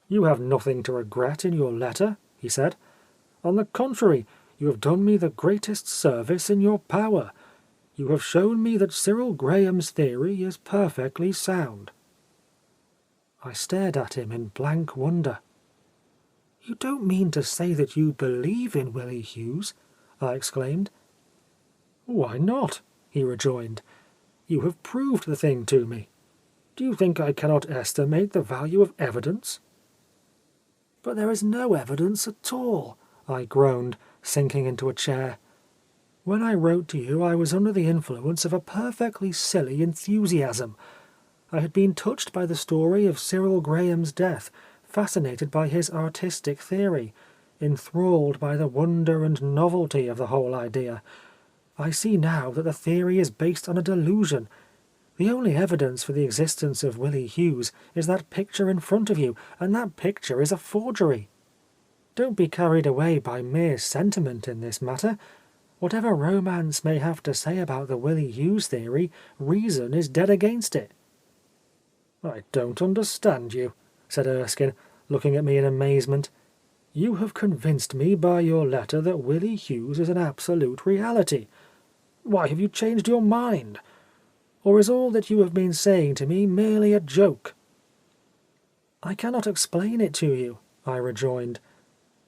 "You have nothing to regret in your letter," he said. "On the contrary, you have done me the greatest service in your power. You have shown me that Cyril Graham's theory is perfectly sound." I stared at him in blank wonder. "You don't mean to say that you believe in Willie Hughes?" I exclaimed. "Why not?" he rejoined. "You have proved the thing to me. Do you think I cannot estimate the value of evidence?" "But there is no evidence at all," I groaned, sinking into a chair. "When I wrote to you I was under the influence of a perfectly silly enthusiasm. I had been touched by the story of Cyril Graham's death, fascinated by his artistic theory, enthralled by the wonder and novelty of the whole idea. I see now that the theory is based on a delusion. The only evidence for the existence of Willie Hughes is that picture in front of you, and that picture is a forgery. Don't be carried away by mere sentiment in this matter. Whatever romance may have to say about the Willie Hughes theory, reason is dead against it." "I don't understand you," said Erskine, looking at me in amazement. "You have convinced me by your letter that Willie Hughes is an absolute reality. Why have you changed your mind? Or is all that you have been saying to me merely a joke?" "I cannot explain it to you," I rejoined.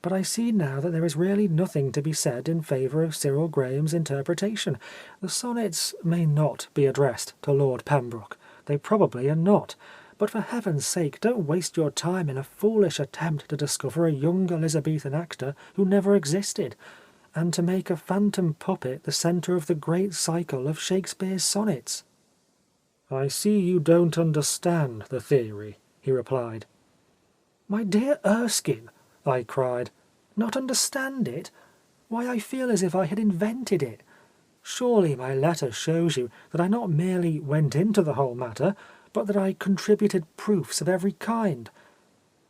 "But I see now that there is really nothing to be said in favour of Cyril Graham's interpretation. The sonnets may not be addressed to Lord Pembroke. They probably are not. But for heaven's sake, don't waste your time in a foolish attempt to discover a young Elizabethan actor who never existed, and to make a phantom puppet the centre of the great cycle of Shakespeare's sonnets." "I see you don't understand the theory," he replied. "My dear Erskine," I cried, "not understand it? Why, I feel as if I had invented it. Surely my letter shows you that I not merely went into the whole matter, but that I contributed proofs of every kind.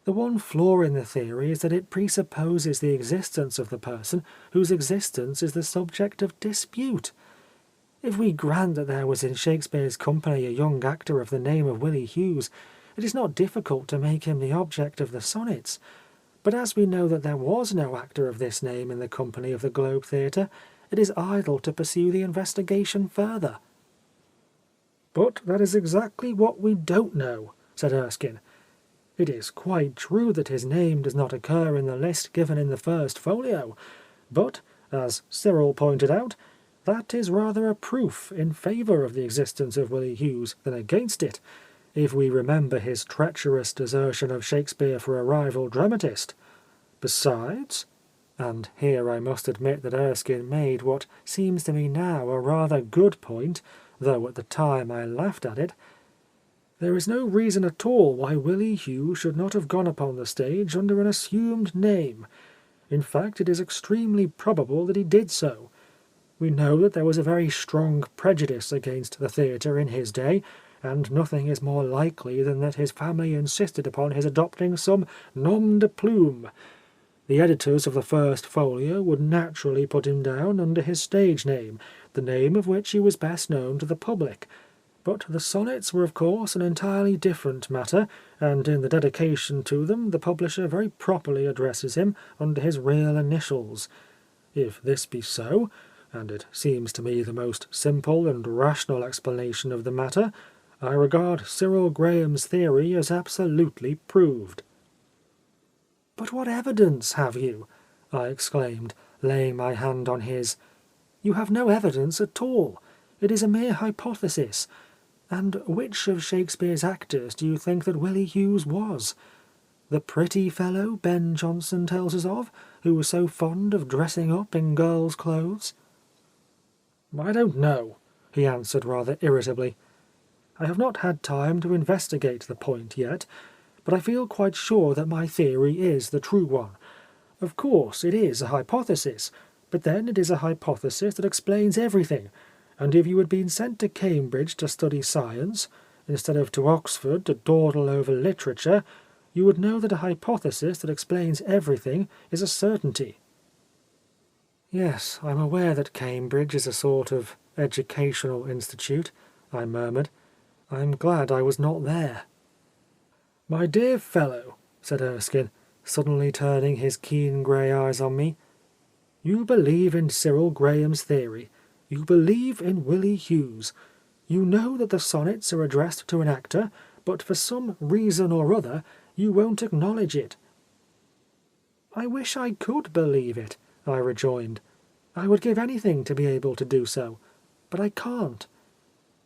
The one flaw in the theory is that it presupposes the existence of the person whose existence is the subject of dispute. If we grant that there was in Shakespeare's company a young actor of the name of Willie Hughes, it is not difficult to make him the object of the sonnets. But as we know that there was no actor of this name in the company of the Globe Theatre, it is idle to pursue the investigation further. "But that is exactly what we don't know," said Erskine. "It is quite true that his name does not occur in the list given in the first folio, but, as Cyril pointed out, that is rather a proof in favour of the existence of Willie Hughes than against it, if we remember his treacherous desertion of Shakespeare for a rival dramatist. Besides," and here I must admit that Erskine made what seems to me now a rather good point, though at the time I laughed at it, "there is no reason at all why Willie Hughes should not have gone upon the stage under an assumed name. In fact, it is extremely probable that he did so. We know that there was a very strong prejudice against the theatre in his day, and nothing is more likely than that his family insisted upon his adopting some nom de plume. The editors of the first folio would naturally put him down under his stage name, the name of which he was best known to the public. But the sonnets were of course an entirely different matter, and in the dedication to them the publisher very properly addresses him under his real initials. If this be so, and it seems to me the most simple and rational explanation of the matter, I regard Cyril Graham's theory as absolutely proved." "But what evidence have you?" I exclaimed, laying my hand on his. "You have no evidence at all. It is a mere hypothesis. And which of Shakespeare's actors do you think that Willie Hughes was? The pretty fellow Ben Jonson tells us of, who was so fond of dressing up in girls' clothes?" "I don't know," he answered rather irritably. "I have not had time to investigate the point yet, but I feel quite sure that my theory is the true one. Of course, it is a hypothesis, but then it is a hypothesis that explains everything, and if you had been sent to Cambridge to study science, instead of to Oxford to dawdle over literature, you would know that a hypothesis that explains everything is a certainty." "Yes, I'm aware that Cambridge is a sort of educational institute," I murmured. "I'm glad I was not there." "My dear fellow," said Erskine, suddenly turning his keen grey eyes on me, "you believe in Cyril Graham's theory. You believe in Willie Hughes. You know that the sonnets are addressed to an actor, but for some reason or other you won't acknowledge it." "I wish I could believe it," I rejoined. "I would give anything to be able to do so, but I can't.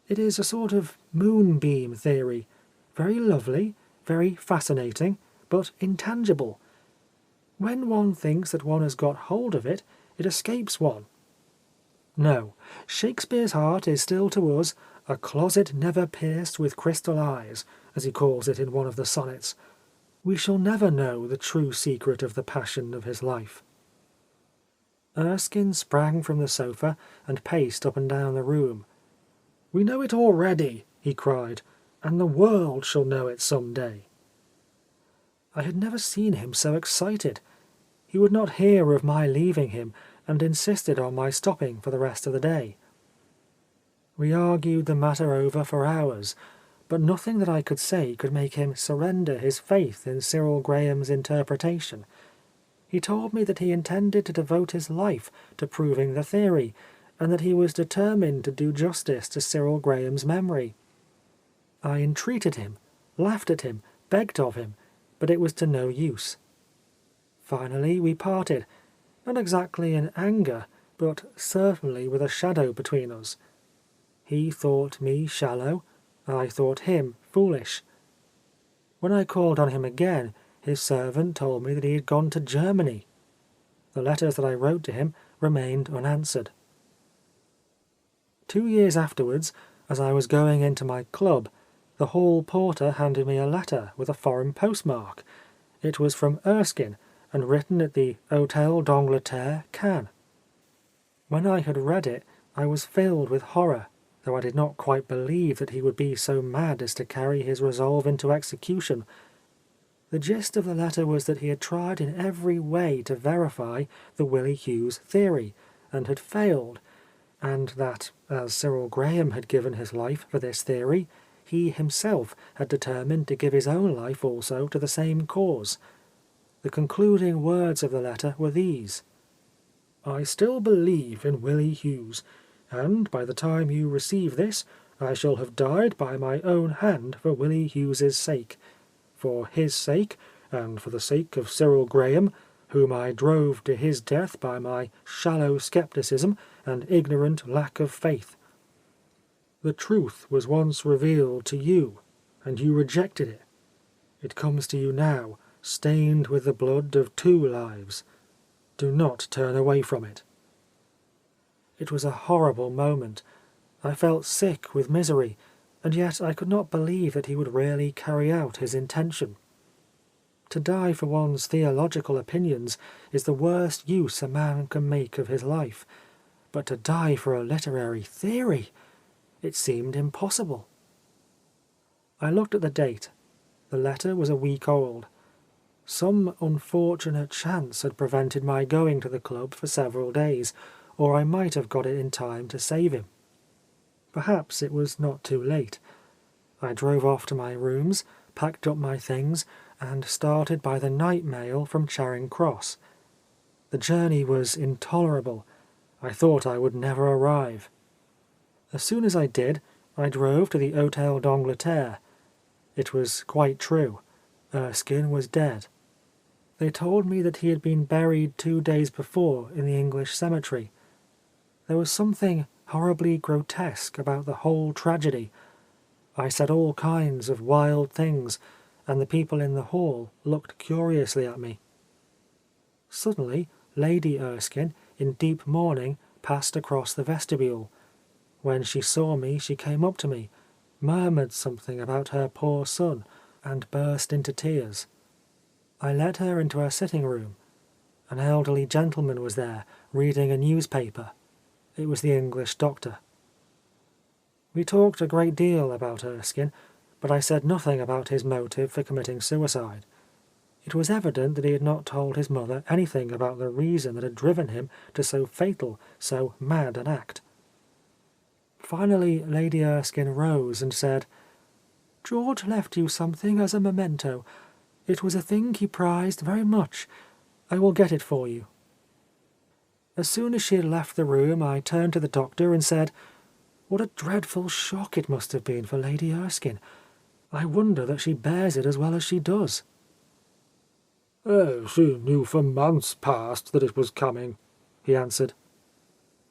It is a sort of moonbeam theory, very lovely, very fascinating, but intangible. When one thinks that one has got hold of it, it escapes one. No, Shakespeare's heart is still to us a closet never pierced with crystal eyes, as he calls it in one of the sonnets. We shall never know the true secret of the passion of his life." Erskine sprang from the sofa and paced up and down the room. "We know it already," he cried, "and the world shall know it some day." I had never seen him so excited. He would not hear of my leaving him, and insisted on my stopping for the rest of the day. We argued the matter over for hours, but nothing that I could say could make him surrender his faith in Cyril Graham's interpretation. He told me that he intended to devote his life to proving the theory, and that he was determined to do justice to Cyril Graham's memory. I entreated him, laughed at him, begged of him, but it was to no use. Finally we parted, not exactly in anger, but certainly with a shadow between us. He thought me shallow, I thought him foolish. When I called on him again, his servant told me that he had gone to Germany. The letters that I wrote to him remained unanswered. 2 years afterwards, as I was going into my club, the hall porter handed me a letter with a foreign postmark. It was from Erskine, and written at the Hôtel d'Angleterre, Cannes. When I had read it, I was filled with horror, though I did not quite believe that he would be so mad as to carry his resolve into execution. The gist of the letter was that he had tried in every way to verify the Willie Hughes theory, and had failed, and that, as Cyril Graham had given his life for this theory, he himself had determined to give his own life also to the same cause. The concluding words of the letter were these: "I still believe in Willie Hughes, and by the time you receive this, I shall have died by my own hand for Willie Hughes's sake. For his sake, and for the sake of Cyril Graham, whom I drove to his death by my shallow scepticism and ignorant lack of faith. The truth was once revealed to you, and you rejected it. It comes to you now, stained with the blood of 2 lives. Do not turn away from it." It was a horrible moment. I felt sick with misery, and yet I could not believe that he would really carry out his intention. To die for one's theological opinions is the worst use a man can make of his life, but to die for a literary theory, it seemed impossible. I looked at the date. The letter was a week old. Some unfortunate chance had prevented my going to the club for several days, or I might have got it in time to save him. Perhaps it was not too late. I drove off to my rooms, packed up my things, and started by the night mail from Charing Cross. The journey was intolerable. I thought I would never arrive. As soon as I did, I drove to the Hôtel d'Angleterre. It was quite true. Erskine was dead. They told me that he had been buried 2 days before in the English cemetery. There was something horribly grotesque about the whole tragedy. I said all kinds of wild things, and the people in the hall looked curiously at me. Suddenly, Lady Erskine, in deep mourning, passed across the vestibule. When she saw me, she came up to me, murmured something about her poor son, and burst into tears. I led her into her sitting room. An elderly gentleman was there, reading a newspaper. It was the English doctor. We talked a great deal about Erskine, but I said nothing about his motive for committing suicide. It was evident that he had not told his mother anything about the reason that had driven him to so fatal, so mad an act. Finally, Lady Erskine rose and said, "George left you something as a memento. It was a thing he prized very much. I will get it for you." As soon as she had left the room, I turned to the doctor and said, "What a dreadful shock it must have been for Lady Erskine. I wonder that she bears it as well as she does." "Oh, she knew for months past that it was coming," he answered.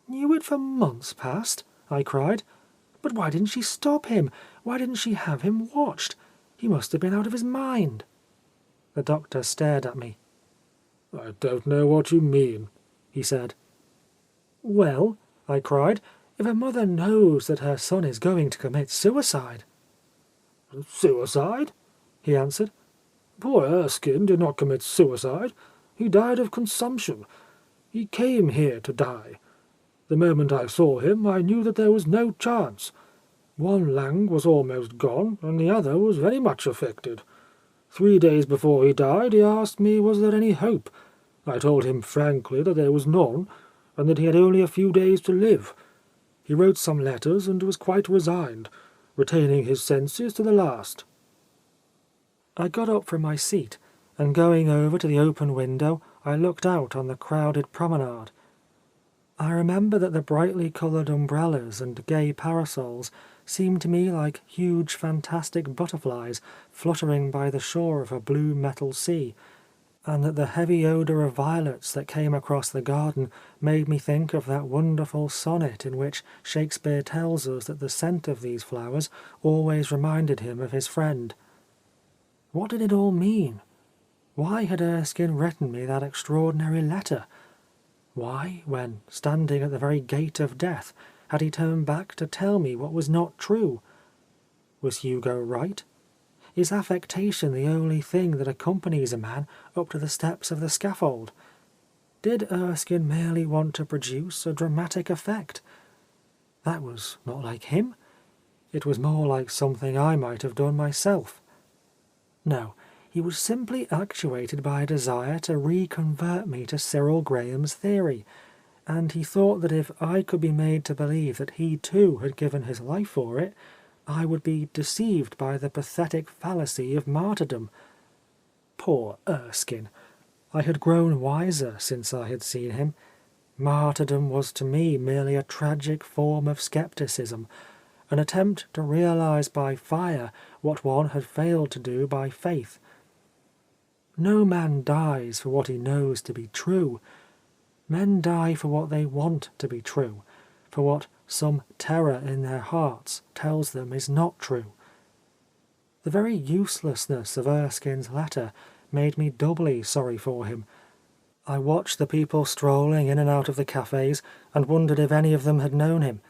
"Knew it for months past?" I cried. "But why didn't she stop him? Why didn't she have him watched? He must have been out of his mind." The doctor stared at me. "I don't know what you mean," he said. "Well," I cried, "if a mother knows that her son is going to commit suicide—" "Suicide?" he answered. "Poor Erskine did not commit suicide. He died of consumption. He came here to die. The moment I saw him, I knew that there was no chance. One lung was almost gone, and the other was very much affected. 3 days before he died, he asked me was there any hope. I told him frankly that there was none, and that he had only a few days to live. He wrote some letters and was quite resigned, retaining his senses to the last." I got up from my seat, and going over to the open window, I looked out on the crowded promenade. I remember that the brightly coloured umbrellas and gay parasols seemed to me like huge fantastic butterflies fluttering by the shore of a blue metal sea, and that the heavy odour of violets that came across the garden made me think of that wonderful sonnet in which Shakespeare tells us that the scent of these flowers always reminded him of his friend. What did it all mean? Why had Erskine written me that extraordinary letter? Why, when standing at the very gate of death, had he turned back to tell me what was not true? Was Hugo right? Is affectation the only thing that accompanies a man up to the steps of the scaffold? Did Erskine merely want to produce a dramatic effect? That was not like him. It was more like something I might have done myself. No, He was simply actuated by a desire to reconvert me to Cyril Graham's theory, and he thought that if I could be made to believe that he too had given his life for it, I would be deceived by the pathetic fallacy of martyrdom. Poor Erskine! I had grown wiser since I had seen him. Martyrdom was to me merely a tragic form of skepticism, an attempt to realize by fire what one had failed to do by faith. No man dies for what he knows to be true. Men die for what they want to be true, for what some terror in their hearts tells them is not true. The very uselessness of Erskine's letter made me doubly sorry for him. I watched the people strolling in and out of the cafes and wondered if any of them had known him.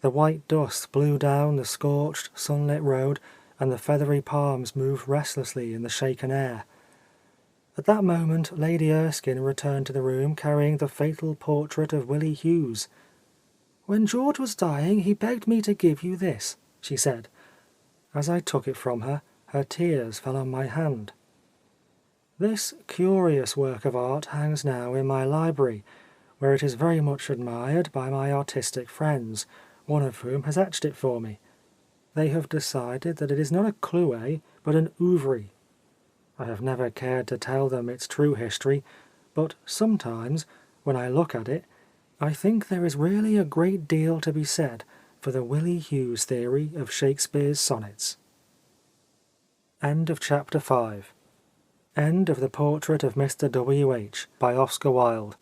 The white dust blew down the scorched, sunlit road, and the feathery palms moved restlessly in the shaken air. At that moment Lady Erskine returned to the room carrying the fatal portrait of Willie Hughes. "When George was dying, he begged me to give you this," she said. As I took it from her, her tears fell on my hand. This curious work of art hangs now in my library, where it is very much admired by my artistic friends, one of whom has etched it for me. They have decided that it is not a clouet, but an ouvre. I have never cared to tell them its true history, but sometimes, when I look at it, I think there is really a great deal to be said for the Willie Hughes theory of Shakespeare's sonnets. End of chapter 5. End of the portrait of Mr. W.H. by Oscar Wilde.